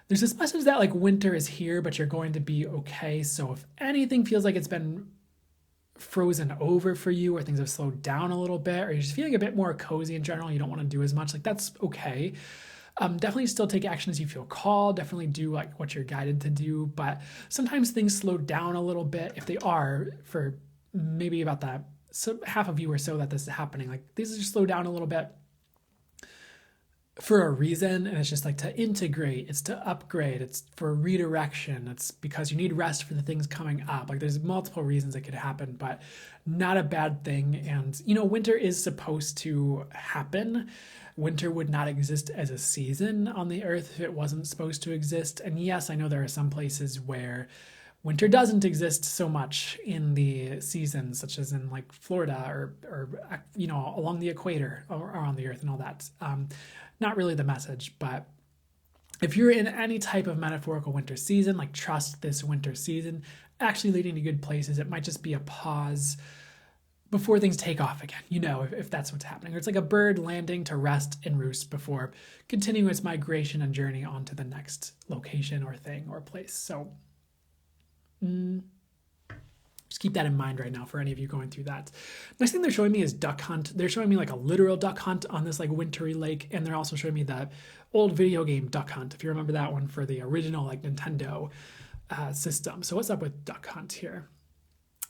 There's this message that like winter is here, but you're going to be okay. So if anything feels like it's been frozen over for you, or things have slowed down a little bit, or you're just feeling a bit more cozy in general, you don't want to do as much, like that's okay. Definitely still take action as you feel called. Definitely do like what you're guided to do. But sometimes things slow down a little bit. If they are, for maybe about that half of you or so that this is happening, like these just slow down a little bit for a reason. And it's just like to integrate, it's to upgrade, it's for redirection. It's because you need rest for the things coming up. Like there's multiple reasons it could happen, but not a bad thing. And winter is supposed to happen. Winter would not exist as a season on the earth if it wasn't supposed to exist. And yes, I know there are some places where winter doesn't exist so much in the seasons, such as in like Florida or along the equator or on the earth and all that. Not really the message, but if you're in any type of metaphorical winter season, like trust this winter season actually leading to good places. It might just be a pause before things take off again, if that's what's happening. Or it's like a bird landing to rest and roost before continuing its migration and journey on to the next location or thing or place. So just keep that in mind right now for any of you going through that. Next thing they're showing me is duck hunt. They're showing me like a literal duck hunt on this like wintry lake. And they're also showing me the old video game Duck Hunt, if you remember that one for the original like Nintendo system. So what's up with Duck Hunt here?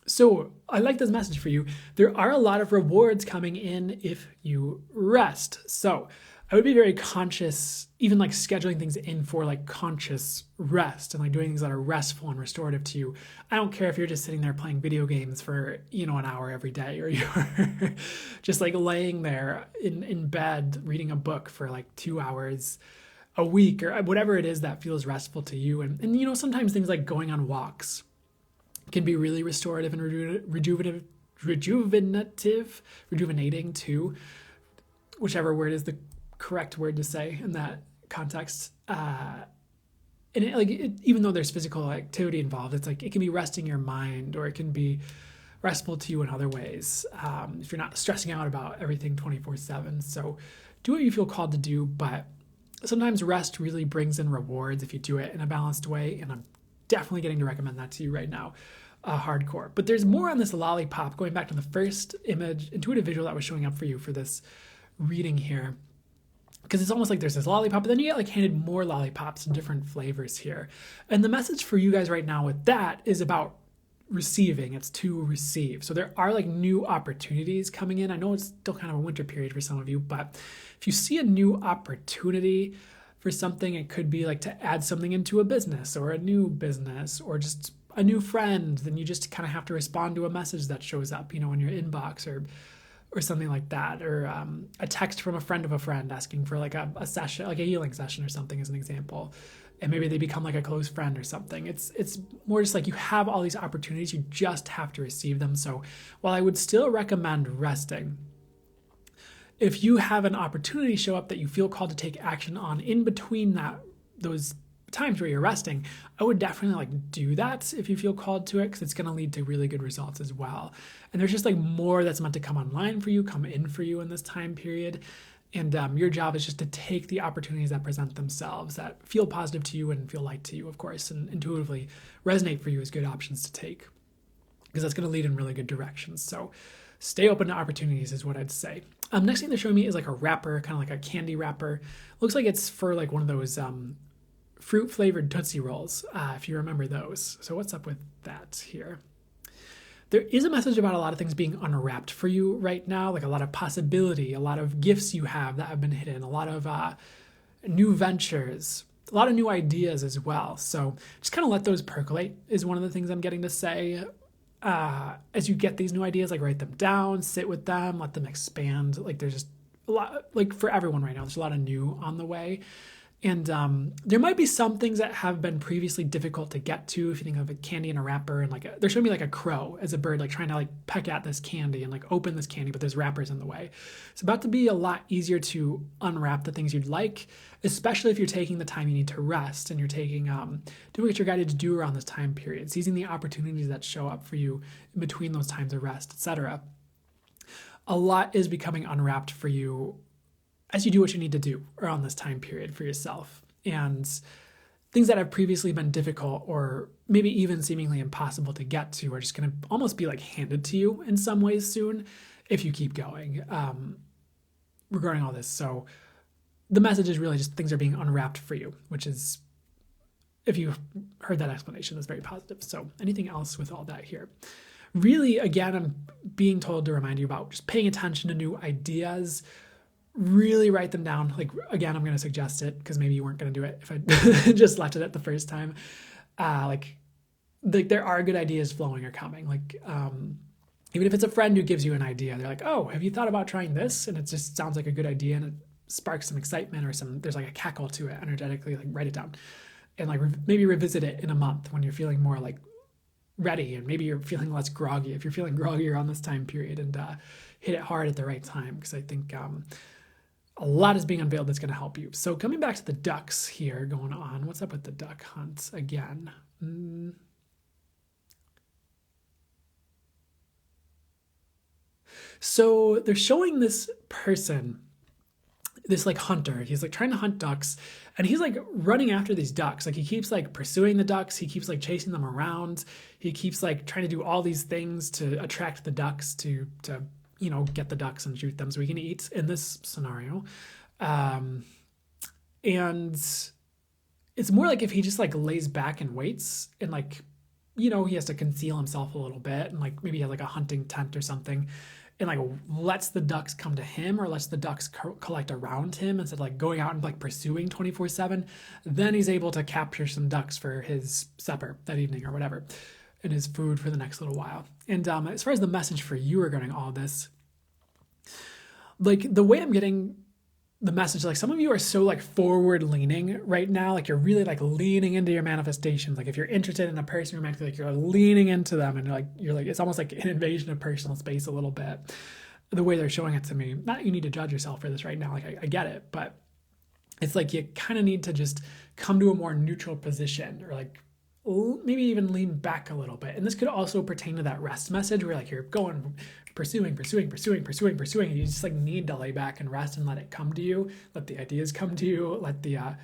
So I like this message for you. There are a lot of rewards coming in if you rest. So I would be very conscious, even like scheduling things in for like conscious rest and like doing things that are restful and restorative to you. I don't care if you're just sitting there playing video games for, an hour every day, or you're just like laying there in bed reading a book for like 2 hours a week, or whatever it is that feels restful to you. And sometimes things like going on walks can be really restorative and rejuvenating too, whichever word is the correct word to say in that context. Even though there's physical activity involved, it's like it can be resting your mind, or it can be restful to you in other ways if you're not stressing out about everything 24/7. So do what you feel called to do, but sometimes rest really brings in rewards if you do it in a balanced way, and I'm definitely getting to recommend that to you right now, hardcore. But there's more on this lollipop, going back to the first image, intuitive visual that was showing up for you for this reading here. Because it's almost like there's this lollipop, but then you get like handed more lollipops in different flavors here. And the message for you guys right now with that is about receiving. It's to receive. So there are like new opportunities coming in. I know it's still kind of a winter period for some of you, but if you see a new opportunity for something, it could be like to add something into a business or a new business or just a new friend, then you just kind of have to respond to a message that shows up, in your inbox or something like that, or a text from a friend of a friend asking for like a session, like a healing session or something as an example. And maybe they become like a close friend or something. It's more just like you have all these opportunities, you just have to receive them. So while I would still recommend resting, if you have an opportunity show up that you feel called to take action on in between those times where you're resting, I would definitely like do that if you feel called to it, because it's going to lead to really good results as well. And there's just like more that's meant to come online for you, come in for you in this time period. And your job is just to take the opportunities that present themselves that feel positive to you and feel light to you, of course, and intuitively resonate for you as good options to take, because that's going to lead in really good directions. So stay open to opportunities is what I'd say. Next thing they're showing me is like a wrapper, kind of like a candy wrapper. Looks like it's for like one of those fruit flavored Tootsie Rolls, if you remember those. So what's up with that here? There is a message about a lot of things being unwrapped for you right now, like a lot of possibility, a lot of gifts you have that have been hidden, a lot of new ventures, a lot of new ideas as well. So just kind of let those percolate is one of the things I'm getting to say. As you get these new ideas, like write them down, sit with them, let them expand. Like there's just a lot, like for everyone right now, there's a lot of new on the way. And there might be some things that have been previously difficult to get to. If you think of a candy in a wrapper, and like they're showing me like a crow as a bird, like trying to like peck at this candy and like open this candy, but there's wrappers in the way. It's about to be a lot easier to unwrap the things you'd like, especially if you're taking the time you need to rest and you're taking doing what you're guided to do around this time period, seizing the opportunities that show up for you in between those times of rest, etc. A lot is becoming unwrapped for you as you do what you need to do around this time period for yourself. And things that have previously been difficult or maybe even seemingly impossible to get to are just going to almost be like handed to you in some ways soon if you keep going regarding all this. So the message is really just things are being unwrapped for you, which is, if you heard that explanation, that's very positive. So anything else with all that here? Really, again, I'm being told to remind you about just paying attention to new ideas. Really write them down. Like, again, I'm going to suggest it because maybe you weren't going to do it if I just left it at the first time. Like there are good ideas flowing or coming. Like, even if it's a friend who gives you an idea, they're like, oh, have you thought about trying this? And it just sounds like a good idea and it sparks some excitement or there's like a cackle to it energetically. Like, write it down and like maybe revisit it in a month when you're feeling more like ready and maybe you're feeling less groggy. If you're feeling groggy around this time period, and hit it hard at the right time, because I think a lot is being unveiled that's going to help you. So coming back to the ducks here going on, what's up with the duck hunt again? So they're showing this person, this like hunter. He's like trying to hunt ducks, and he's like running after these ducks. Like he keeps like pursuing the ducks. He keeps like chasing them around. He keeps like trying to do all these things to attract the ducks to get the ducks and shoot them so we can eat in this scenario. And it's more like if he just like lays back and waits and like, he has to conceal himself a little bit and like maybe he has like a hunting tent or something and like lets the ducks come to him or lets the ducks collect around him instead of like going out and like pursuing 24/7, then he's able to capture some ducks for his supper that evening or whatever and his food for the next little while. And as far as the message for you regarding all this, like the way I'm getting the message, like some of you are so like forward leaning right now, like you're really like leaning into your manifestations. Like if you're interested in a person romantically, like you're leaning into them and you're like it's almost like an invasion of personal space a little bit, the way they're showing it to me. Not that you need to judge yourself for this right now, like I get it, but it's like you kind of need to just come to a more neutral position or like maybe even lean back a little bit. And this could also pertain to that rest message where like you're going pursuing, and you just like need to lay back and rest and let it come to you. Let the ideas come to you. Let the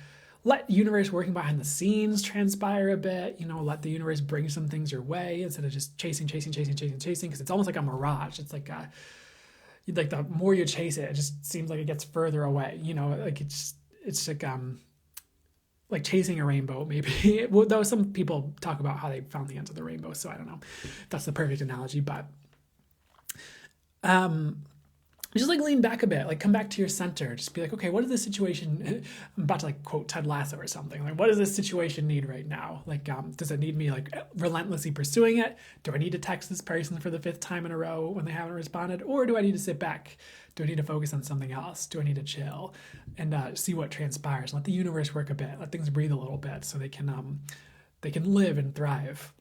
universe working behind the scenes transpire a bit. Let the universe bring some things your way instead of just chasing, because it's almost like a mirage. It's like the more you chase it, it just seems like it gets further away. Like it's like chasing a rainbow, maybe. Well, though some people talk about how they found the ends of the rainbow, so I don't know if that's the perfect analogy, but just like lean back a bit, like come back to your center. Just be like, okay, what is this situation? I'm about to like quote Ted Lasso or something. Like, what does this situation need right now? Like, does it need me like relentlessly pursuing it? Do I need to text this person for the 5th time in a row when they haven't responded? Or do I need to sit back? Do I need to focus on something else? Do I need to chill and see what transpires? Let the universe work a bit. Let things breathe a little bit so they can live and thrive.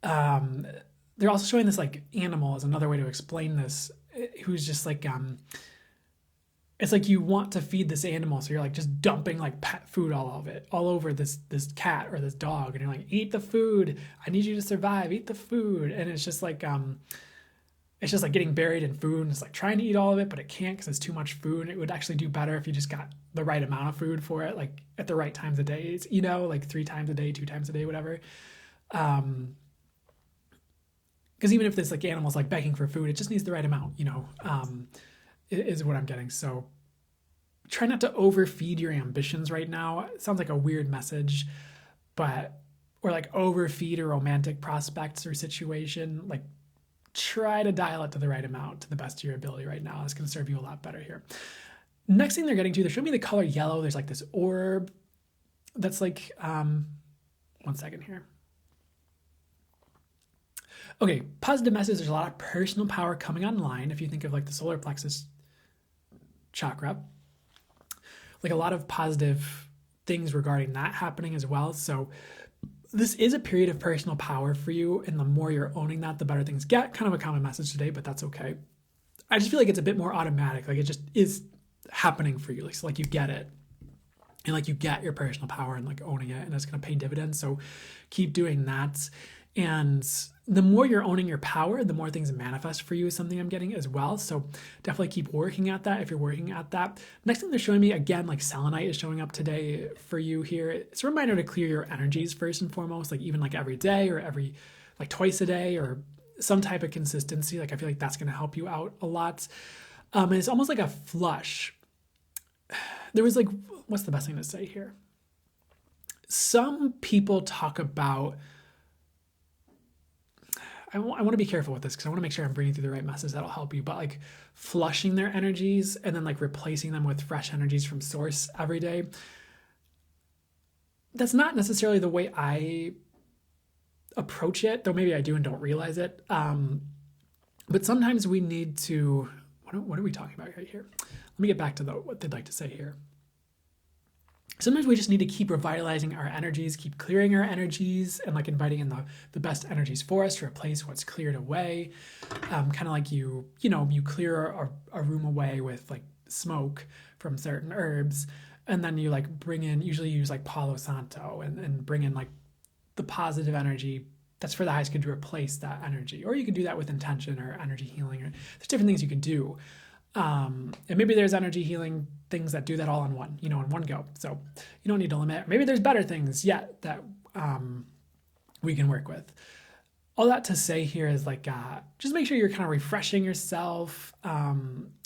They're also showing this like animal as another way to explain this, who's just like it's like you want to feed this animal, so you're like just dumping like pet food all over this cat or this dog, and you're like, eat the food, I need you to survive, eat the food. And it's just like getting buried in food, and it's like trying to eat all of it, but it can't because it's too much food. It would actually do better if you just got the right amount of food for it, like at the right times of days, like 3 times a day, 2 times a day, whatever. Because even if this like animal's like begging for food, it just needs the right amount, is what I'm getting. So try not to overfeed your ambitions right now. It sounds like a weird message, or like overfeed a romantic prospects or situation. Like try to dial it to the right amount to the best of your ability right now. It's going to serve you a lot better here. Next thing they're showing me the color yellow. There's like this orb that's like, 1 second here. Okay, positive message. There's a lot of personal power coming online. If you think of like the solar plexus chakra, like a lot of positive things regarding that happening as well. So this is a period of personal power for you, and the more you're owning that, the better things get. Kind of a common message today, but that's okay. I just feel like it's a bit more automatic. Like it just is happening for you. Like, so like you get it, and like you get your personal power and like owning it, and it's going to pay dividends. So keep doing that. And the more you're owning your power, the more things manifest for you is something I'm getting as well. So definitely keep working at that if you're working at that. Next thing they're showing me, again, like selenite is showing up today for you here. It's a reminder to clear your energies first and foremost, like even like every day or every like twice a day or some type of consistency. Like I feel like that's going to help you out a lot. And it's almost like a flush. There was like, what's the best thing to say here? Some people talk about, I want to be careful with this because I want to make sure I'm bringing through the right message that'll help you, but like flushing their energies and then like replacing them with fresh energies from source every day. That's not necessarily the way I approach it, though maybe I do and don't realize it. But sometimes we need to, what are we talking about right here? Let me get back to what they'd like to say here. Sometimes we just need to keep revitalizing our energies, keep clearing our energies, and like inviting in the best energies for us to replace what's cleared away. Kind of like you clear a room away with like smoke from certain herbs, and then you like bring in, usually use like Palo Santo and bring in like the positive energy that's for the highest good to replace that energy. Or you can do that with intention or energy healing. Or there's different things you can do. And maybe there's energy healing things that do that all in one go. So you don't need to limit. Maybe there's better things yet that we can work with. All that to say here is like, just make sure you're kind of refreshing yourself,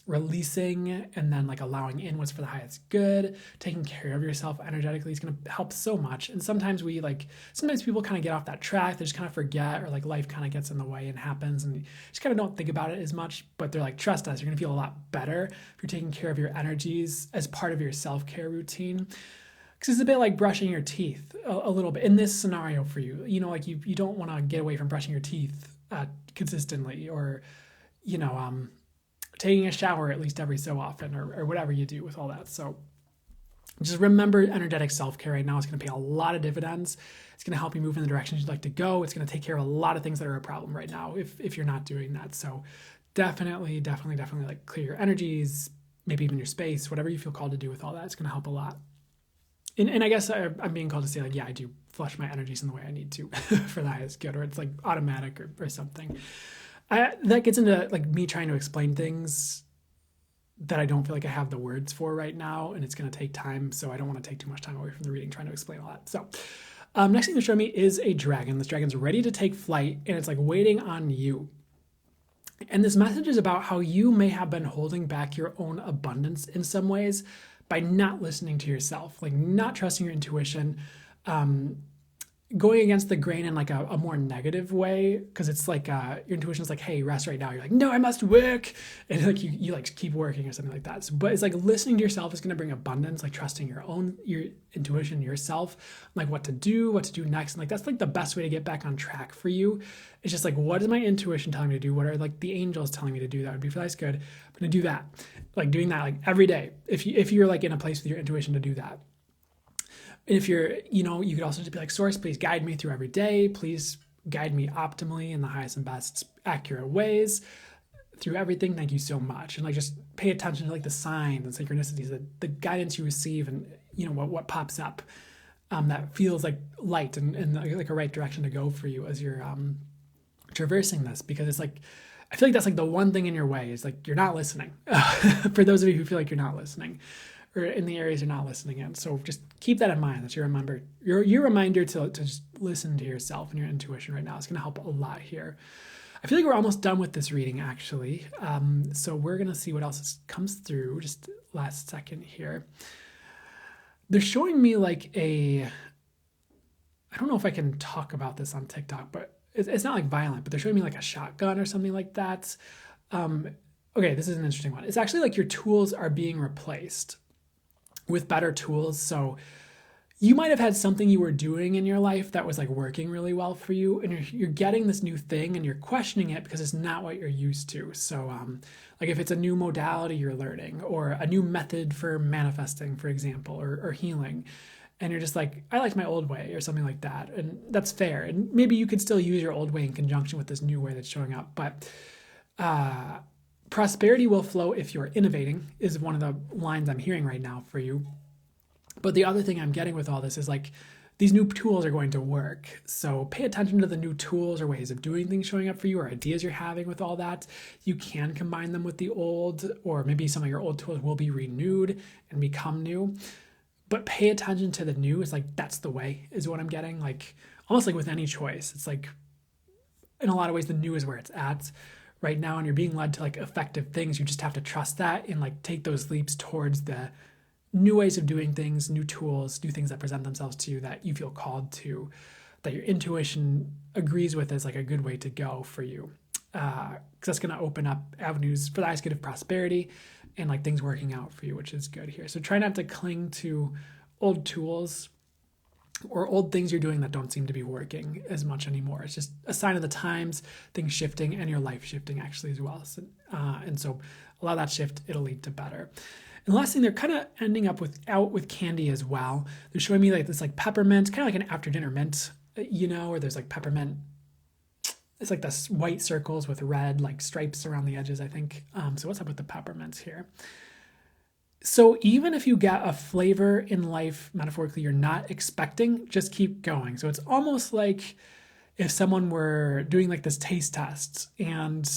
releasing, and then like allowing in what's for the highest good. Taking care of yourself energetically is going to help so much. And sometimes people kind of get off that track. They just kind of forget, or like life kind of gets in the way and happens, and you just kind of don't think about it as much. But they're like, trust us, you're going to feel a lot better if you're taking care of your energies as part of your self-care routine. Because it's a bit like brushing your teeth a little bit in this scenario for you. Like you don't want to get away from brushing your teeth consistently, or taking a shower at least every so often, or whatever you do with all that. So just remember, energetic self-care right now is going to pay a lot of dividends. It's going to help you move in the directions you'd like to go. It's going to take care of a lot of things that are a problem right now if you're not doing that. So definitely like clear your energies, maybe even your space, whatever you feel called to do with all that. It's going to help a lot. And I guess I'm being called to say like, yeah, I do flush my energies in the way I need to for the highest good, or it's like automatic or something. That gets into like me trying to explain things that I don't feel like I have the words for right now, and it's going to take time, so I don't want to take too much time away from the reading trying to explain all that. So next thing to show me is a dragon. This dragon's ready to take flight, and it's like waiting on you. And this message is about how you may have been holding back your own abundance in some ways by not listening to yourself, like not trusting your intuition, going against the grain in like a more negative way, because it's like your intuition's like, hey, rest right now. You're like, no, I must work, and like you like keep working or something like that. So, but it's like listening to yourself is going to bring abundance, like trusting your intuition, yourself, like what to do next, and like that's like the best way to get back on track for you. It's just like, what is my intuition telling me to do? What are like the angels telling me to do that would be for that's good? I'm going to do that, like doing that like every day. If you're like in a place with your intuition to do that. And if you're, you could also just be like, source, please guide me through every day. Please guide me optimally in the highest and best accurate ways through everything. Thank you so much. And like, just pay attention to like the signs and synchronicities, the guidance you receive, and what pops up that feels like light and like a right direction to go for you as you're traversing this. Because it's like, I feel like that's like the one thing in your way is like, you're not listening. For those of you who feel like you're not listening, or in the areas you're not listening in. So just keep that in mind. That's your reminder to just listen to yourself and your intuition right now. It's going to help a lot here. I feel like we're almost done with this reading, actually. So we're going to see what else comes through. Just last second here. They're showing me like I don't know if I can talk about this on TikTok, but it's not like violent, but they're showing me like a shotgun or something like that. Okay, this is an interesting one. It's actually like your tools are being replaced with better tools. So you might have had something you were doing in your life that was like working really well for you, and you're getting this new thing and you're questioning it because it's not what you're used to. So like if it's a new modality you're learning, or a new method for manifesting, for example, or healing, and you're just like, I like my old way, or something like that, and that's fair, and maybe you could still use your old way in conjunction with this new way that's showing up. But prosperity will flow if you're innovating, is one of the lines I'm hearing right now for you. But the other thing I'm getting with all this is like, these new tools are going to work. So pay attention to the new tools or ways of doing things showing up for you, or ideas you're having with all that. You can combine them with the old, or maybe some of your old tools will be renewed and become new. But pay attention to the new. It's like, that's the way, is what I'm getting. Like, almost like with any choice, it's like, in a lot of ways, the new is where it's at right now, and you're being led to like effective things. You just have to trust that and like take those leaps towards the new ways of doing things, new tools, new things that present themselves to you that you feel called to, that your intuition agrees with as like a good way to go for you. Because that's going to open up avenues for the highest good of prosperity and like things working out for you, which is good here. So try not to cling to old tools or old things you're doing that don't seem to be working as much anymore. It's just a sign of the times, things shifting, and your life shifting actually as well. So, and so allow that shift, it'll lead to better. And the last thing, they're kind of ending up with candy as well. They're showing me like this like peppermint, kind of like an after dinner mint, where there's like peppermint. It's like this white circles with red like stripes around the edges, I think. So what's up with the peppermints here? So even if you get a flavor in life, metaphorically, you're not expecting, just keep going. So it's almost like if someone were doing like this taste test and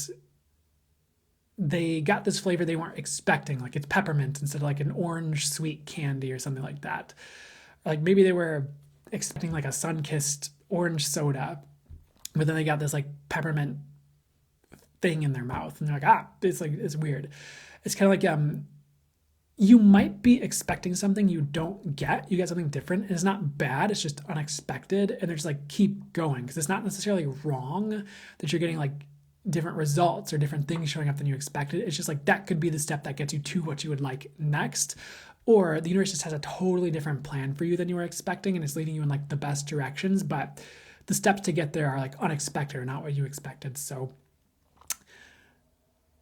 they got this flavor they weren't expecting, like it's peppermint instead of like an orange sweet candy or something like that. Or like maybe they were expecting like a sun-kissed orange soda, but then they got this like peppermint thing in their mouth and they're like, it's weird. It's kind of like, you might be expecting something you don't get. You get something different, and it's not bad. It's just unexpected, and they're just like, keep going, because it's not necessarily wrong that you're getting like different results or different things showing up than you expected. It's just like that could be the step that gets you to what you would like next, or the universe just has a totally different plan for you than you were expecting, and it's leading you in like the best directions. But the steps to get there are like unexpected or not what you expected.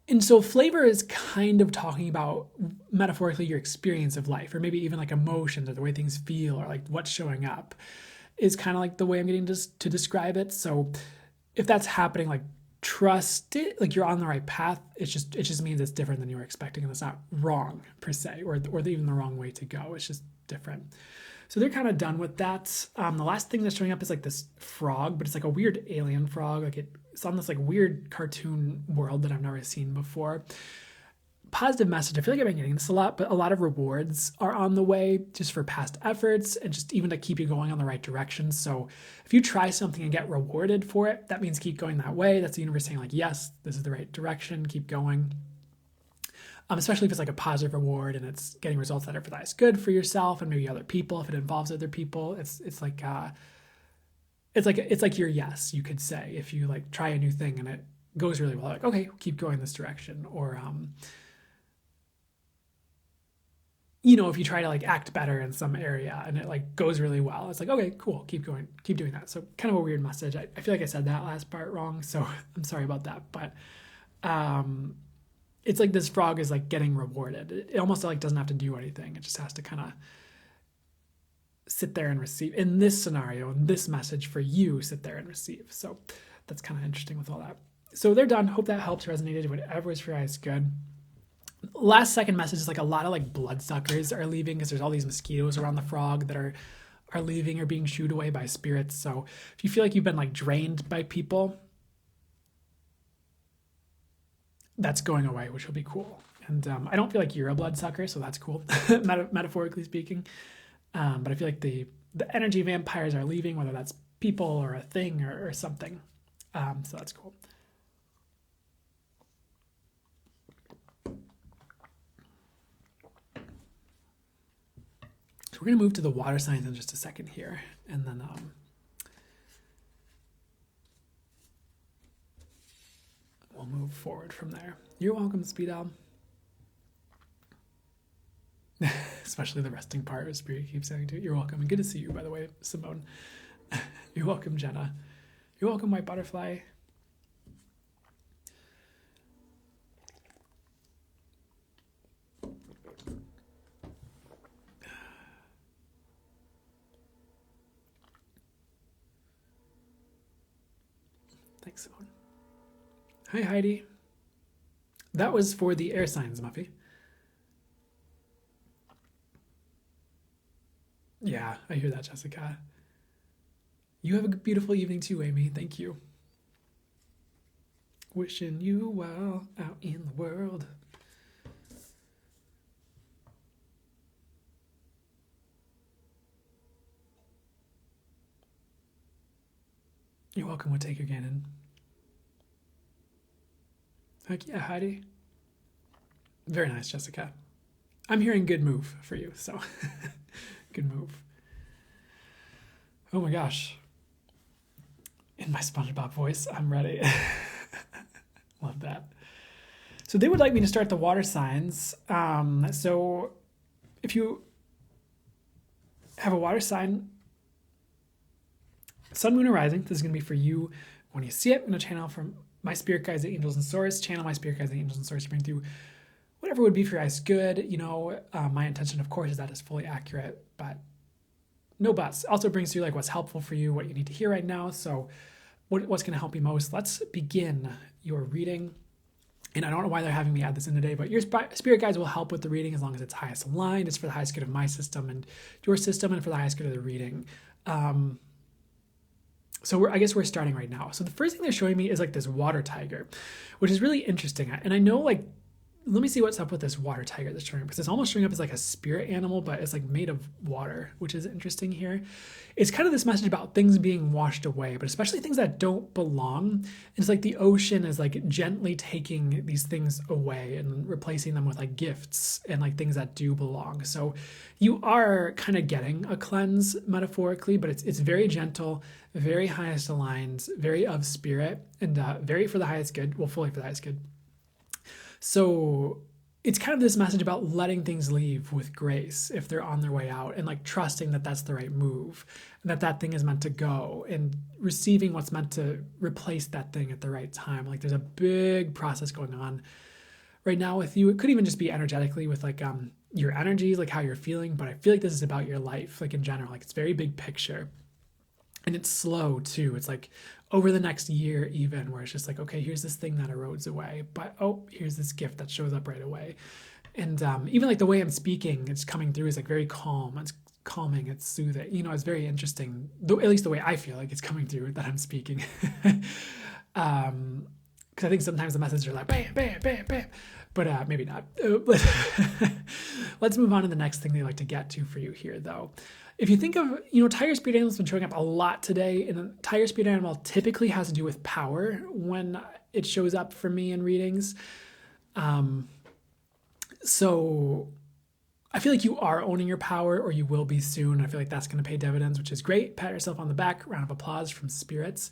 And so flavor is kind of talking about metaphorically your experience of life, or maybe even like emotions or the way things feel, or like what's showing up, is kind of like the way I'm getting to describe it. So if that's happening, like trust it, like you're on the right path. It just means it's different than you were expecting, and it's not wrong per se, or even the wrong way to go. It's just different. So they're kind of done with that. The last thing that's showing up is like this frog, but it's like a weird alien frog. Like it's on this like weird cartoon world that I've never seen before. Positive message. I feel like I've been getting this a lot, but a lot of rewards are on the way just for past efforts and just even to keep you going on the right direction. So if you try something and get rewarded for it, that means keep going that way. That's the universe saying like, yes, this is the right direction. Keep going. Especially if it's like a positive reward and it's getting results that are for the highest good for yourself and maybe other people. If it involves other people, it's like your yes, you could say, if you like try a new thing and it goes really well, like, okay, keep going this direction. Or if you try to like act better in some area and it like goes really well, it's like, okay, cool, keep going, keep doing that. So kind of a weird message. I feel like I said that last part wrong, so I'm sorry about that. But it's like this frog is like getting rewarded. It almost like doesn't have to do anything. It just has to kind of sit there and receive. In this scenario, in this message for you, sit there and receive. So that's kind of interesting with all that. So they're done. Hope that helps, resonated, whatever is for your highest good. Last second message is like a lot of like bloodsuckers are leaving, because there's all these mosquitoes around the frog that are leaving or being shooed away by spirits. So if you feel like you've been like drained by people, that's going away, which will be cool. And I don't feel like you're a bloodsucker, so that's cool, metaphorically speaking. But I feel like the energy vampires are leaving, whether that's people or a thing or something. So that's cool. So we're going to move to the water signs in just a second here. And then we'll move forward from there. You're welcome, Speed Elm. especially the resting part of Spirit keeps saying to it. You're welcome. And good to see you, by the way, Simone. You're welcome, Jenna. You're welcome, White Butterfly. Thanks, Simone. Hi, Heidi. That was for the air signs, Muffy. Yeah, I hear that, Jessica. You have a beautiful evening too, Amy. Thank you. Wishing you well out in the world. You're welcome, Whittaker Gannon. Heck yeah, Heidi. Very nice, Jessica. I'm hearing good move for you, so good move. Oh my gosh. In my SpongeBob voice, I'm ready. Love that. So they would like me to start the water signs. So if you have a water sign, Sun, Moon, or Rising, this is going to be for you. When you see it, I'm going to channel from my spirit guides, the angels and source, channel my spirit guides, the angels and source to bring through whatever would be for your highest good. You know, my intention, of course, is that it's fully accurate, but no buts. Also brings through like what's helpful for you, what you need to hear right now. So what's going to help you most? Let's begin your reading. And I don't know why they're having me add this in today, but your spirit guides will help with the reading as long as it's highest aligned. It's for the highest good of my system and your system, and for the highest good of the reading. So I guess we're starting right now. So the first thing they're showing me is like this water tiger, which is really interesting. And I know, like, let me see what's up with this water tiger that's showing up, because it's almost showing up as like a spirit animal, but it's like made of water, which is interesting here. It's kind of this message about things being washed away, but especially things that don't belong. It's like the ocean is like gently taking these things away and replacing them with like gifts and like things that do belong. So you are kind of getting a cleanse metaphorically, but it's very gentle, very highest aligned, very of spirit, and very for the highest good. Well, fully for the highest good. So it's kind of this message about letting things leave with grace if they're on their way out, and like trusting that that's the right move and that thing is meant to go, and receiving what's meant to replace that thing at the right time. Like there's a big process going on right now with you. It could even just be energetically with like your energy, like how you're feeling, but I feel like this is about your life, like in general. Like it's very big picture. And it's slow too. It's like over the next year even, where it's just like, okay, here's this thing that erodes away, but oh, here's this gift that shows up right away. And even like the way I'm speaking, it's coming through is like very calm. It's calming, it's soothing. You know, it's very interesting, though, at least the way I feel like it's coming through that I'm speaking. Because I think sometimes the messages are like, bam, bam, bam, bam. But maybe not. Let's move on to the next thing they like to get to for you here, though. If you think of, you know, tiger spirit animals have been showing up a lot today, and a tiger spirit animal typically has to do with power when it shows up for me in readings. So I feel like you are owning your power, or you will be soon. I feel like that's going to pay dividends, which is great. Pat yourself on the back. Round of applause from spirits.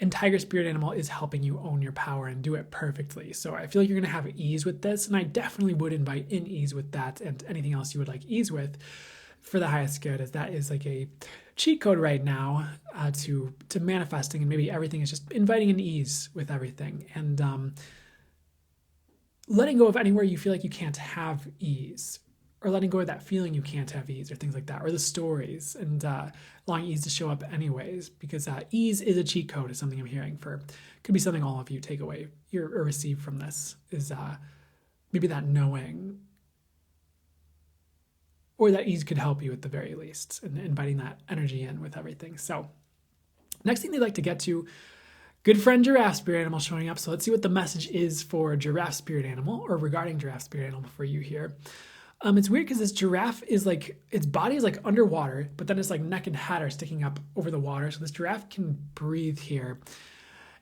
And tiger spirit animal is helping you own your power and do it perfectly. So I feel like you're going to have ease with this, and I definitely would invite in ease with that and anything else you would like ease with for the highest good, as that is like a cheat code right now to manifesting, and maybe everything is just inviting an ease with everything, and letting go of anywhere you feel like you can't have ease, or letting go of that feeling you can't have ease, or things like that, or the stories, and allowing ease to show up anyways, because ease is a cheat code is something I'm hearing for. Could be something all of you take away or receive from this, is maybe that knowing, or that ease could help you at the very least, and inviting that energy in with everything. So next thing they'd like to get to, good friend giraffe spirit animal showing up. So let's see what the message is for giraffe spirit animal, or regarding giraffe spirit animal for you here. It's weird because this giraffe is like, its body is like underwater, but then its like neck and head are sticking up over the water. So this giraffe can breathe here.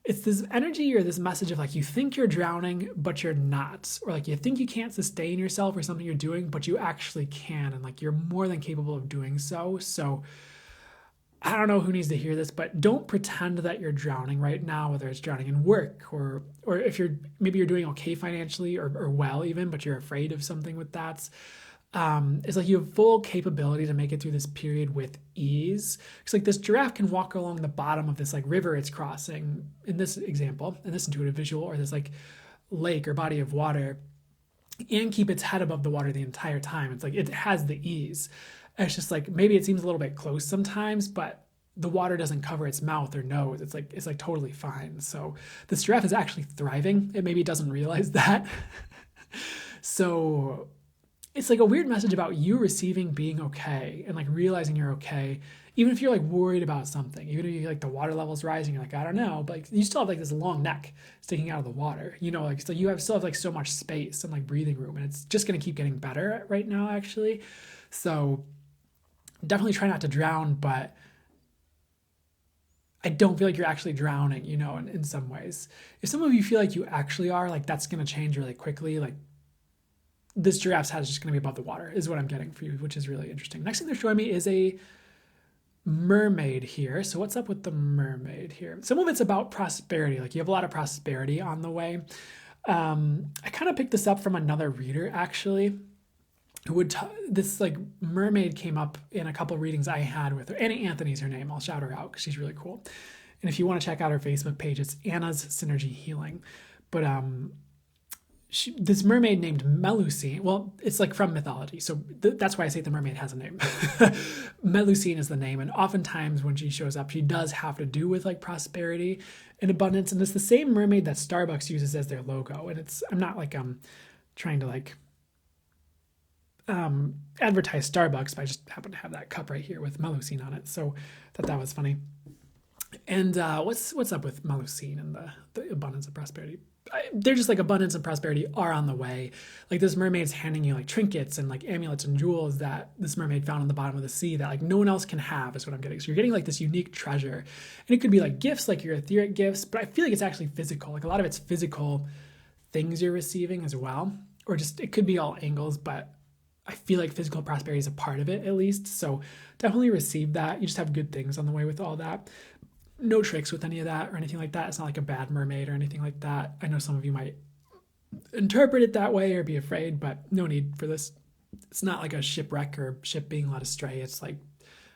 It's this energy or this message of like, you think you're drowning, but you're not. Or like you think you can't sustain yourself or something you're doing, but you actually can. And like you're more than capable of doing so. So I don't know who needs to hear this, but don't pretend that you're drowning right now, whether it's drowning in work, or if maybe you're doing okay financially, or well even, but you're afraid of something with that. It's like you have full capability to make it through this period with ease. Because like this giraffe can walk along the bottom of this like river it's crossing in this example, in this intuitive visual, or this like lake or body of water, and keep its head above the water the entire time. It's like it has the ease. It's just like maybe it seems a little bit close sometimes, but the water doesn't cover its mouth or nose. It's like totally fine. So this giraffe is actually thriving. It maybe doesn't realize that. So it's like a weird message about you receiving being okay and like realizing you're okay, even if you're like worried about something, even if you like the water level's rising, you're like, I don't know, but like you still have like this long neck sticking out of the water, you know, like so you have still have like so much space and like breathing room, and it's just gonna keep getting better right now actually. So definitely try not to drown, but I don't feel like you're actually drowning, you know, in some ways. If some of you feel like you actually are, like that's gonna change really quickly. Like this giraffe's head is just going to be above the water is what I'm getting for you, which is really interesting. Next thing they're showing me is a mermaid here. So what's up with the mermaid here? Some of it's about prosperity. Like you have a lot of prosperity on the way. I kind of picked this up from another reader actually, who would this like mermaid came up in a couple of readings I had with her. Annie Anthony's her name. I'll shout her out because she's really cool. And if you want to check out her Facebook page, it's Anna's Synergy Healing. But this mermaid named Melusine, well, it's like from mythology, so that's why I say the mermaid has a name. Melusine is the name, and oftentimes when she shows up, she does have to do with like prosperity and abundance, and it's the same mermaid that Starbucks uses as their logo. And it's, I'm not like trying to like advertise Starbucks, but I just happen to have that cup right here with Melusine on it, so I thought that was funny. And what's up with Melusine and the abundance and prosperity? They're just like abundance and prosperity are on the way. Like this mermaid's handing you like trinkets and like amulets and jewels that this mermaid found on the bottom of the sea that like no one else can have is what I'm getting. So you're getting like this unique treasure, and it could be like gifts, like your etheric gifts, but I feel like it's actually physical. Like a lot of it's physical things you're receiving as well, or just it could be all angles, but I feel like physical prosperity is a part of it at least. So definitely receive that. You just have good things on the way with all that. No tricks with any of that or anything like that. It's not like a bad mermaid or anything like that. I know some of you might interpret it that way or be afraid, but no need for this. It's not like a shipwreck or ship being led astray. It's like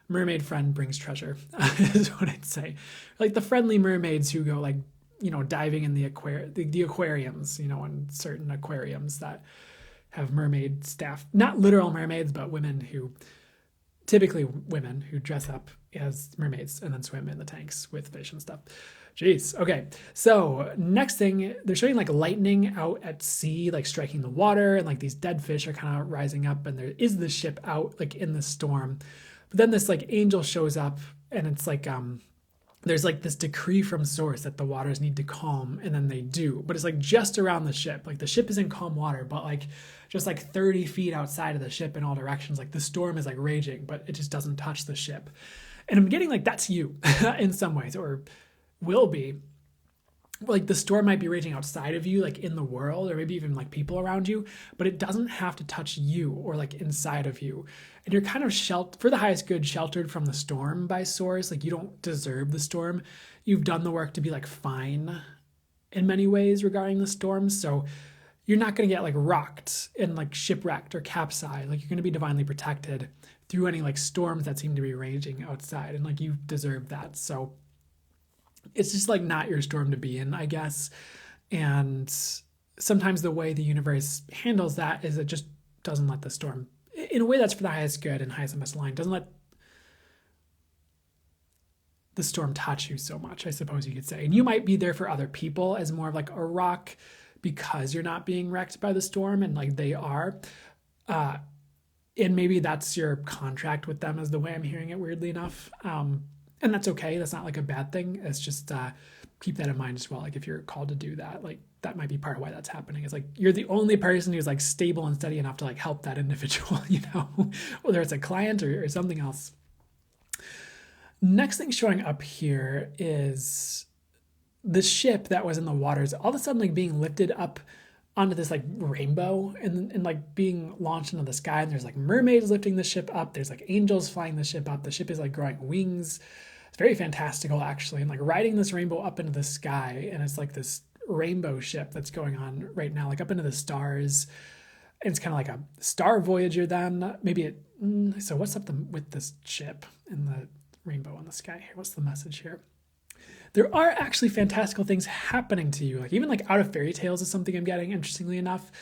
mermaid friend brings treasure is what I'd say. Like the friendly mermaids who go like, you know, diving in the aquariums, you know, in certain aquariums that have mermaid staff, not literal mermaids, but typically women who dress up as mermaids and then swim in the tanks with fish and stuff. Jeez. Okay. So next thing, they're showing like lightning out at sea, like striking the water, and like these dead fish are kind of rising up, and there is the ship out like in the storm. But then this like angel shows up, and it's like there's like this decree from source that the waters need to calm, and then they do. But it's like just around the ship. Like the ship is in calm water, but like just like 30 feet outside of the ship in all directions, like the storm is like raging, but it just doesn't touch the ship. And I'm getting like that's you in some ways, or will be. Like the storm might be raging outside of you, like in the world, or maybe even like people around you, but it doesn't have to touch you or like inside of you. And you're kind of for the highest good, sheltered from the storm by source. Like you don't deserve the storm. You've done the work to be like fine in many ways regarding the storm. So you're not going to get like rocked and like shipwrecked or capsized. Like you're going to be divinely protected through any like storms that seem to be raging outside, and like you deserve that. So it's just like not your storm to be in, I guess. And sometimes the way the universe handles that is it just doesn't let the storm, in a way that's for the highest good and highest and best line, doesn't let the storm touch you so much, I suppose you could say. And you might be there for other people as more of like a rock because you're not being wrecked by the storm, and like they are. And maybe that's your contract with them, is the way I'm hearing it, weirdly enough. And that's okay. That's not like a bad thing. It's just keep that in mind as well. Like if you're called to do that, like that might be part of why that's happening. It's like you're the only person who's like stable and steady enough to like help that individual, you know, whether it's a client or something else. Next thing showing up here is the ship that was in the waters all of a sudden like being lifted up onto this like rainbow and like being launched into the sky. And there's like mermaids lifting the ship up. There's like angels flying the ship up. The ship is like growing wings. It's very fantastical actually. And like riding this rainbow up into the sky. And it's like this rainbow ship that's going on right now, like up into the stars. it's kind of like a star voyager then. Maybe so what's up with this ship and the rainbow in the sky here? What's the message here? There are actually fantastical things happening to you. Like even like out of fairy tales is something I'm getting, interestingly enough.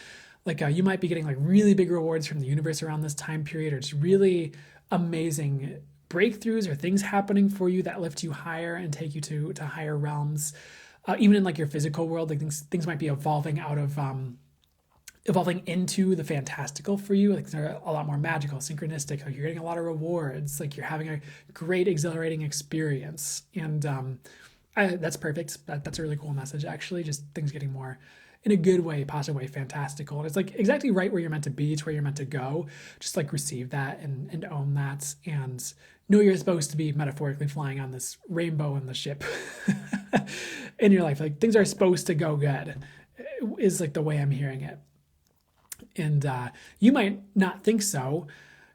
Like you might be getting like really big rewards from the universe around this time period, or just really amazing breakthroughs or things happening for you that lift you higher and take you to higher realms. Even in like your physical world, like things might be evolving out of evolving into the fantastical for you. Like they're a lot more magical, synchronistic. Like you're getting a lot of rewards. Like you're having a great, exhilarating experience, and that's perfect. That's a really cool message, actually. Just things getting more, in a good way, positive way, fantastical. And it's like exactly right where you're meant to be. It's where you're meant to go. Just like receive that and own that, and know you're supposed to be metaphorically flying on this rainbow in the ship in your life. Like things are supposed to go good is like the way I'm hearing it. And you might not think so,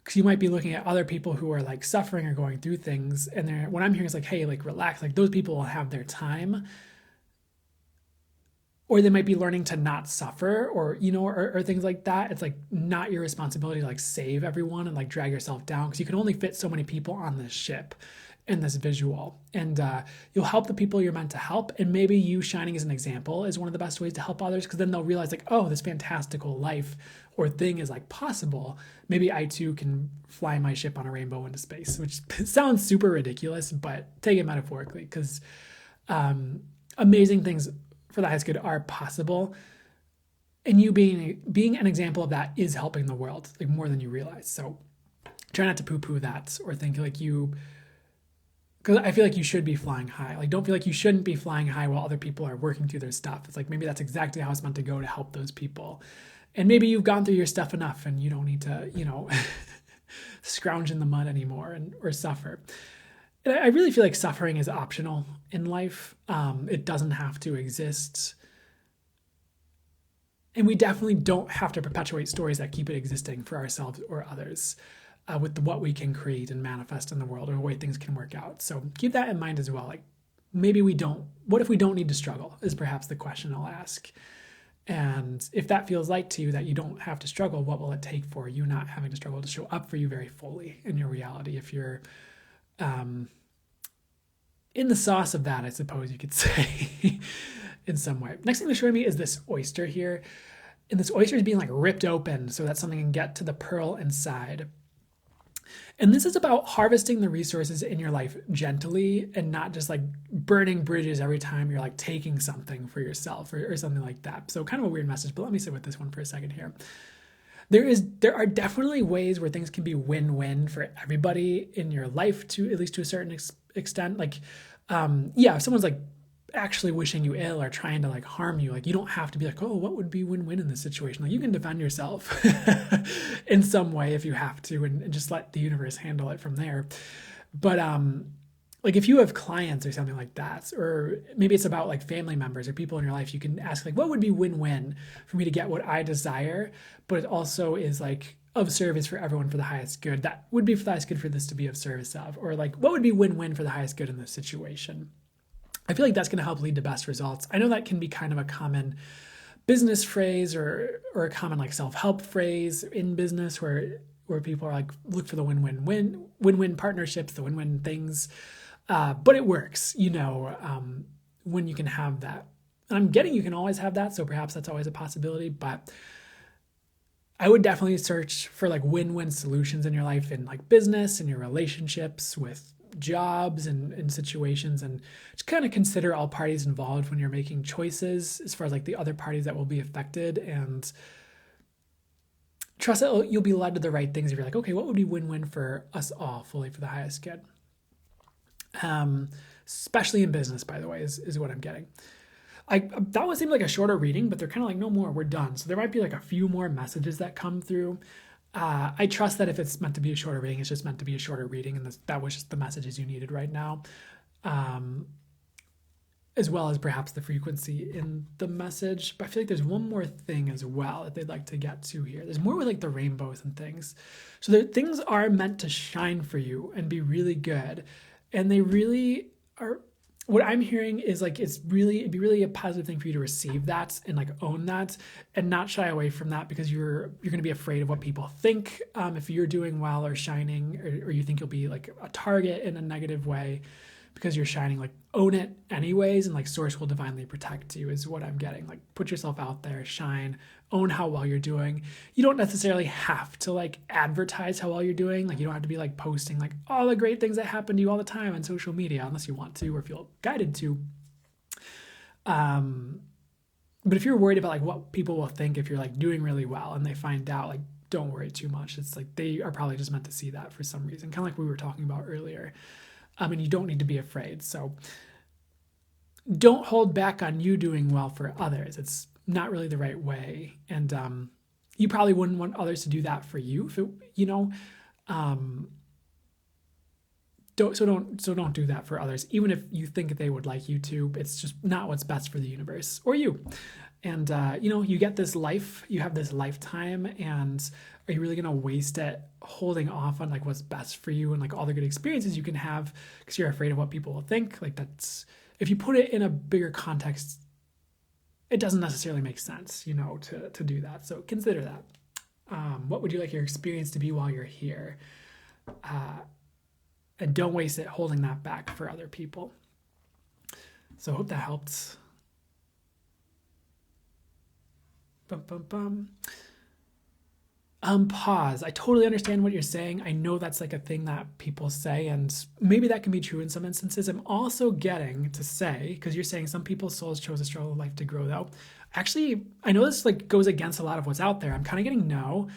because you might be looking at other people who are like suffering or going through things, and what I'm hearing is like, hey, like relax, like those people will have their time, or they might be learning to not suffer, or or things like that. It's like not your responsibility to like save everyone and like drag yourself down, because you can only fit so many people on this ship in this visual, and you'll help the people you're meant to help. And maybe you shining as an example is one of the best ways to help others, because then they'll realize like, oh, this fantastical life or thing is like possible. Maybe I too can fly my ship on a rainbow into space, which sounds super ridiculous, but take it metaphorically, because amazing things for the highest good are possible, and you being an example of that is helping the world like more than you realize. So try not to poo-poo that or think like because I feel like you should be flying high. Like don't feel like you shouldn't be flying high while other people are working through their stuff. It's like maybe that's exactly how it's meant to go, to help those people. And maybe you've gone through your stuff enough and you don't need to, scrounge in the mud anymore or suffer. And I really feel like suffering is optional in life. It doesn't have to exist. And we definitely don't have to perpetuate stories that keep it existing for ourselves or others. With what we can create and manifest in the world, or the way things can work out. So keep that in mind as well. Like maybe what if we don't need to struggle is perhaps the question I'll ask. And if that feels light to you, that you don't have to struggle, what will it take for you not having to struggle to show up for you very fully in your reality? If you're in the sauce of that, I suppose you could say, in some way. Next thing they're showing me is this oyster here. And this oyster is being like ripped open so that something can get to the pearl inside. And this is about harvesting the resources in your life gently, and not just like burning bridges every time you're like taking something for yourself or something like that. So kind of a weird message, but let me sit with this one for a second here. There are definitely ways where things can be win-win for everybody in your life, to at least to a certain extent. Like, if someone's like actually wishing you ill or trying to like harm you, like you don't have to be like, oh, what would be win-win in this situation? Like you can defend yourself in some way if you have to, and just let the universe handle it from there. But like if you have clients or something like that, or maybe it's about like family members or people in your life, you can ask like, what would be win-win for me to get what I desire, but it also is like of service for everyone for the highest good. That would be for the highest good for this to be of service of, or like what would be win-win for the highest good in this situation? I feel like that's going to help lead to best results. I know that can be kind of a common business phrase or a common like self-help phrase in business where people are like, look for the win-win partnerships, the win-win things. But it works, when you can have that. And I'm getting you can always have that, so perhaps that's always a possibility. But I would definitely search for like win-win solutions in your life, in like business and your relationships with jobs and situations, and just kind of consider all parties involved when you're making choices as far as like the other parties that will be affected, and trust that you'll be led to the right things if you're like, okay, what would be win-win for us all fully for the highest good? Especially in business, by the way, is what I'm getting. That one seemed like a shorter reading, but they're kind of like, no more, we're done. So there might be like a few more messages that come through. I trust that if it's meant to be a shorter reading, it's just meant to be a shorter reading, and that was just the messages you needed right now, as well as perhaps the frequency in the message. But I feel like there's one more thing as well that they'd like to get to here. There's more with like the rainbows and things. So things are meant to shine for you and be really good, and they really are what I'm hearing is like it'd be really a positive thing for you to receive that and like own that and not shy away from that, because you're going to be afraid of what people think if you're doing well or shining, or you think you'll be like a target in a negative way because you're shining. Like own it anyways, and like source will divinely protect you is what I'm getting. Like put yourself out there, shine, own how well you're doing. You don't necessarily have to like advertise how well you're doing. Like you don't have to be like posting like all the great things that happen to you all the time on social media unless you want to or feel guided to. But if you're worried about like what people will think if you're like doing really well and they find out, like don't worry too much. It's like they are probably just meant to see that for some reason, kind of like we were talking about earlier. And you don't need to be afraid. So don't hold back on you doing well for others. It's not really the right way. And you probably wouldn't want others to do that for you. If it, you know, don't do that for others. Even if you think they would like you to, it's just not what's best for the universe or you. And, you get this life, you have this lifetime, and are you really going to waste it holding off on like what's best for you and like all the good experiences you can have because you're afraid of what people will think? Like that's, if you put it in a bigger context, it doesn't necessarily make sense, to do that. So consider that. What would you like your experience to be while you're here? And don't waste it holding that back for other people. So I hope that helped. Pause. I totally understand what you're saying. I know that's like a thing that people say, and maybe that can be true in some instances. I'm also getting to say, because you're saying some people's souls chose a struggle of life to grow though. Actually, I know this like goes against a lot of what's out there. I'm kind of getting no.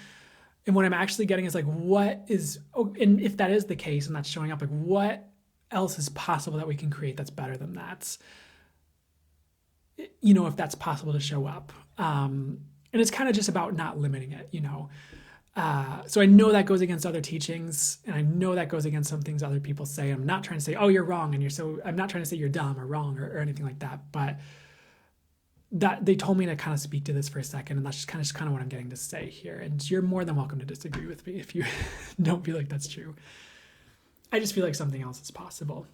And what I'm actually getting is like, and if that is the case and that's showing up, like what else is possible that we can create that's better than that? If that's possible to show up. And it's kind of just about not limiting it, So I know that goes against other teachings, and I know that goes against some things other people say. I'm not trying to say, oh, you're wrong, I'm not trying to say you're dumb or wrong or anything like that, but that they told me to kind of speak to this for a second, and that's just kind of what I'm getting to say here. And you're more than welcome to disagree with me if you don't feel like that's true. I just feel like something else is possible,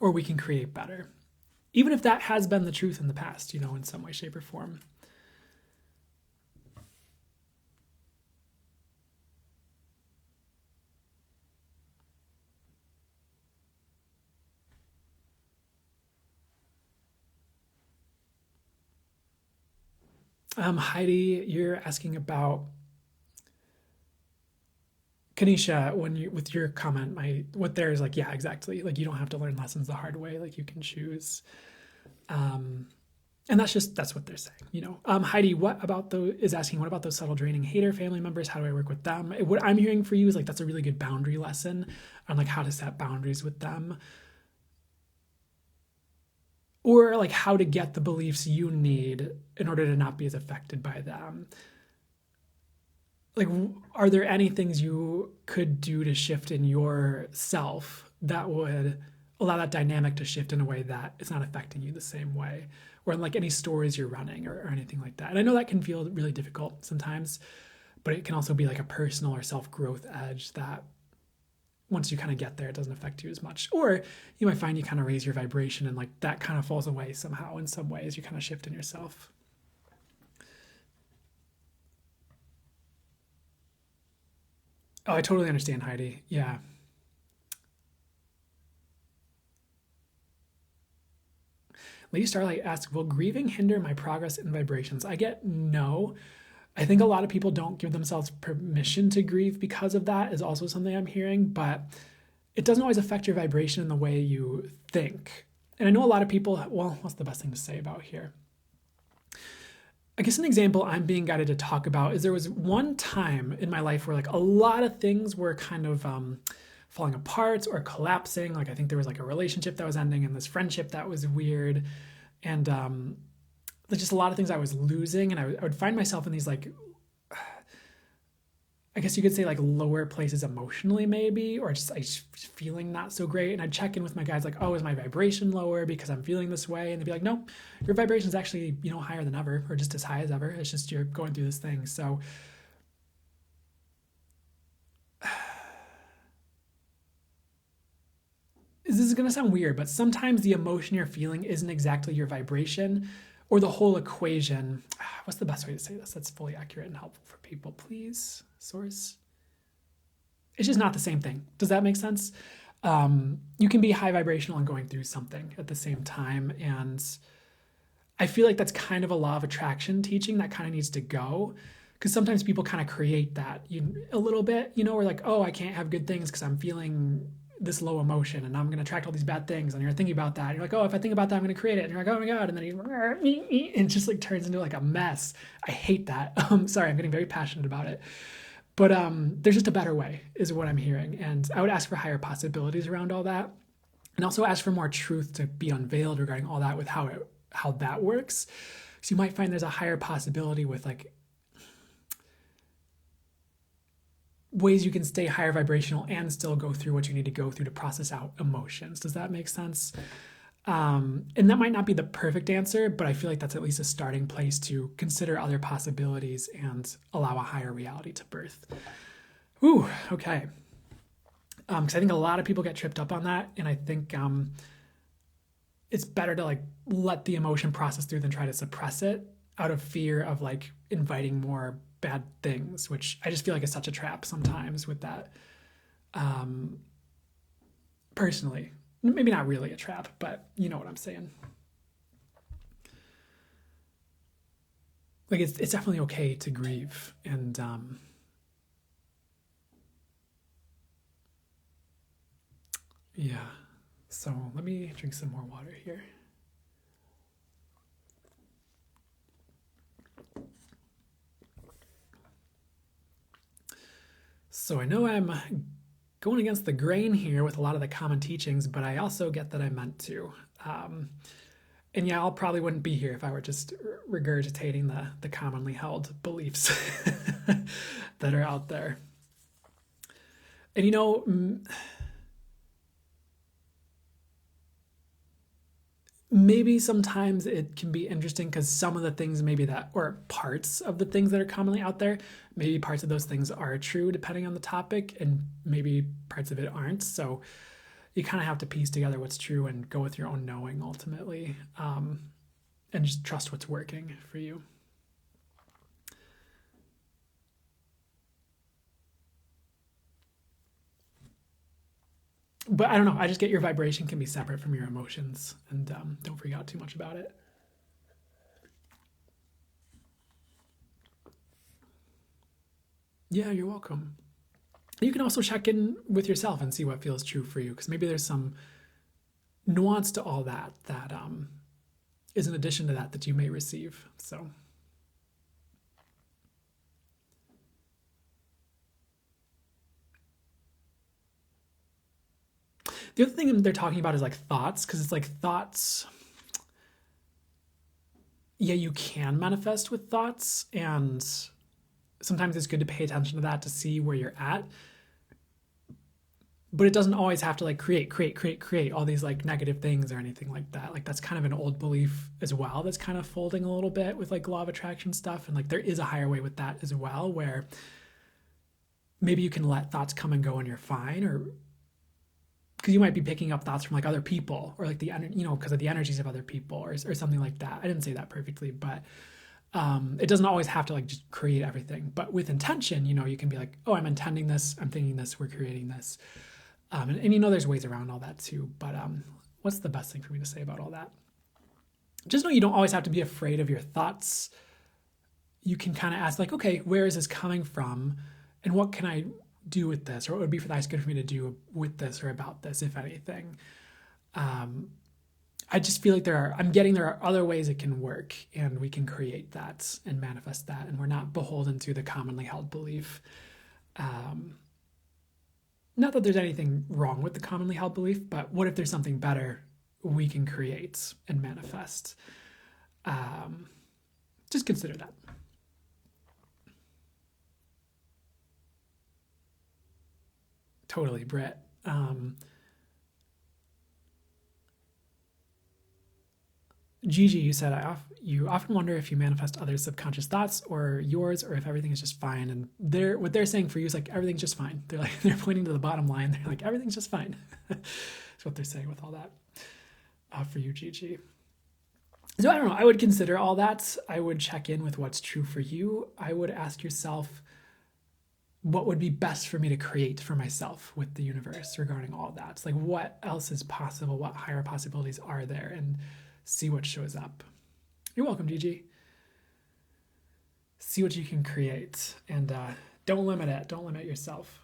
or we can create better, even if that has been the truth in the past, in some way, shape, or form. Heidi, you're asking about Kanisha, with your comment, what there is like, yeah, exactly. Like you don't have to learn lessons the hard way. Like you can choose. And that's what they're saying, Heidi, what about those subtle draining hater family members? How do I work with them? What I'm hearing for you is like, that's a really good boundary lesson on like how to set boundaries with them. Or like how to get the beliefs you need in order to not be as affected by them. Like, are there any things you could do to shift in yourself that would allow that dynamic to shift in a way that it's not affecting you the same way? Or in like any stories you're running or anything like that. And I know that can feel really difficult sometimes, but it can also be like a personal or self-growth edge that once you kind of get there, it doesn't affect you as much. Or you might find you kind of raise your vibration and like that kind of falls away somehow in some ways. You kind of shift in yourself. Oh, I totally understand, Heidi. Yeah. Lady Starlight asks, will grieving hinder my progress in vibrations? I get no. I think a lot of people don't give themselves permission to grieve because of that, is also something I'm hearing, but it doesn't always affect your vibration in the way you think. And I know a lot of people, well, what's the best thing to say about here? I guess an example I'm being guided to talk about is there was one time in my life where like a lot of things were kind of falling apart or collapsing. Like I think there was like a relationship that was ending and this friendship that was weird. And there's just a lot of things I was losing. And I would find myself in these like, I guess you could say like lower places emotionally maybe, or just feeling not so great. And I'd check in with my guides like, oh, is my vibration lower because I'm feeling this way? And they'd be like, no, your vibration's actually, higher than ever, or just as high as ever. It's just you're going through this thing. So this is going to sound weird, but sometimes the emotion you're feeling isn't exactly your vibration or the whole equation. What's the best way to say this that's fully accurate and helpful for people? Please, source. It's just not the same thing. Does that make sense? You can be high vibrational and going through something at the same time. And I feel like that's kind of a law of attraction teaching that kind of needs to go. Because sometimes people kind of create that a little bit, we're like, oh, I can't have good things because I'm feeling this low emotion and I'm going to attract all these bad things. And you're thinking about that. And you're like, oh, if I think about that, I'm going to create it. And you're like, oh my God. And then it just like turns into like a mess. I hate that. Sorry, I'm getting very passionate about it. But there's just a better way is what I'm hearing. And I would ask for higher possibilities around all that. And also ask for more truth to be unveiled regarding all that with how that works. So you might find there's a higher possibility with like ways you can stay higher vibrational and still go through what you need to go through to process out emotions. Does that make sense? And that might not be the perfect answer, but I feel like that's at least a starting place to consider other possibilities and allow a higher reality to birth. Ooh, okay. Because I think a lot of people get tripped up on that, and I think it's better to like let the emotion process through than try to suppress it out of fear of like inviting more bad things, which I just feel like is such a trap sometimes with that. Personally, maybe not really a trap, but you know what I'm saying. Like it's definitely okay to grieve and yeah. So let me drink some more water here. So I know I'm going against the grain here with a lot of the common teachings, but I also get that I meant to. And yeah, I'll probably wouldn't be here if I were just regurgitating the commonly held beliefs that are out there. And maybe sometimes it can be interesting because some of the things or parts of the things that are commonly out there, maybe parts of those things are true depending on the topic and maybe parts of it aren't. So you kind of have to piece together what's true and go with your own knowing ultimately, and just trust what's working for you. But I don't know. I just get your vibration can be separate from your emotions, and don't freak out too much about it. Yeah, you're welcome. You can also check in with yourself and see what feels true for you, because maybe there's some nuance to all that is an addition to that you may receive. So. The other thing they're talking about is like thoughts, because it's like thoughts. Yeah, you can manifest with thoughts, and sometimes it's good to pay attention to that to see where you're at. But it doesn't always have to like create all these like negative things or anything like that. Like that's kind of an old belief as well that's kind of folding a little bit with like law of attraction stuff. And like there is a higher way with that as well, where maybe you can let thoughts come and go and you're fine, or because you might be picking up thoughts from like other people or like because of the energies of other people or something like that. I didn't say that perfectly, but it doesn't always have to like just create everything. But with intention, you can be like, oh, I'm intending this, I'm thinking this, we're creating this. And there's ways around all that too. But what's the best thing for me to say about all that? Just know you don't always have to be afraid of your thoughts. You can kind of ask like, okay, where is this coming from? And what can I do with this? Or what would be for the highest good for me to do with this or about this, if anything? I just feel like there are other ways it can work, and we can create that and manifest that. And we're not beholden to the commonly held belief. Not that there's anything wrong with the commonly held belief, but what if there's something better we can create and manifest? Just consider that. Totally, Brett. Gigi, you said you often wonder if you manifest others' subconscious thoughts or yours, or if everything is just fine. And what they're saying for you is like everything's just fine. They're pointing to the bottom line. They're like everything's just fine. That's what they're saying with all that for you, Gigi. So I don't know. I would consider all that. I would check in with what's true for you. I would ask yourself, what would be best for me to create for myself with the universe regarding all that? It's like, what else is possible? What higher possibilities are there? And see what shows up. You're welcome, Gigi. See what you can create, and don't limit it. Don't limit yourself,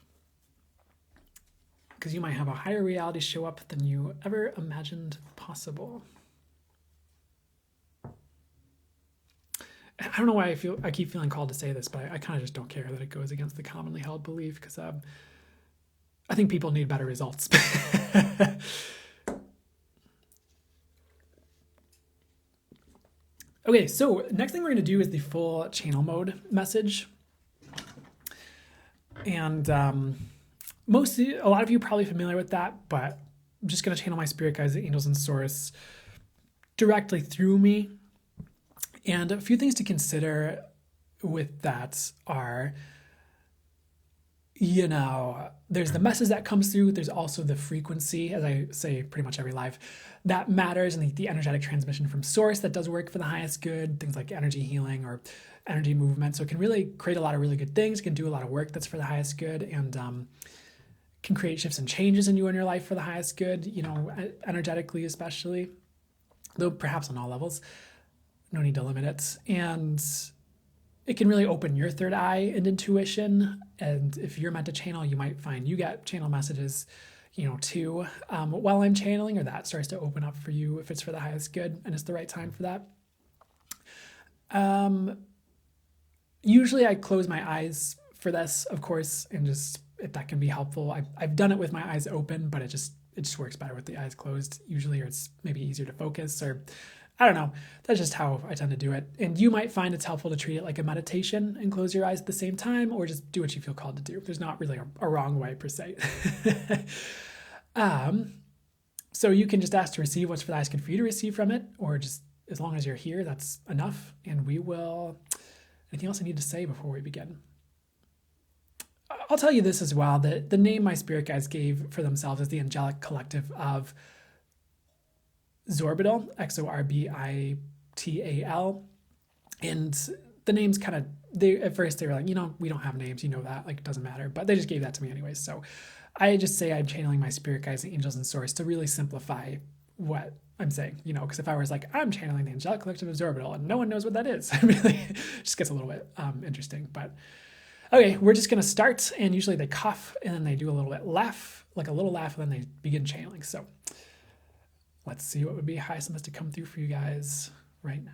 because you might have a higher reality show up than you ever imagined possible. I don't know why I keep feeling called to say this, but I kind of just don't care that it goes against the commonly held belief, because I think people need better results. Okay, so next thing we're going to do is the full channel mode message. And a lot of you are probably familiar with that, but I'm just going to channel my spirit guides, the angels and source directly through me. And a few things to consider with that are, there's the message that comes through. There's also the frequency, as I say pretty much every live, that matters, and the energetic transmission from source that does work for the highest good, things like energy healing or energy movement. So it can really create a lot of really good things, can do a lot of work that's for the highest good, and can create shifts and changes in you and your life for the highest good, energetically especially, though perhaps on all levels. No need to limit it. And it can really open your third eye and intuition. And if you're meant to channel, you might find you get channel messages, too, while I'm channeling, or that starts to open up for you if it's for the highest good and it's the right time for that. Usually I close my eyes for this, of course, and just, if that can be helpful. I've done it with my eyes open, but it just works better with the eyes closed usually, or it's maybe easier to focus, or I don't know. That's just how I tend to do it. And you might find it's helpful to treat it like a meditation and close your eyes at the same time, or just do what you feel called to do. There's not really a wrong way per se. So you can just ask to receive what's for the highest good for you to receive from it, or just as long as you're here, that's enough. And we will, anything else I need to say before we begin? I'll tell you this as well, that the name my spirit guides gave for themselves is the Angelic Collective of Zorbital, Xorbital. And the names kind of, at first they were like, we don't have names, that, like, it doesn't matter. But they just gave that to me anyways. So I just say I'm channeling my spirit guides, the angels and source, to really simplify what I'm saying, because if I was like, I'm channeling the Angelic Collective of Zorbital, and no one knows what that is, really just gets a little bit interesting. But okay, we're just going to start, and usually they cough, and then they do a little bit laugh, like a little laugh, and then they begin channeling. So let's see what would be highest and best to come through for you guys right now.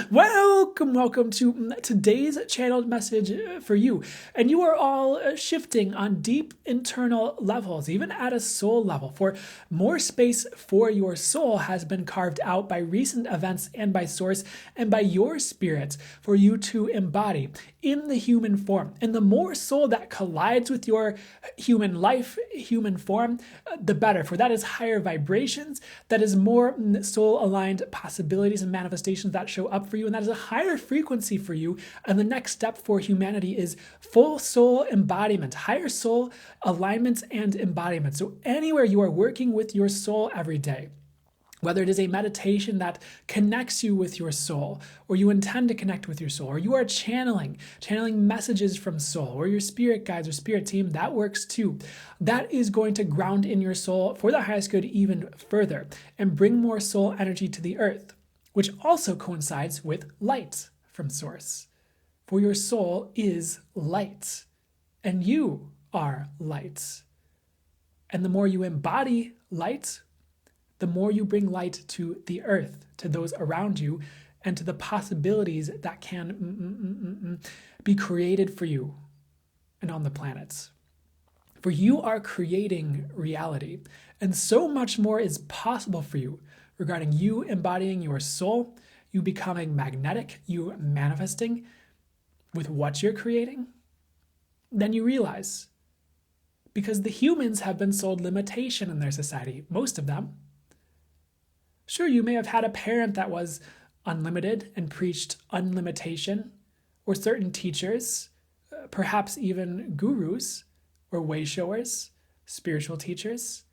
Welcome to today's channeled message for you. And you are all shifting on deep internal levels, even at a soul level. For more space for your soul has been carved out by recent events and by source and by your spirit for you to embody in the human form. And the more soul that collides with your human life, human form, the better. For that is higher vibrations, that is more soul-aligned possibilities and manifestations that show up for you, and that is a higher frequency for you. And the next step for humanity is full soul embodiment, higher soul alignment and embodiment. So anywhere you are working with your soul every day, whether it is a meditation that connects you with your soul, or you intend to connect with your soul, or you are channeling messages from soul, or your spirit guides or spirit team, that works too. That is going to ground in your soul for the highest good even further and bring more soul energy to the earth, which also coincides with light from source. For your soul is light, and you are light. And the more you embody light, the more you bring light to the earth, to those around you, and to the possibilities that can be created for you and on the planet. For you are creating reality, and so much more is possible for you regarding you embodying your soul, you becoming magnetic, you manifesting with what you're creating, than you realize. because the humans have been sold limitation in their society, most of them. Sure, you may have had a parent that was unlimited and preached unlimitation, or certain teachers, perhaps even gurus or way showers, spiritual teachers.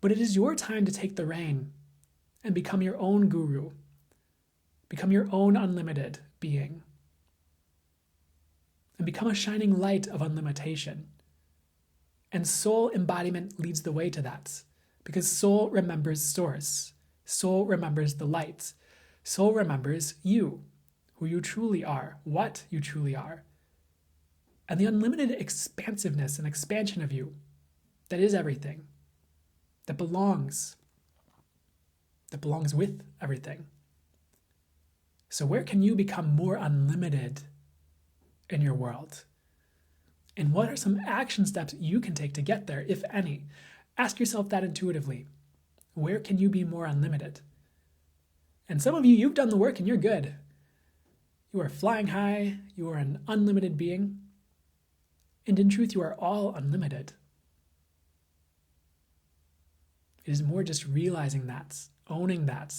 But it is your time to take the reign and become your own guru, become your own unlimited being, and become a shining light of unlimitation. And soul embodiment leads the way to that, because soul remembers source, soul remembers the light, soul remembers you, who you truly are, what you truly are, and the unlimited expansiveness and expansion of you that is everything, that belongs with everything. So where can you become more unlimited in your world? And what are some action steps you can take to get there, if any? Ask yourself that intuitively. Where can you be more unlimited? And some of you, you've done the work and you're good. You are flying high. You are an unlimited being. And in truth, you are all unlimited. It is more just realizing that, owning that,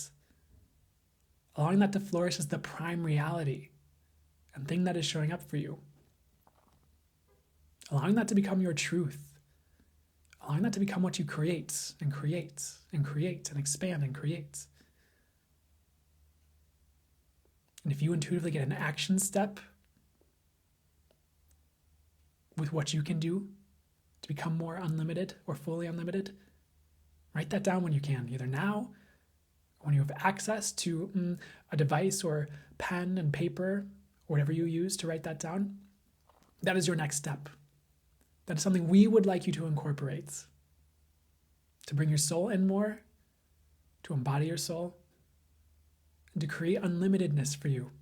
allowing that to flourish as the prime reality and thing that is showing up for you. Allowing that to become your truth. Allowing that to become what you create and create and create and expand and create. And if you intuitively get an action step with what you can do to become more unlimited or fully unlimited, write that down when you can, either now or when you have access to a device or pen and paper or whatever you use to write that down. That is your next step. That is something we would like you to incorporate, to bring your soul in more, to embody your soul, and to create unlimitedness for you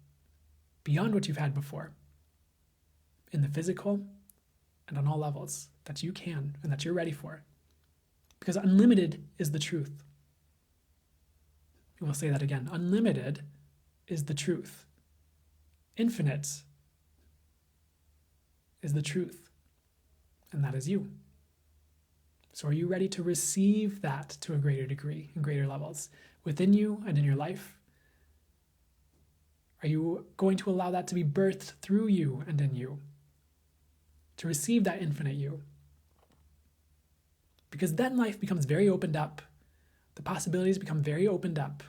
beyond what you've had before, in the physical and on all levels, that you can and that you're ready for. Because unlimited is the truth. We will say that again. Unlimited is the truth. Infinite is the truth. And that is you. So are you ready to receive that to a greater degree and greater levels within you and in your life? Are you going to allow that to be birthed through you and in you? To receive that infinite you? Because then life becomes very opened up. The possibilities become very opened up.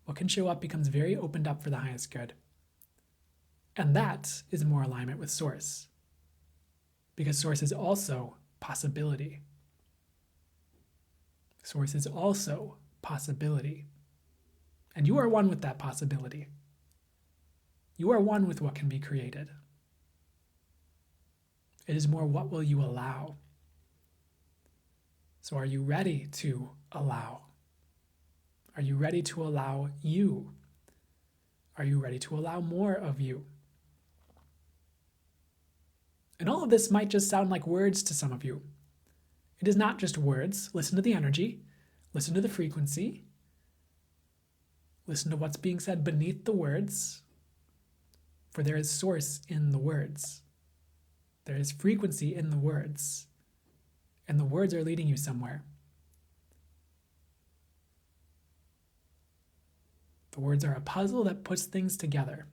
What can show up becomes very opened up for the highest good. And that is more alignment with Source. Because Source is also possibility. Source is also possibility. And you are one with that possibility. You are one with what can be created. It is more, what will you allow? So are you ready to allow? Are you ready to allow you? Are you ready to allow more of you? And all of this might just sound like words to some of you. It is not just words. Listen to the energy. Listen to the frequency. Listen to what's being said beneath the words. For there is source in the words. There is frequency in the words. And the words are leading you somewhere. The words are a puzzle that puts things together.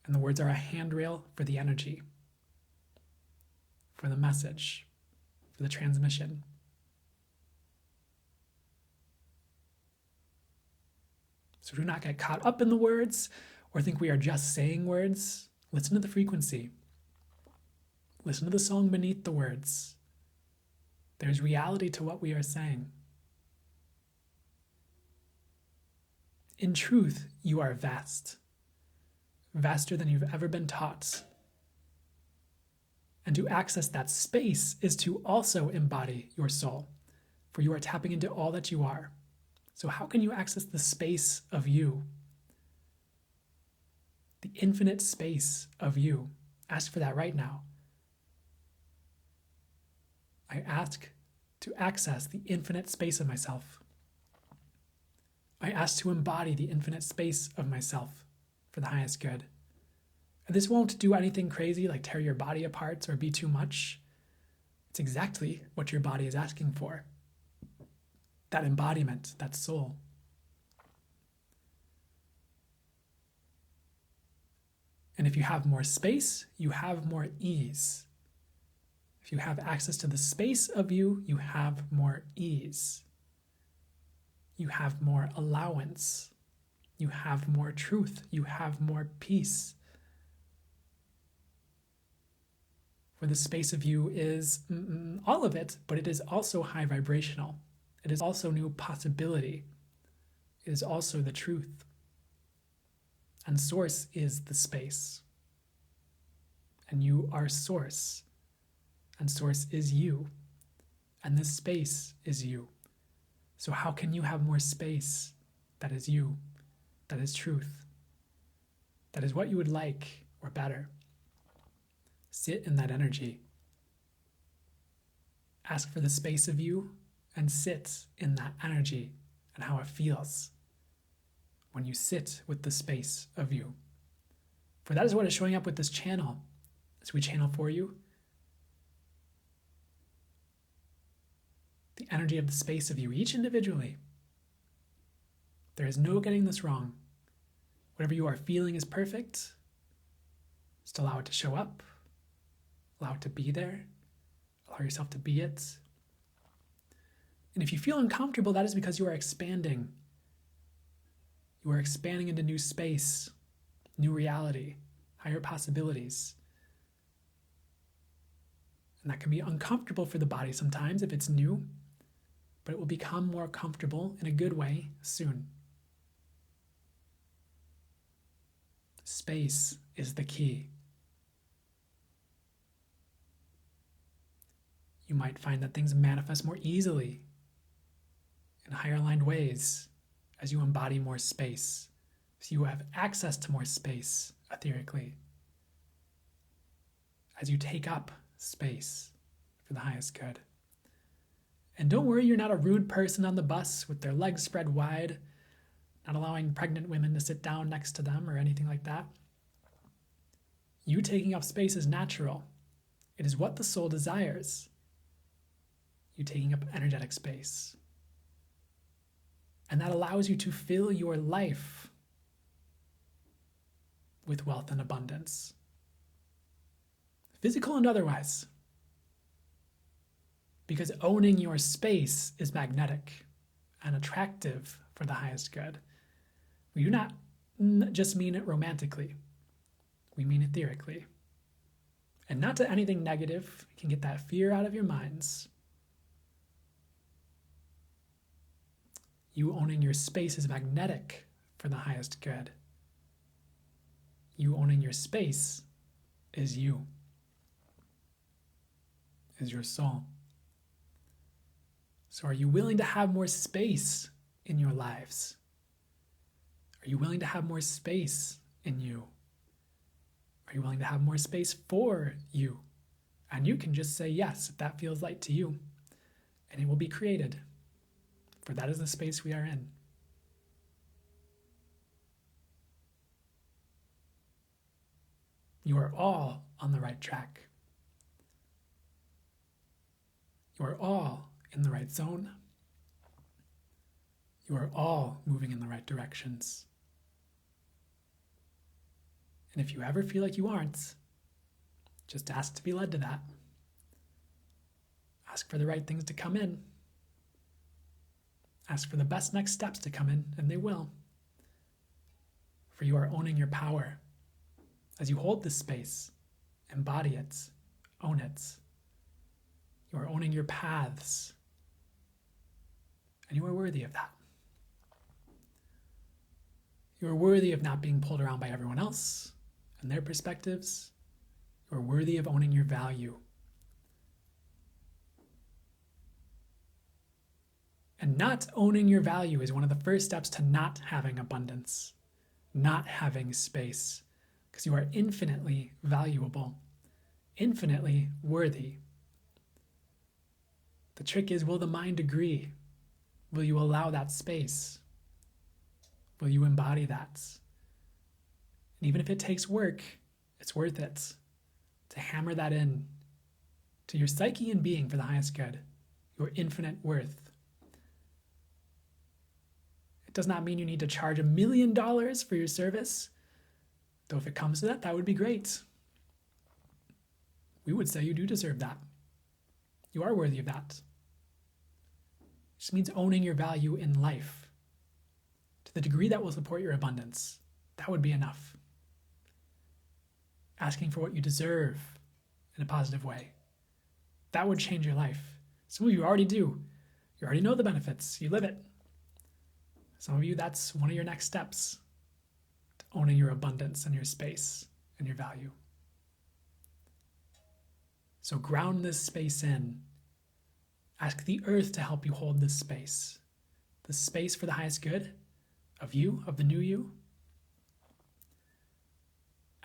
And the words are a handrail for the energy, for the message, for the transmission. So do not get caught up in the words or think we are just saying words. Listen to the frequency. Listen to the song beneath the words. There's reality to what we are saying. In truth, you are vast. Vaster than you've ever been taught. And to access that space is to also embody your soul, for you are tapping into all that you are. So how can you access the space of you? The infinite space of you. Ask for that right now. I ask to access the infinite space of myself. I ask to embody the infinite space of myself for the highest good. And this won't do anything crazy like tear your body apart or be too much. It's exactly what your body is asking for. That embodiment, that soul. And if you have more space, you have more ease. If you have access to the space of you, you have more ease. You have more allowance. You have more truth. You have more peace. For the space of you is all of it, but it is also high vibrational. It is also new possibility. It is also the truth. And source is the space. And you are source. And source is you. And this space is you. So how can you have more space that is you, that is truth, that is what you would like or better? Sit in that energy. Ask for the space of you and sit in that energy and how it feels when you sit with the space of you. For that is what is showing up with this channel as we channel for you. The energy of the space of you, each individually. There is no getting this wrong. Whatever you are feeling is perfect. Just allow it to show up. Allow it to be there. Allow yourself to be it. And if you feel uncomfortable, that is because you are expanding. You are expanding into new space, new reality, higher possibilities. And that can be uncomfortable for the body sometimes if it's new, but it will become more comfortable in a good way soon. Space is the key. You might find that things manifest more easily in higher aligned ways as you embody more space. So you have access to more space etherically as you take up space for the highest good. And don't worry, you're not a rude person on the bus with their legs spread wide, not allowing pregnant women to sit down next to them or anything like that. You taking up space is natural. It is what the soul desires. You taking up energetic space. And that allows you to fill your life with wealth and abundance, physical and otherwise. Because owning your space is magnetic and attractive for the highest good. We do not just mean it romantically. We mean etherically. And not to anything negative. You can get that fear out of your minds. You owning your space is magnetic for the highest good. You owning your space is you, is your soul. So are you willing to have more space in your lives? Are you willing to have more space in you? Are you willing to have more space for you? And you can just say yes if that feels light to you, and it will be created. For that is the space we are in. You are all on the right track. You are all in the right zone. You are all moving in the right directions. And if you ever feel like you aren't, just ask to be led to that. Ask for the right things to come in. Ask for the best next steps to come in, and they will. For you are owning your power. As you hold this space, embody it, own it. You are owning your paths, and you are worthy of that. You are worthy of not being pulled around by everyone else and their perspectives. You are worthy of owning your value. And not owning your value is one of the first steps to not having abundance, not having space, because you are infinitely valuable, infinitely worthy. The trick is, will the mind agree? Will you allow that space? Will you embody that? And even if it takes work, It's worth it to hammer that in to your psyche and being for the highest good, your infinite worth. It does not mean you need to charge $1 million for your service, though if it comes to that, that would be great. We would say you do deserve that. You are worthy of that. It just means owning your value in life to the degree that will support your abundance. That would be enough. Asking for what you deserve in a positive way. That would change your life. Some of you already do. You already know the benefits. You live it. Some of you, that's one of your next steps to owning your abundance and your space and your value. So ground this space in. Ask the earth to help you hold this space. The space for the highest good of you, of the new you.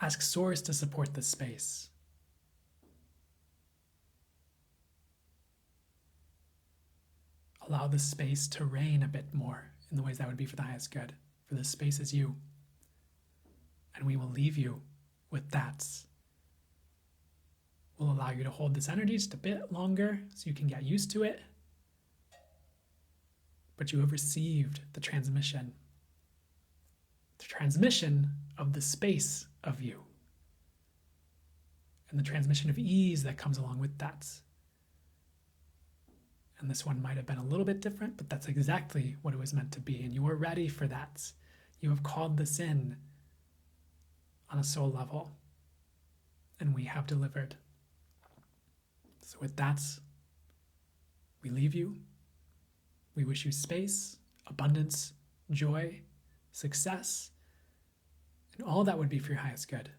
Ask Source to support this space. Allow the space to reign a bit more in the ways that would be for the highest good. For this space is you. And we will leave you with that. We'll allow you to hold this energy just a bit longer so you can get used to it. But you have received the transmission. The transmission of the space of you. And the transmission of ease that comes along with that. And this one might have been a little bit different, but that's exactly what it was meant to be. And you are ready for that. You have called this in on a soul level. And we have delivered. So with that, we leave you. We wish you space, abundance, joy, success, and all that would be for your highest good.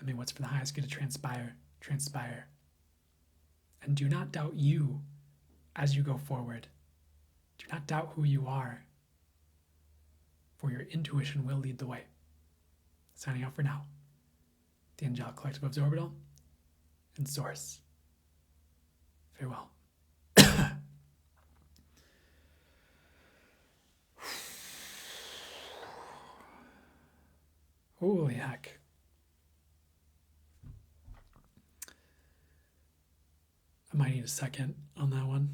I mean, what's for the highest good to transpire, transpire. And do not doubt you as you go forward. Do not doubt who you are, for your intuition will lead the way. Signing out for now. The Angelic Collective of Orbital and Source. Farewell. Holy heck. I might need a second on that one.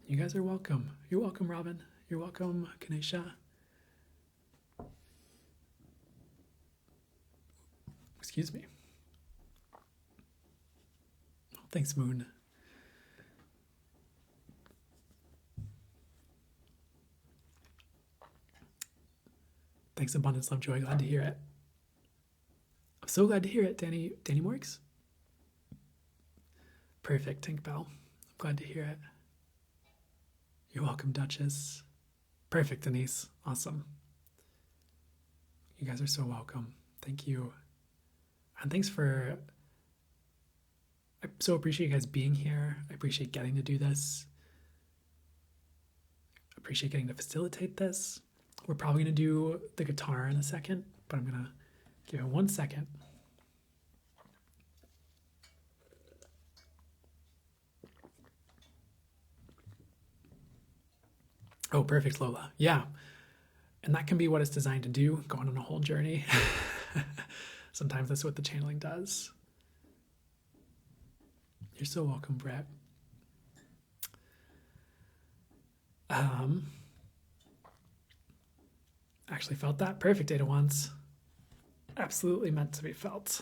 You guys are welcome. You're welcome, Robin. You're welcome, Kanesha. Excuse me. Oh, thanks, Moon. Thanks, Abundance, Love, Joy. Glad to hear it. I'm so glad to hear it, Danny Morgs. Perfect, Tink Bell. I'm glad to hear it. You're welcome, Duchess. Perfect, Denise. Awesome. You guys are so welcome. Thank you. And thanks for... I so appreciate you guys being here. I appreciate getting to do this. I appreciate getting to facilitate this. We're probably going to do the guitar in a second, but I'm going to give it 1 second. Oh, perfect, Lola. Yeah. And that can be what it's designed to do, going on a whole journey. Sometimes that's what the channeling does. You're so welcome, Brett. Actually felt that. Perfect, Ada Ones. Absolutely meant to be felt.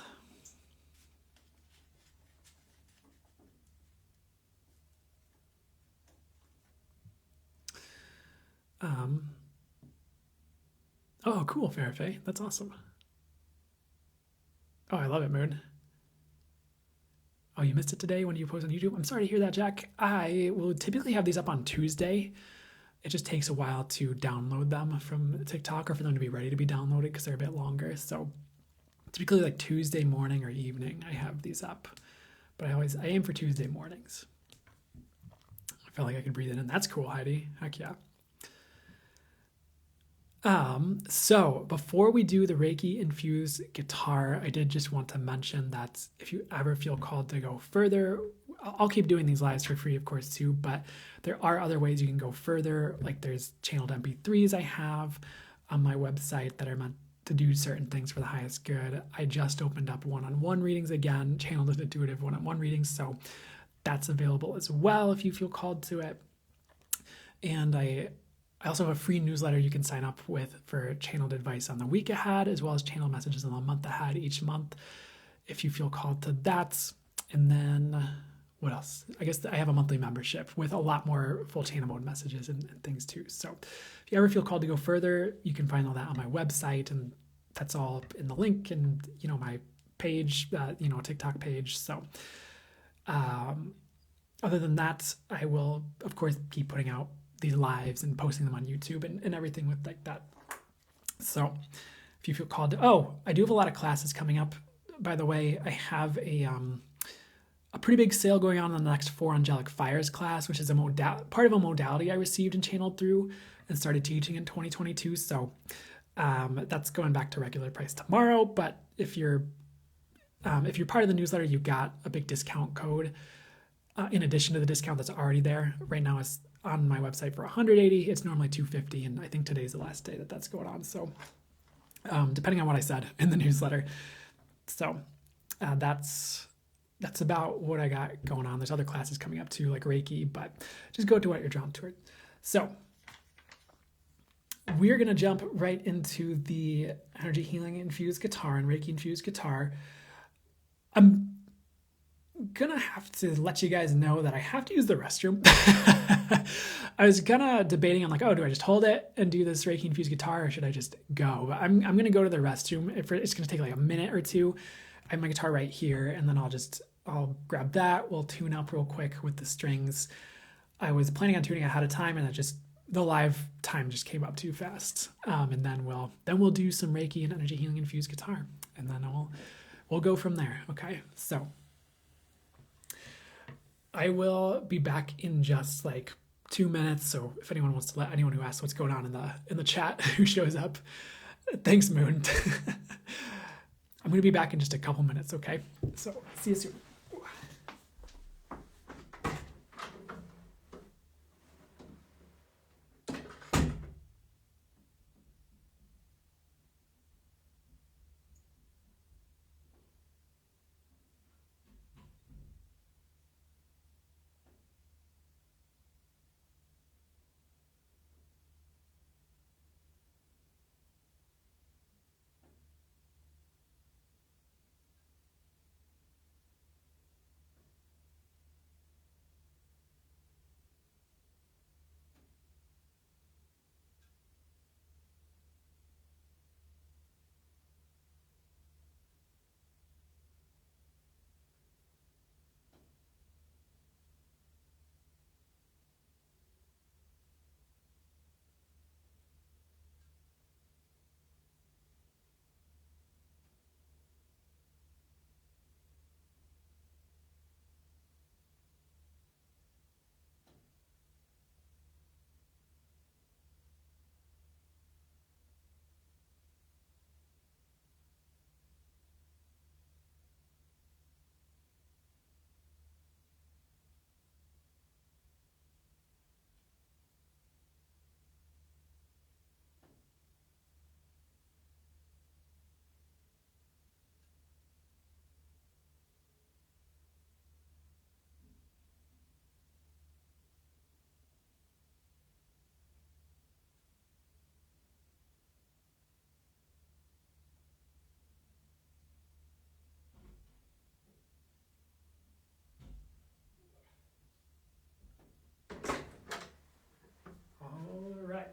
Oh, cool, Fairfay. That's awesome. Oh, I love it, Moon. Oh, you missed it today when you post on YouTube? I'm sorry to hear that, Jack. I will typically have these up on Tuesday. It just takes a while to download them from TikTok or for them to be ready to be downloaded because they're a bit longer. So typically like Tuesday morning or evening, I have these up. But I aim for Tuesday mornings. I felt like I could breathe it in. That's cool, Heidi. Heck yeah. So before we do the Reiki infused guitar, I did just want to mention that if you ever feel called to go further, I'll keep doing these lives for free, of course, too, but there are other ways you can go further. Like there's channeled MP3s I have on my website that are meant to do certain things for the highest good. I just opened up one-on-one readings again, channeled and intuitive one-on-one readings. So that's available as well if you feel called to it. And I also have a free newsletter you can sign up with for channeled advice on the week ahead, as well as channeled messages on the month ahead each month, if you feel called to that. And then what else? I guess I have a monthly membership with a lot more full channel mode messages and things too. So if you ever feel called to go further, you can find all that on my website, and that's all in the link and, my page, TikTok page. So, other than that, I will, of course, keep putting out these lives and posting them on YouTube and everything with like that. So if you feel called to, I do have a lot of classes coming up. By the way, I have a pretty big sale going on the next 4 Angelic Fires class, which is part of a modality I received and channeled through and started teaching in 2022. So that's going back to regular price tomorrow. But if you're part of the newsletter, you got a big discount code in addition to the discount that's already there. Right now it's on my website for $180. It's normally $250, and I think today's the last day that's going on. So depending on what I said in the newsletter. So that's about what I got going on. There's other classes coming up too, like Reiki, but just go to what you're drawn toward. So we're going to jump right into the Energy Healing Infused guitar and Reiki Infused guitar. I'm going to have to let you guys know that I have to use the restroom. I was kind of debating on do I just hold it and do this Reiki Infused guitar, or should I just go? But I'm going to go to the restroom. It's going to take like a minute or two. I have my guitar right here, and then I'll grab that. We'll tune up real quick with the strings. I was planning on tuning ahead of time, and the live time just came up too fast. And then we'll do some Reiki and Energy Healing Infused guitar, and then we'll go from there. Okay, so I will be back in just like 2 minutes. So if anyone wants to let anyone who asks what's going on in the chat who shows up, thanks, Moon. I'm going to be back in just a couple minutes, okay? So, see you soon. All right.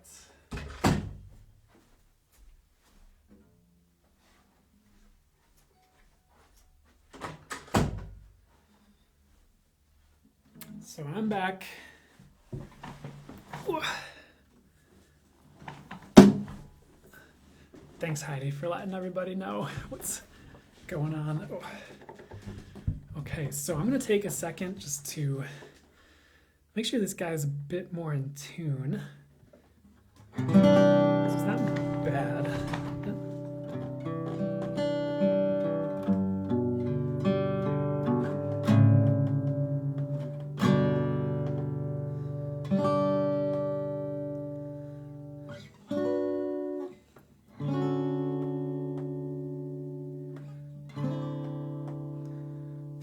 So I'm back. Thanks, Heidi, for letting everybody know what's going on. Okay, so I'm going to take a second just to make sure this guy's a bit more in tune. So is that bad.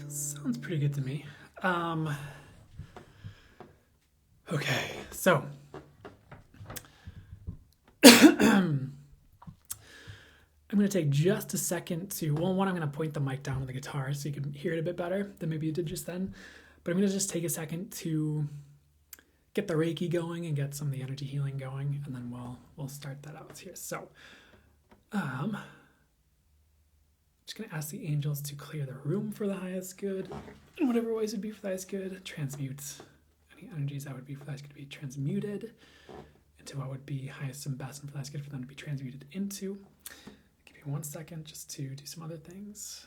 Sounds pretty good to me. Okay, so I'm going to take just a second to, well, one, I'm going to point the mic down on the guitar so you can hear it a bit better than maybe you did just then. But I'm going to just take a second to get the Reiki going and get some of the energy healing going, and then we'll start that out here. So, just going to ask the angels to clear the room for the highest good, in whatever ways would be for the highest good. Transmute any energies that would be for the highest good to be transmuted into what would be highest and best, and for the highest good for them to be transmuted into. Give me 1 second just to do some other things.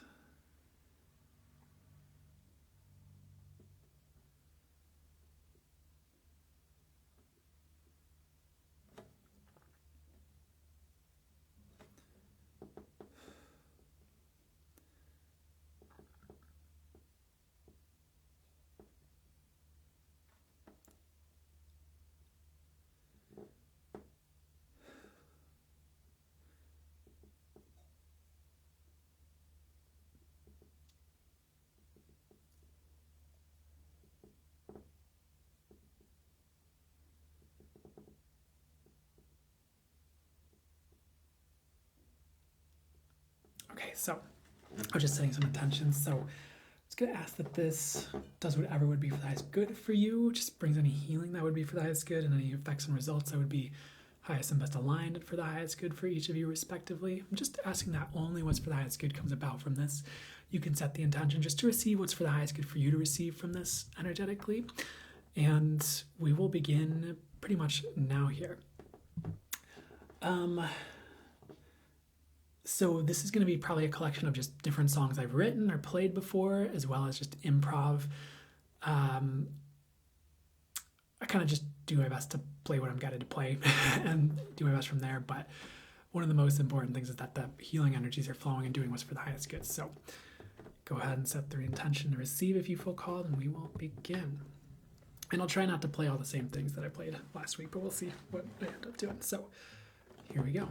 Okay, so I was just setting some intentions. So I was going to ask that this does whatever would be for the highest good for you, just brings any healing that would be for the highest good, and any effects and results that would be highest and best aligned for the highest good for each of you respectively. I'm just asking that only what's for the highest good comes about from this. You can set the intention just to receive what's for the highest good for you to receive from this energetically. And we will begin pretty much now here. So this is going to be probably a collection of just different songs I've written or played before, as well as just improv. I kind of just do my best to play what I'm guided to play and do my best from there. But one of the most important things is that the healing energies are flowing and doing what's for the highest good. So go ahead and set the intention to receive if you feel called, and we will begin. And I'll try not to play all the same things that I played last week, but we'll see what I end up doing. So here we go.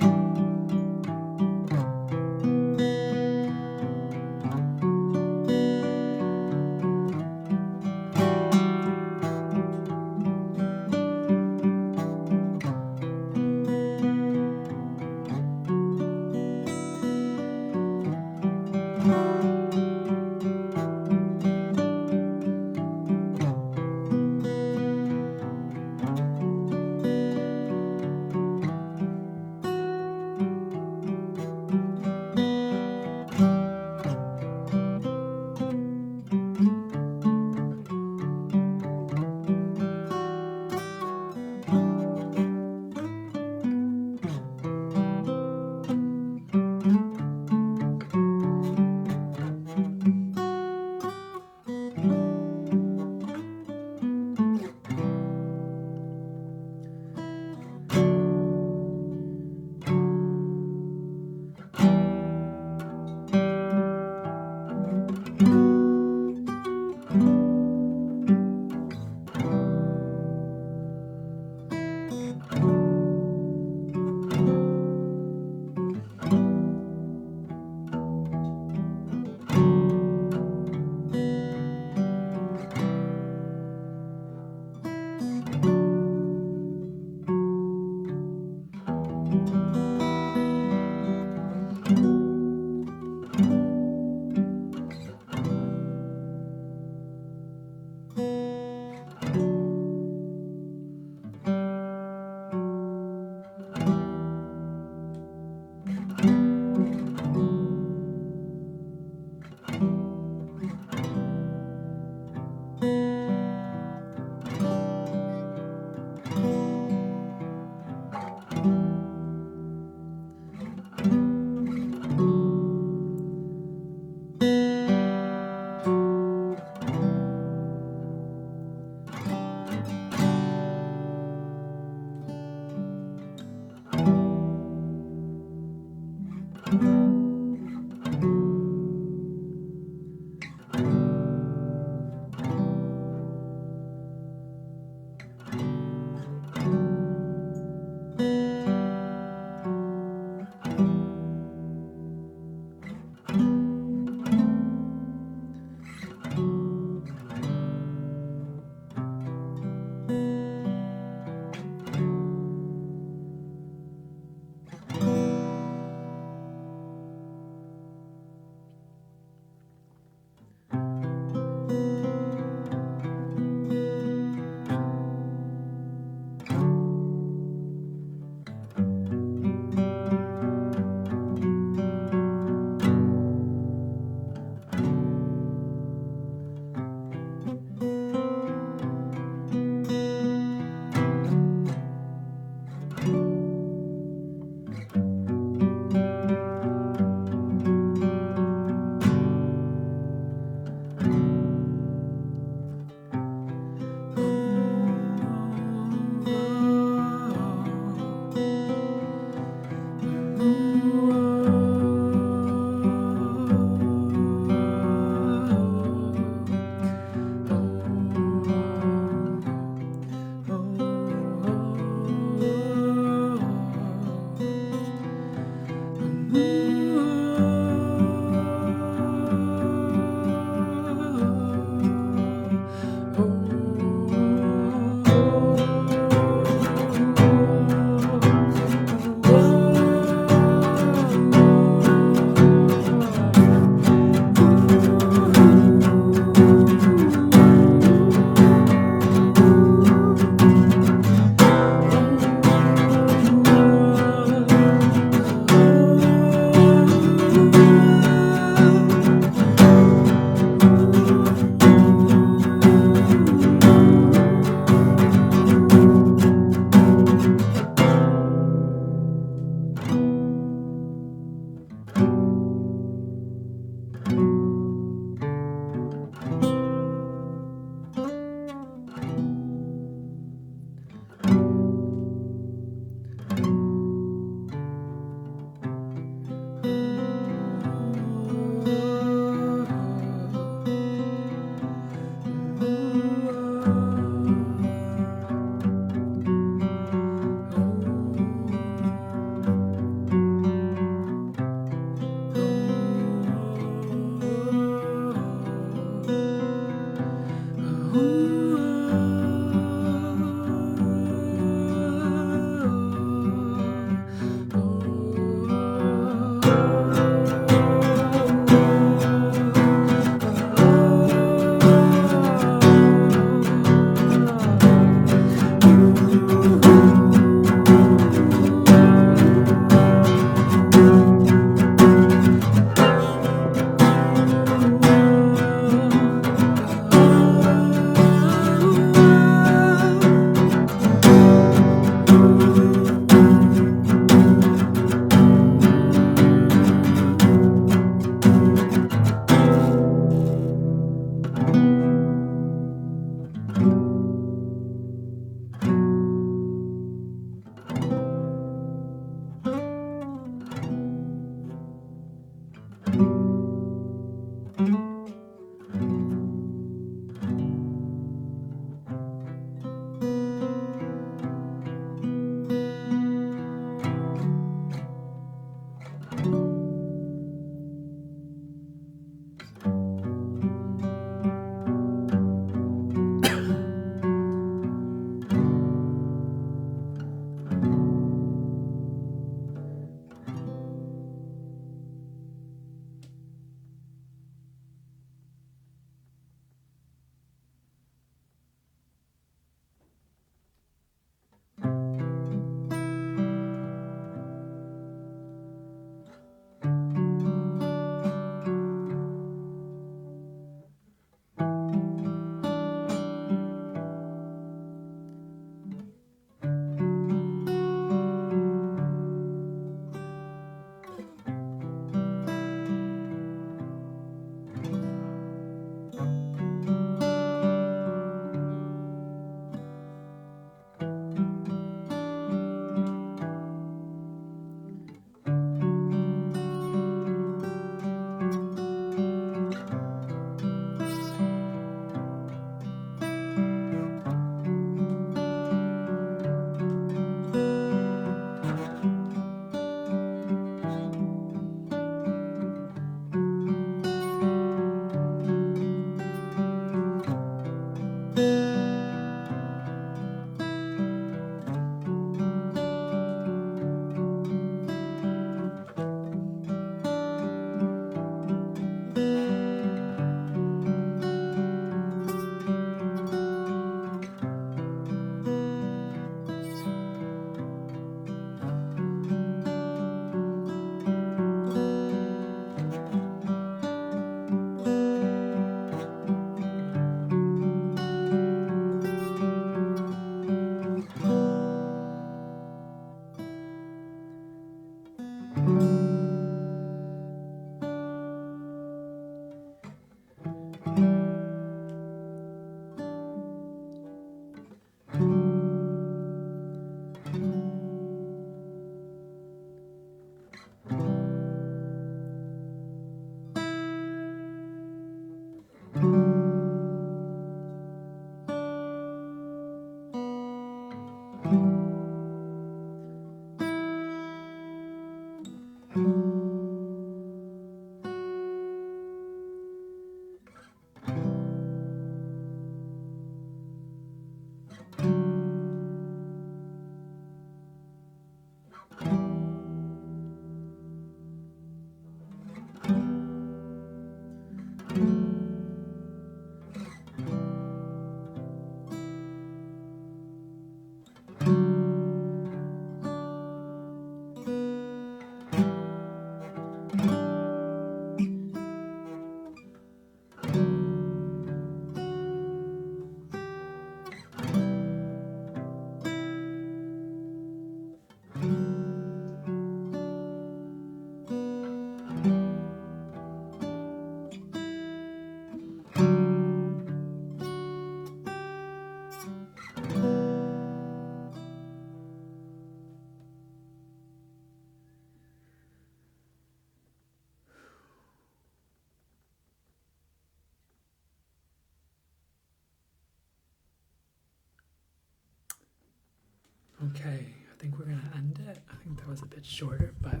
Okay, I think we're going to end it. I think that was a bit shorter, but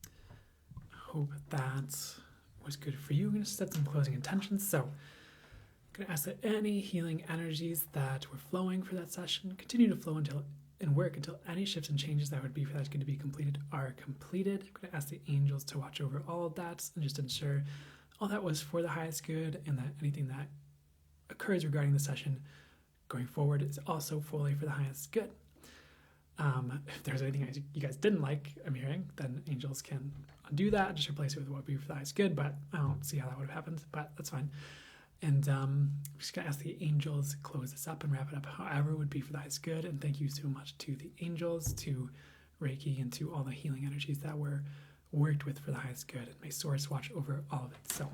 I hope that was good for you. I'm going to set some closing intentions. So I'm going to ask that any healing energies that were flowing for that session continue to flow and work until any shifts and changes that would be for that good to be completed are completed. I'm going to ask the angels to watch over all of that and just ensure all that was for the highest good, and that anything that occurs regarding the session going forward is also fully for the highest good. If there's anything you guys didn't like, I'm hearing, then angels can undo that, just replace it with what would be for the highest good, but I don't see how that would have happened, but that's fine. And I'm just going to ask the angels to close this up and wrap it up however would be for the highest good. And thank you so much to the angels, to Reiki, and to all the healing energies that were worked with for the highest good. And may Source watch over all of it. So,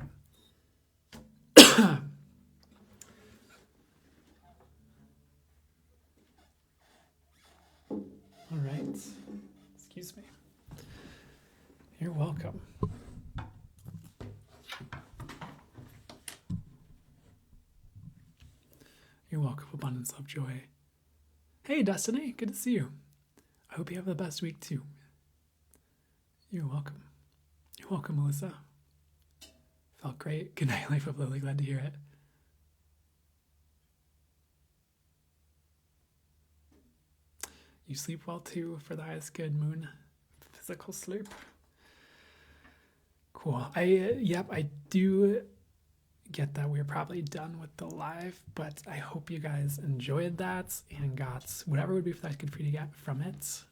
all right. Excuse me. You're welcome. You're welcome. Abundance, love, joy. Hey, Destiny. Good to see you. I hope you have the best week, too. You're welcome. You're welcome, Melissa. Felt great. Good night, Life of Lily. Glad to hear it. You sleep well, too, for the highest good, Moon. Physical sleep. Cool. I do get that we're probably done with the live, but I hope you guys enjoyed that and got whatever would be for that good for you to get from it.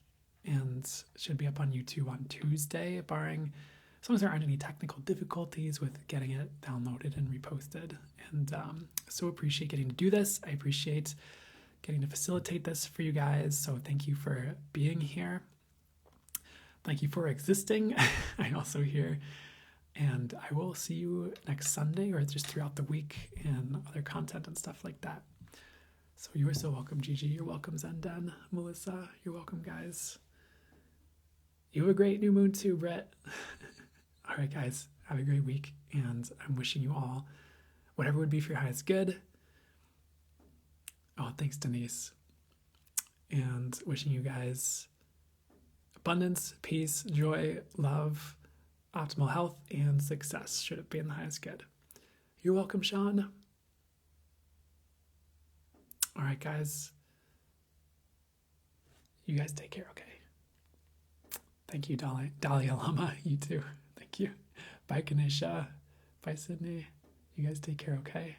And it should be up on YouTube on Tuesday, barring, as long as there aren't any technical difficulties with getting it downloaded and reposted. And so appreciate getting to do this. I appreciate getting to facilitate this for you guys. So thank you for being here. Thank you for existing. I also hear. And I will see you next Sunday or just throughout the week in other content and stuff like that. So you are so welcome, Gigi. You're welcome, Zendan. Melissa, you're welcome, guys. You have a great new moon too, Brett. All right, guys. Have a great week. And I'm wishing you all whatever would be for your highest good. Oh, thanks, Denise. And wishing you guys abundance, peace, joy, love, optimal health, and success, should it be in the highest good. You're welcome, Sean. All right, guys. You guys take care, okay? Thank you, Dahlia Lama. You too. Thank you. Bye, Kanisha. Bye, Sydney. You guys take care, okay?